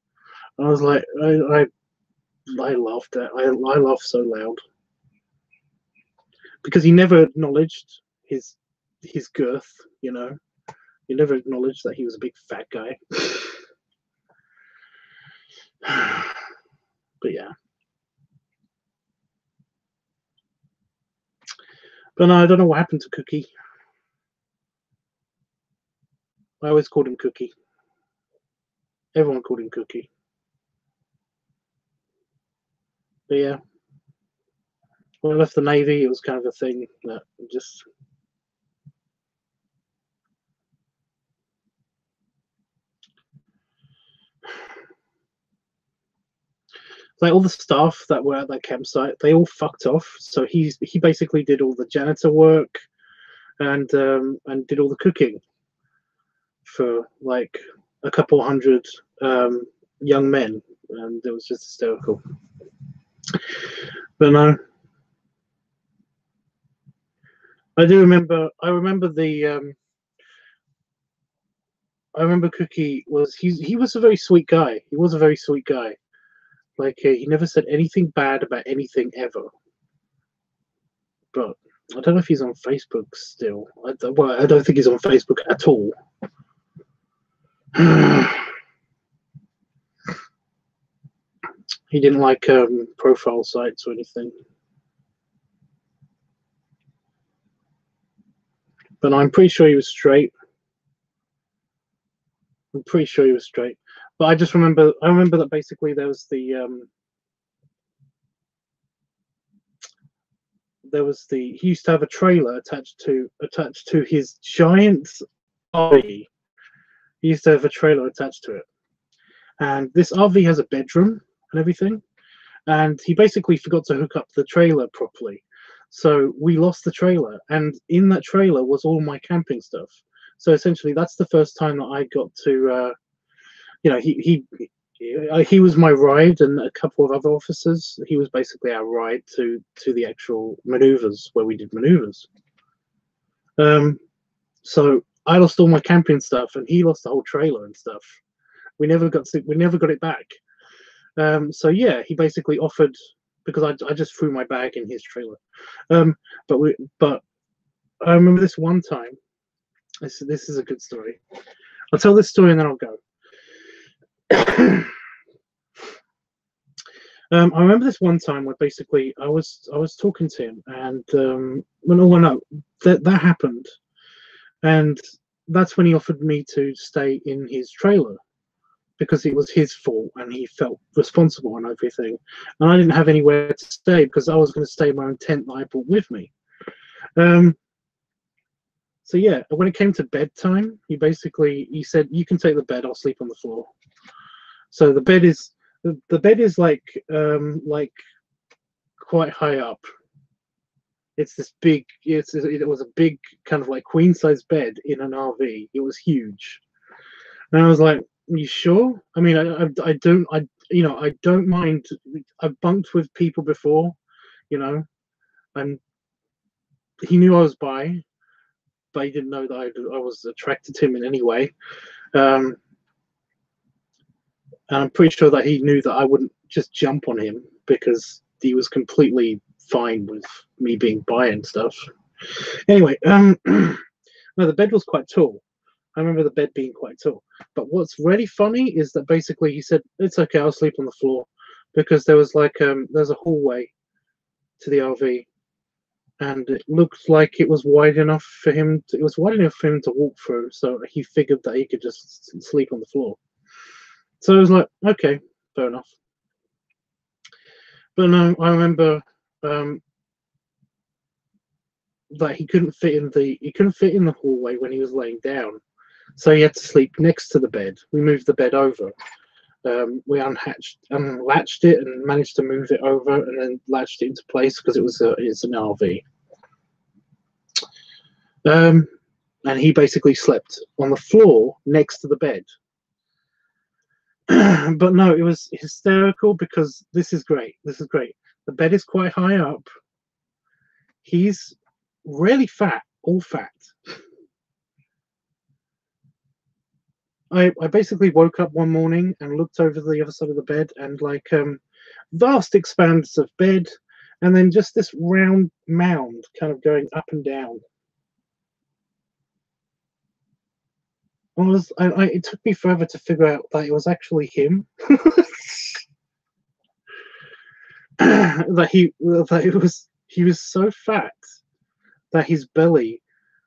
Speaker 1: And I was like, I laughed I laughed so loud, because he never acknowledged his girth, you know. He never acknowledged that he was a big fat guy. But yeah. But no, I don't know what happened to Cookie. I always called him Cookie. Everyone called him Cookie. But yeah. When I left the Navy, it was kind of a thing that just... Like all the staff that were at that campsite, they all fucked off. So he basically did all the janitor work and did all the cooking for like a couple hundred young men, and it was just hysterical. But no, I remember Cookie was he was a very sweet guy. He was a very sweet guy. Like he never said anything bad about anything ever. But I don't know if he's on Facebook still. I don't think he's on Facebook at all. He didn't like profile sites or anything. But I'm pretty sure he was straight. I'm pretty sure he was straight. But I remember that basically there was he used to have a trailer attached to his giant RV. He used to have a trailer attached to it, and this RV has a bedroom and everything, and he basically forgot to hook up the trailer properly. So we lost the trailer, and in that trailer was all my camping stuff. So essentially, that's the first time that I got to, he was my ride, and a couple of other officers. He was basically our ride to the actual maneuvers where we did maneuvers. So I lost all my camping stuff, and he lost the whole trailer and stuff. We never got it back. So yeah, he basically offered, because I just threw my bag in his trailer. But I remember this one time. This is a good story. I'll tell this story and then I'll go. I remember this one time where basically I was talking to him, and that happened, and that's when he offered me to stay in his trailer because it was his fault and he felt responsible and everything, and I didn't have anywhere to stay because I was going to stay in my own tent that I brought with me. So yeah, when it came to bedtime, he said, "You can take the bed. I'll sleep on the floor." So the bed is like quite high up. It's this big. It was a big kind of like queen size bed in an RV. It was huge, and I was like, "Are you sure?" I mean, I don't mind. I've bunked with people before, and he knew I was bi, but he didn't know that I was attracted to him in any way. And I'm pretty sure that he knew that I wouldn't just jump on him because he was completely fine with me being bi and stuff. Anyway, no, the bed was quite tall. I remember the bed being quite tall. But what's really funny is that basically he said, "It's okay, I'll sleep on the floor," because there was like there's a hallway to the RV, and it looked like it was wide enough for him. It was wide enough for him to walk through. So he figured that he could just sleep on the floor. So I was like, okay, fair enough. But no, I remember that he couldn't fit in the hallway when he was laying down, so he had to sleep next to the bed. We moved the bed over. We unlatched it and managed to move it over, and then latched it into place because it's an RV. And he basically slept on the floor next to the bed. But no, it was hysterical because this is great. The bed is quite high up. He's really fat, all fat. I basically woke up one morning and looked over the other side of the bed, and like vast expanse of bed, and then just this round mound kind of going up and down. It took me forever to figure out that it was actually him. He was so fat that his belly,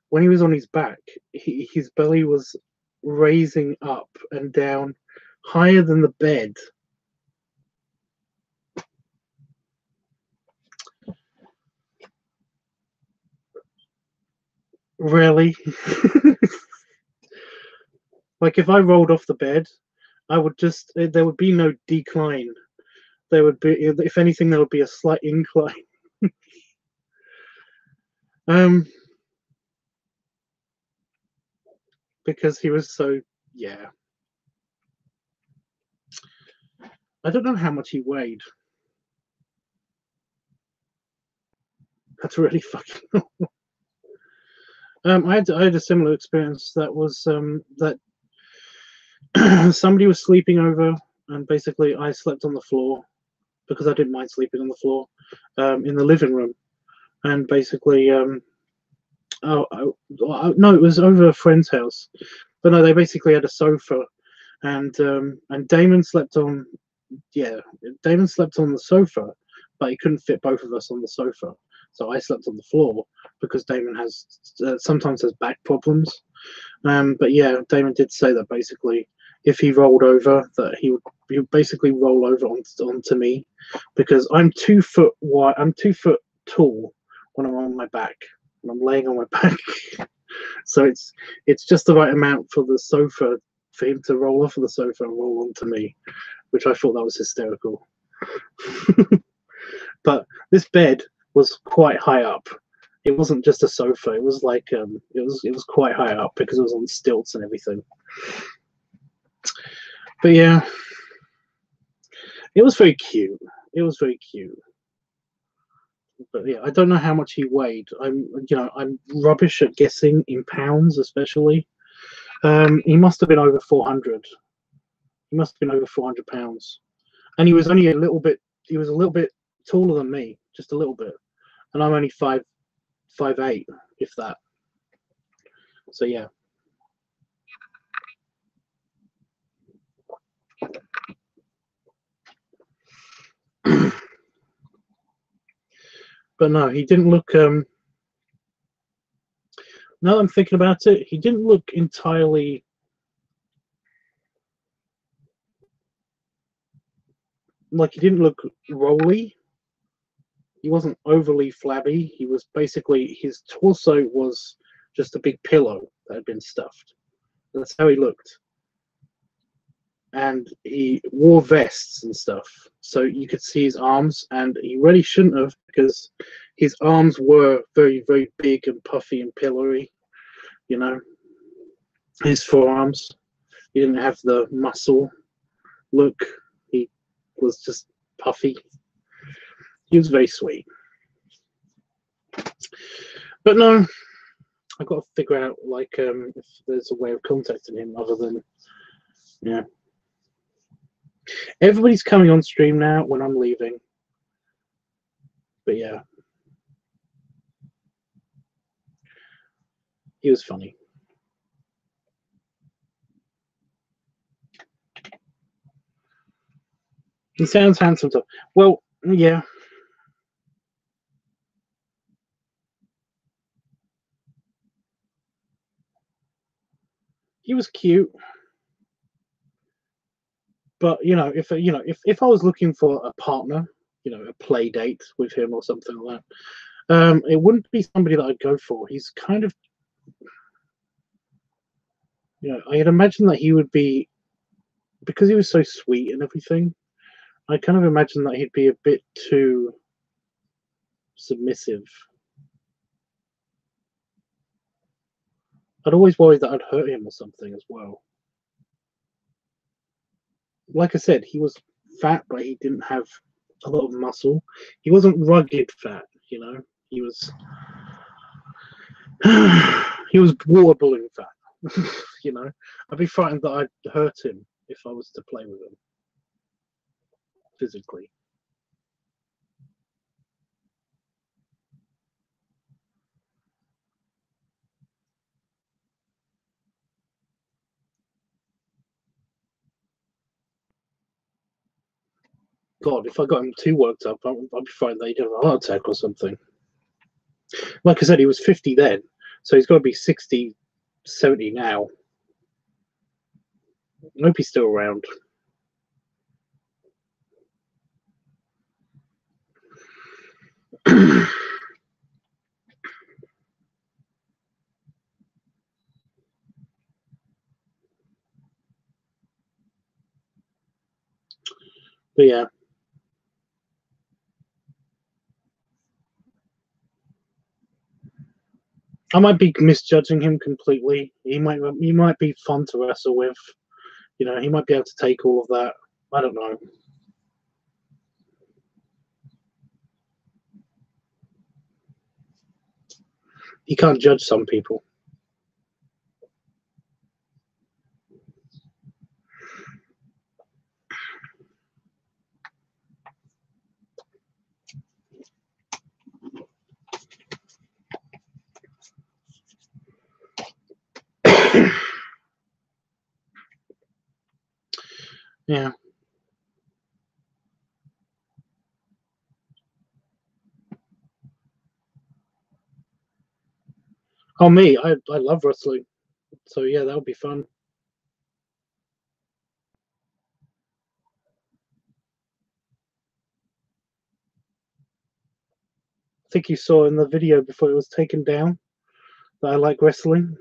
Speaker 1: when he was on his back, his belly was raising up and down higher than the bed. Really? Like if I rolled off the bed, there would be no decline. There would be, if anything, there would be a slight incline. Because he was so, yeah. I don't know how much he weighed. That's really fucking awful. I had a similar experience. That was that somebody was sleeping over, and basically I slept on the floor because I didn't mind sleeping on the floor in the living room, and basically no, it was over a friend's house, but no, they basically had a sofa, and Damon slept on the sofa, but he couldn't fit both of us on the sofa. So I slept on the floor because Damon sometimes has back problems. But yeah, Damon did say that basically if he rolled over, that he would basically roll over onto me, because I'm 2 foot wide. I'm 2 foot tall when I'm on my back, when I'm laying on my back. So it's just the right amount for the sofa for him to roll off of the sofa and roll onto me, which I thought that was hysterical. But this bed was quite high up. It wasn't just a sofa. It was like it was quite high up because it was on stilts and everything. But yeah, it was very cute. It was very cute. But yeah, I don't know how much he weighed. I'm rubbish at guessing in pounds, especially. He must have been over 400. He must have been over 400 pounds, and he was only a little bit. He was a little bit taller than me, just a little bit, and I'm only 5'8", if that. So yeah. But no, he didn't look. Now that I'm thinking about it, he didn't look entirely. Like, he didn't look rolly. He wasn't overly flabby. He was basically, his torso was just a big pillow that had been stuffed. That's how he looked. And he wore vests and stuff, so you could see his arms, and he really shouldn't have, because his arms were very, very big and puffy and pillowy. You know, his forearms, he didn't have the muscle look. He was just puffy. He was very sweet. But no, I've got to figure out, like, if there's a way of contacting him other than, yeah. Everybody's coming on stream now when I'm leaving. But yeah. He was funny. He sounds handsome too. Well, yeah. He was cute. But if I was looking for a partner, a play date with him or something like that, it wouldn't be somebody that I'd go for. He's kind of, I'd imagine that he would be, because he was so sweet and everything, I kind of imagine that he'd be a bit too submissive. I'd always worry that I'd hurt him or something as well. Like I said, he was fat, but he didn't have a lot of muscle. He wasn't rugged fat, He was he was water balloon fat. I'd be frightened that I'd hurt him if I was to play with him physically. God, if I got him too worked up, I'd be frightened that he'd have a heart attack or something. Like I said, he was 50 then, so he's got to be 60, 70 now. I hope he's still around. But yeah. I might be misjudging him completely. He might be fun to wrestle with. He might be able to take all of that. I don't know. You can't judge some people. Yeah. Oh, me, I love wrestling. So yeah, that would be fun. I think you saw in the video before it was taken down that I like wrestling.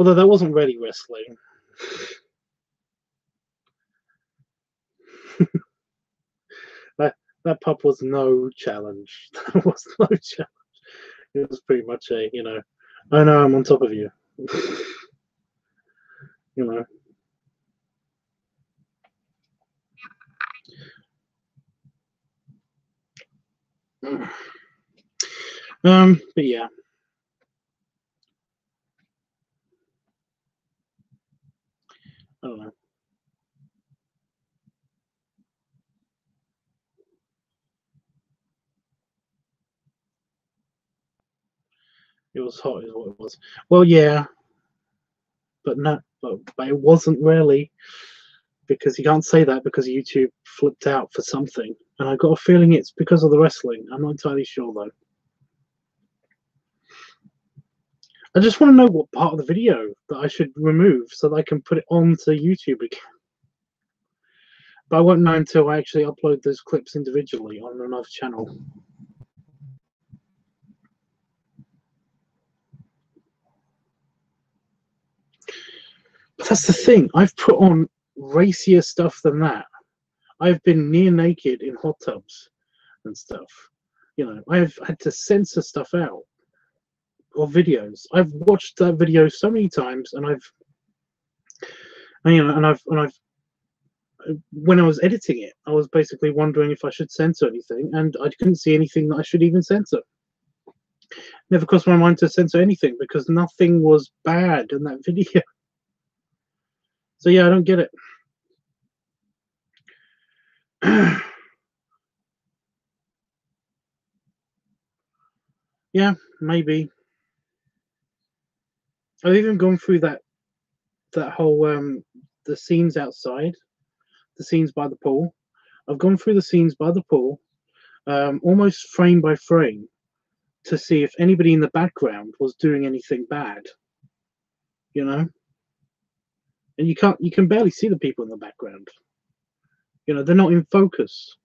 Speaker 1: Although that wasn't really wrestling. That pup was no challenge. That was no challenge. It was pretty much a, you know, I know I'm on top of you. You know. But yeah. I don't know. It was hot, is what it was. Well, yeah, but no, but it wasn't really, because you can't say that because YouTube flipped out for something, and I got a feeling it's because of the wrestling. I'm not entirely sure though. I just want to know what part of the video that I should remove so that I can put it onto YouTube again. But I won't know until I actually upload those clips individually on another channel. But that's the thing. I've put on racier stuff than that. I've been near naked in hot tubs and stuff. You know, I've had to censor stuff out of videos. I've watched that video so many times, and I've when I was editing it, I was basically wondering if I should censor anything, and I couldn't see anything that I should even censor. Never crossed my mind to censor anything because nothing was bad in that video. So yeah, I don't get it. Yeah, maybe. I've even gone through that whole the scenes outside, the scenes by the pool. I've gone through the scenes by the pool, almost frame by frame, to see if anybody in the background was doing anything bad. You know, and you can barely see the people in the background. You know, they're not in focus.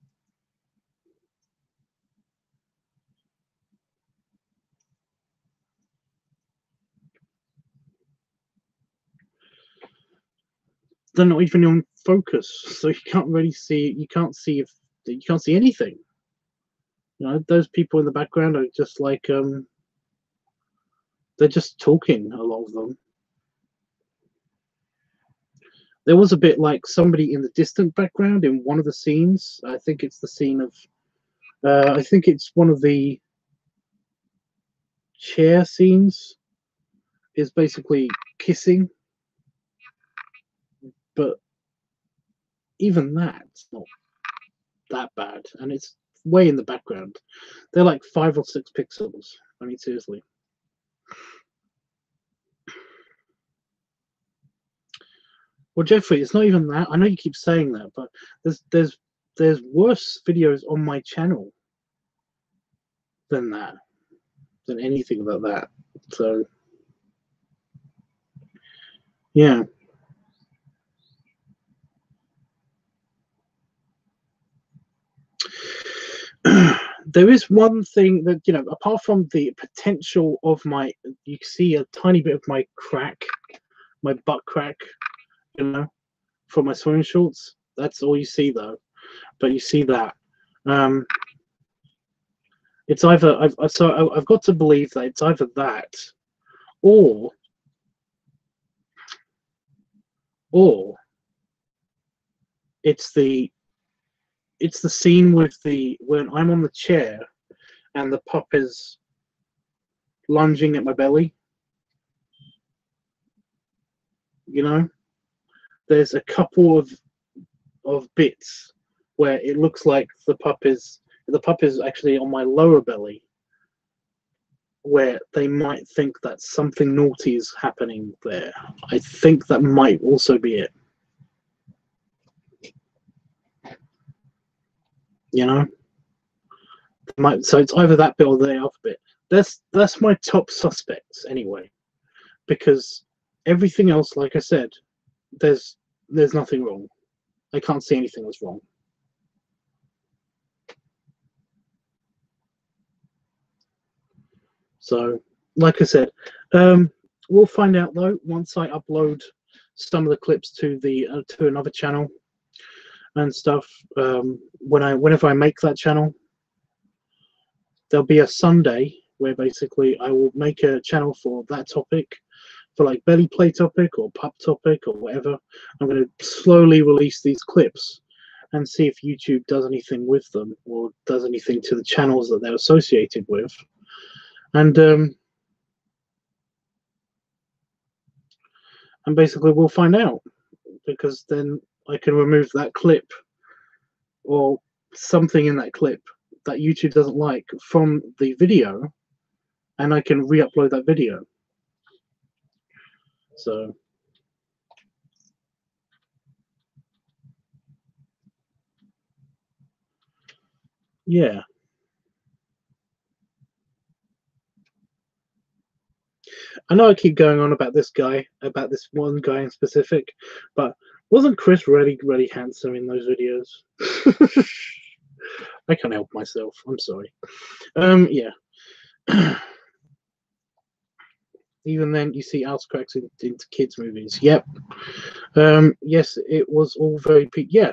Speaker 1: They're not even in focus, so you can't really see. You can't see anything. You know, those people in the background are just like they're just talking. A lot of them. There was a bit like somebody in the distant background in one of the scenes. I think it's the scene of. I think it's one of the chair scenes. Is basically kissing, but even that's not that bad, and it's way in the background. They're like 5 or 6 pixels. I mean, seriously. Well, Jeffrey, it's not even that. I know you keep saying that, but there's worse videos on my channel than that, than anything about that. So yeah. There is one thing that, you know, apart from the potential of my, you see a tiny bit of my crack, my butt crack, you know, for my swimming shorts. That's all you see though. But you see that. It's either I've got to believe that it's either that, or it's the scene with when I'm on the chair and the pup is lunging at my belly. You know, there's a couple of bits where it looks like the pup is actually on my lower belly, where they might think that something naughty is happening there. I think that might also be it. You know, so it's either that bit or the other bit. That's my top suspects anyway, because everything else, like I said, there's nothing wrong. I can't see anything that's wrong. So, like I said, We'll find out though once I upload some of the clips to the to another channel and stuff. Whenever I make that channel, there'll be a Sunday where basically I will make a channel for that topic, for like belly play topic or pup topic or whatever. I'm going to slowly release these clips and see if YouTube does anything with them or does anything to the channels that they're associated with. And basically we'll find out, because then I can remove that clip or something in that clip that YouTube doesn't like from the video, and I can re-upload that video. So yeah. I know I keep going on about this guy, about this one guy in specific, but wasn't Chris really, really handsome in those videos? I can't help myself. I'm sorry. Yeah. Even then, you see ass cracks into kids' movies. Yep. Yes, it was all very. Yeah.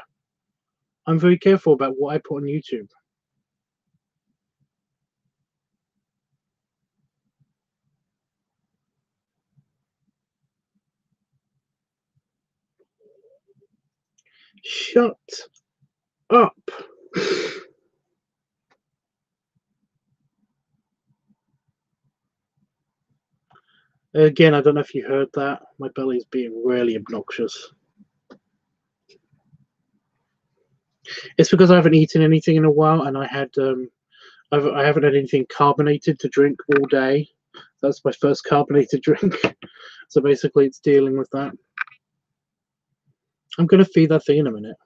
Speaker 1: I'm very careful about what I put on YouTube. Shut up. Again, I don't know if you heard that. My belly's being really obnoxious. It's because I haven't eaten anything in a while, and I haven't had anything carbonated to drink all day. That's my first carbonated drink. So basically, it's dealing with that. I'm going to feed that thing in a minute.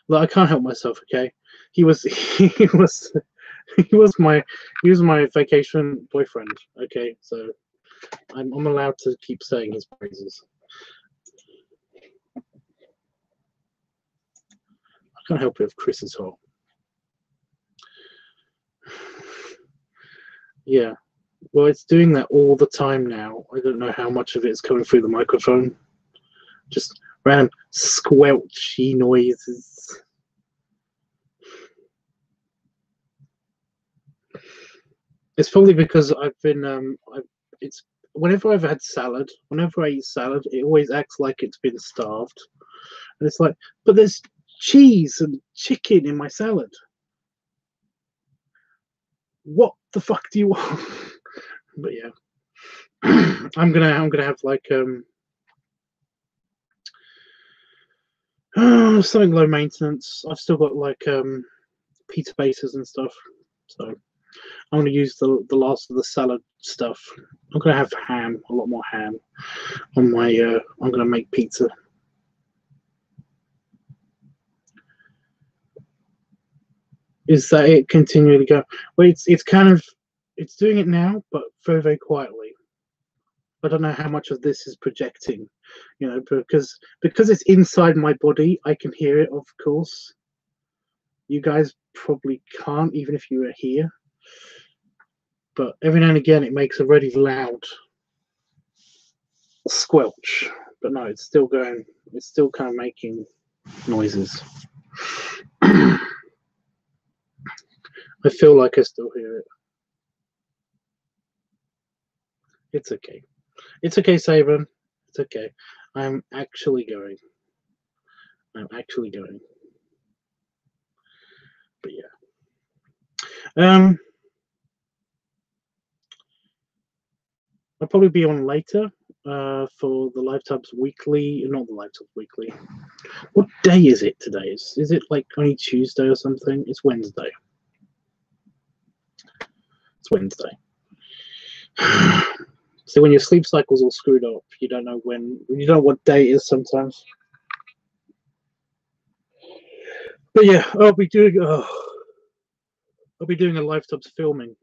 Speaker 1: Look, I can't help myself. Okay, he was my vacation boyfriend. Okay, so I'm allowed to keep saying his praises. I can't help it if Chris is hot. Yeah, well, it's doing that all the time now. I don't know how much of it is coming through the microphone. Just random squelchy noises. It's probably because I've been it's whenever I've had salad, whenever I eat salad, it always acts like it's been starved. And it's like, but there's cheese and chicken in my salad. What the fuck do you want? But yeah. I'm gonna have like something low maintenance. I've still got like pizza bases and stuff. So I'm gonna use the last of the salad stuff. I'm gonna have ham, a lot more ham on my I'm gonna make pizza. Is that it continually go? Well, it's kind of it's doing it now, but very, very quietly. I don't know how much of this is projecting, you know, because it's inside my body, I can hear it, of course. You guys probably can't, even if you were here. But every now and again, it makes a really loud squelch. But no, it's still going. It's still kind of making noises. I feel like I still hear it. It's okay. It's okay, Saban. It's okay. I'm actually going. I'm actually going. But yeah. I'll probably be on later for the LiveTubs weekly. Not the LiveTubs weekly. What day is it today? Is it like only Tuesday or something? It's Wednesday. It's Wednesday. So when your sleep cycle's all screwed up, you don't know what day it is sometimes. But yeah, I'll be doing a LiveTubs filming,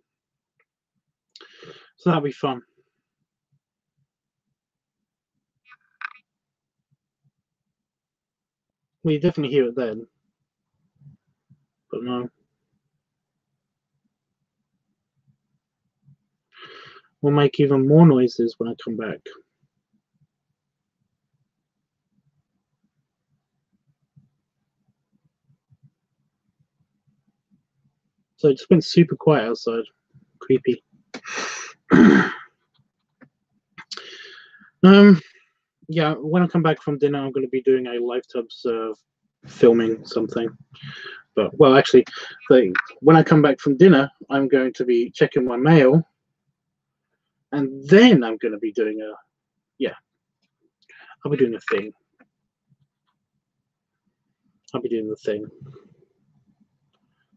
Speaker 1: so that'll be fun. Well, you definitely hear it then, but no. will make even more noises when I come back. So it just went super quiet outside. Creepy. Yeah, when I come back from dinner, I'm going to be doing a LiveTUBBS filming something. But, well, actually, when I come back from dinner, I'm going to be checking my mail. And then I'm going to be doing I'll be doing a thing. I'll be doing the thing.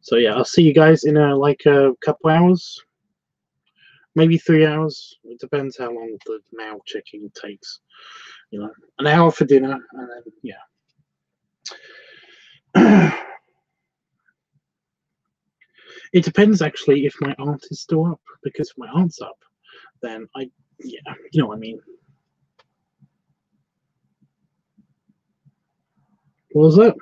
Speaker 1: So, yeah, I'll see you guys in like a couple hours. Maybe 3 hours. It depends how long the mail checking takes. You know, an hour for dinner, and then, yeah. It depends, actually, if my aunt is still up. Because if my aunt's up, then yeah, you know what I mean. What was that?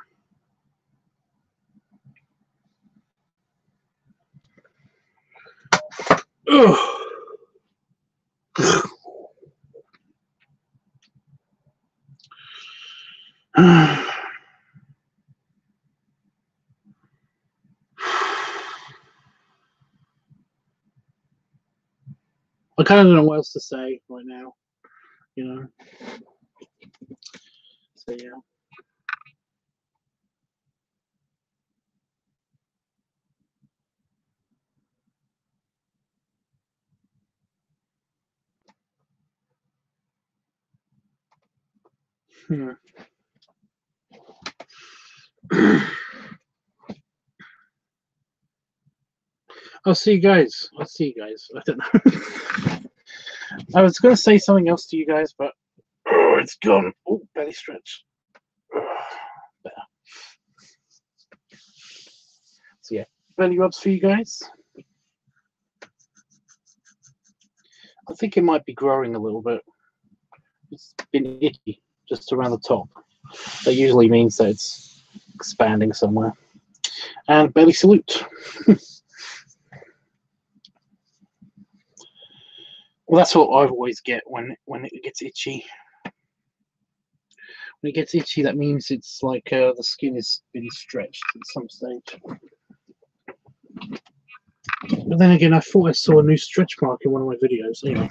Speaker 1: Ugh. I kind of don't know what else to say right now, you know. So yeah. I'll see you guys. I don't know. I was going to say something else to you guys, but it's gone. Oh, belly stretch. Better. So yeah, belly rubs for you guys. I think it might be growing a little bit. It's been itchy just around the top. That usually means that it's expanding somewhere. And belly salute. Well, that's what I always get when it gets itchy. When it gets itchy, that means it's like the skin is been stretched at some stage. But then again, I thought I saw a new stretch mark in one of my videos. Anyway.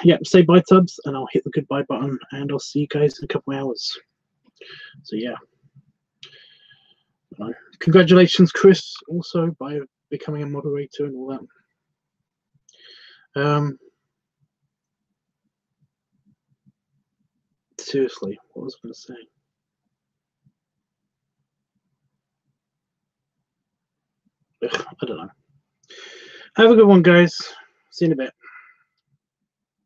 Speaker 1: Yeah, say bye, Tubbs, and I'll hit the goodbye button, and I'll see you guys in a couple hours. So yeah. Congratulations, Chris, also, by becoming a moderator and all that. Seriously, what was I going to say? Ugh, I don't know. Have a good one, guys. See you in a bit.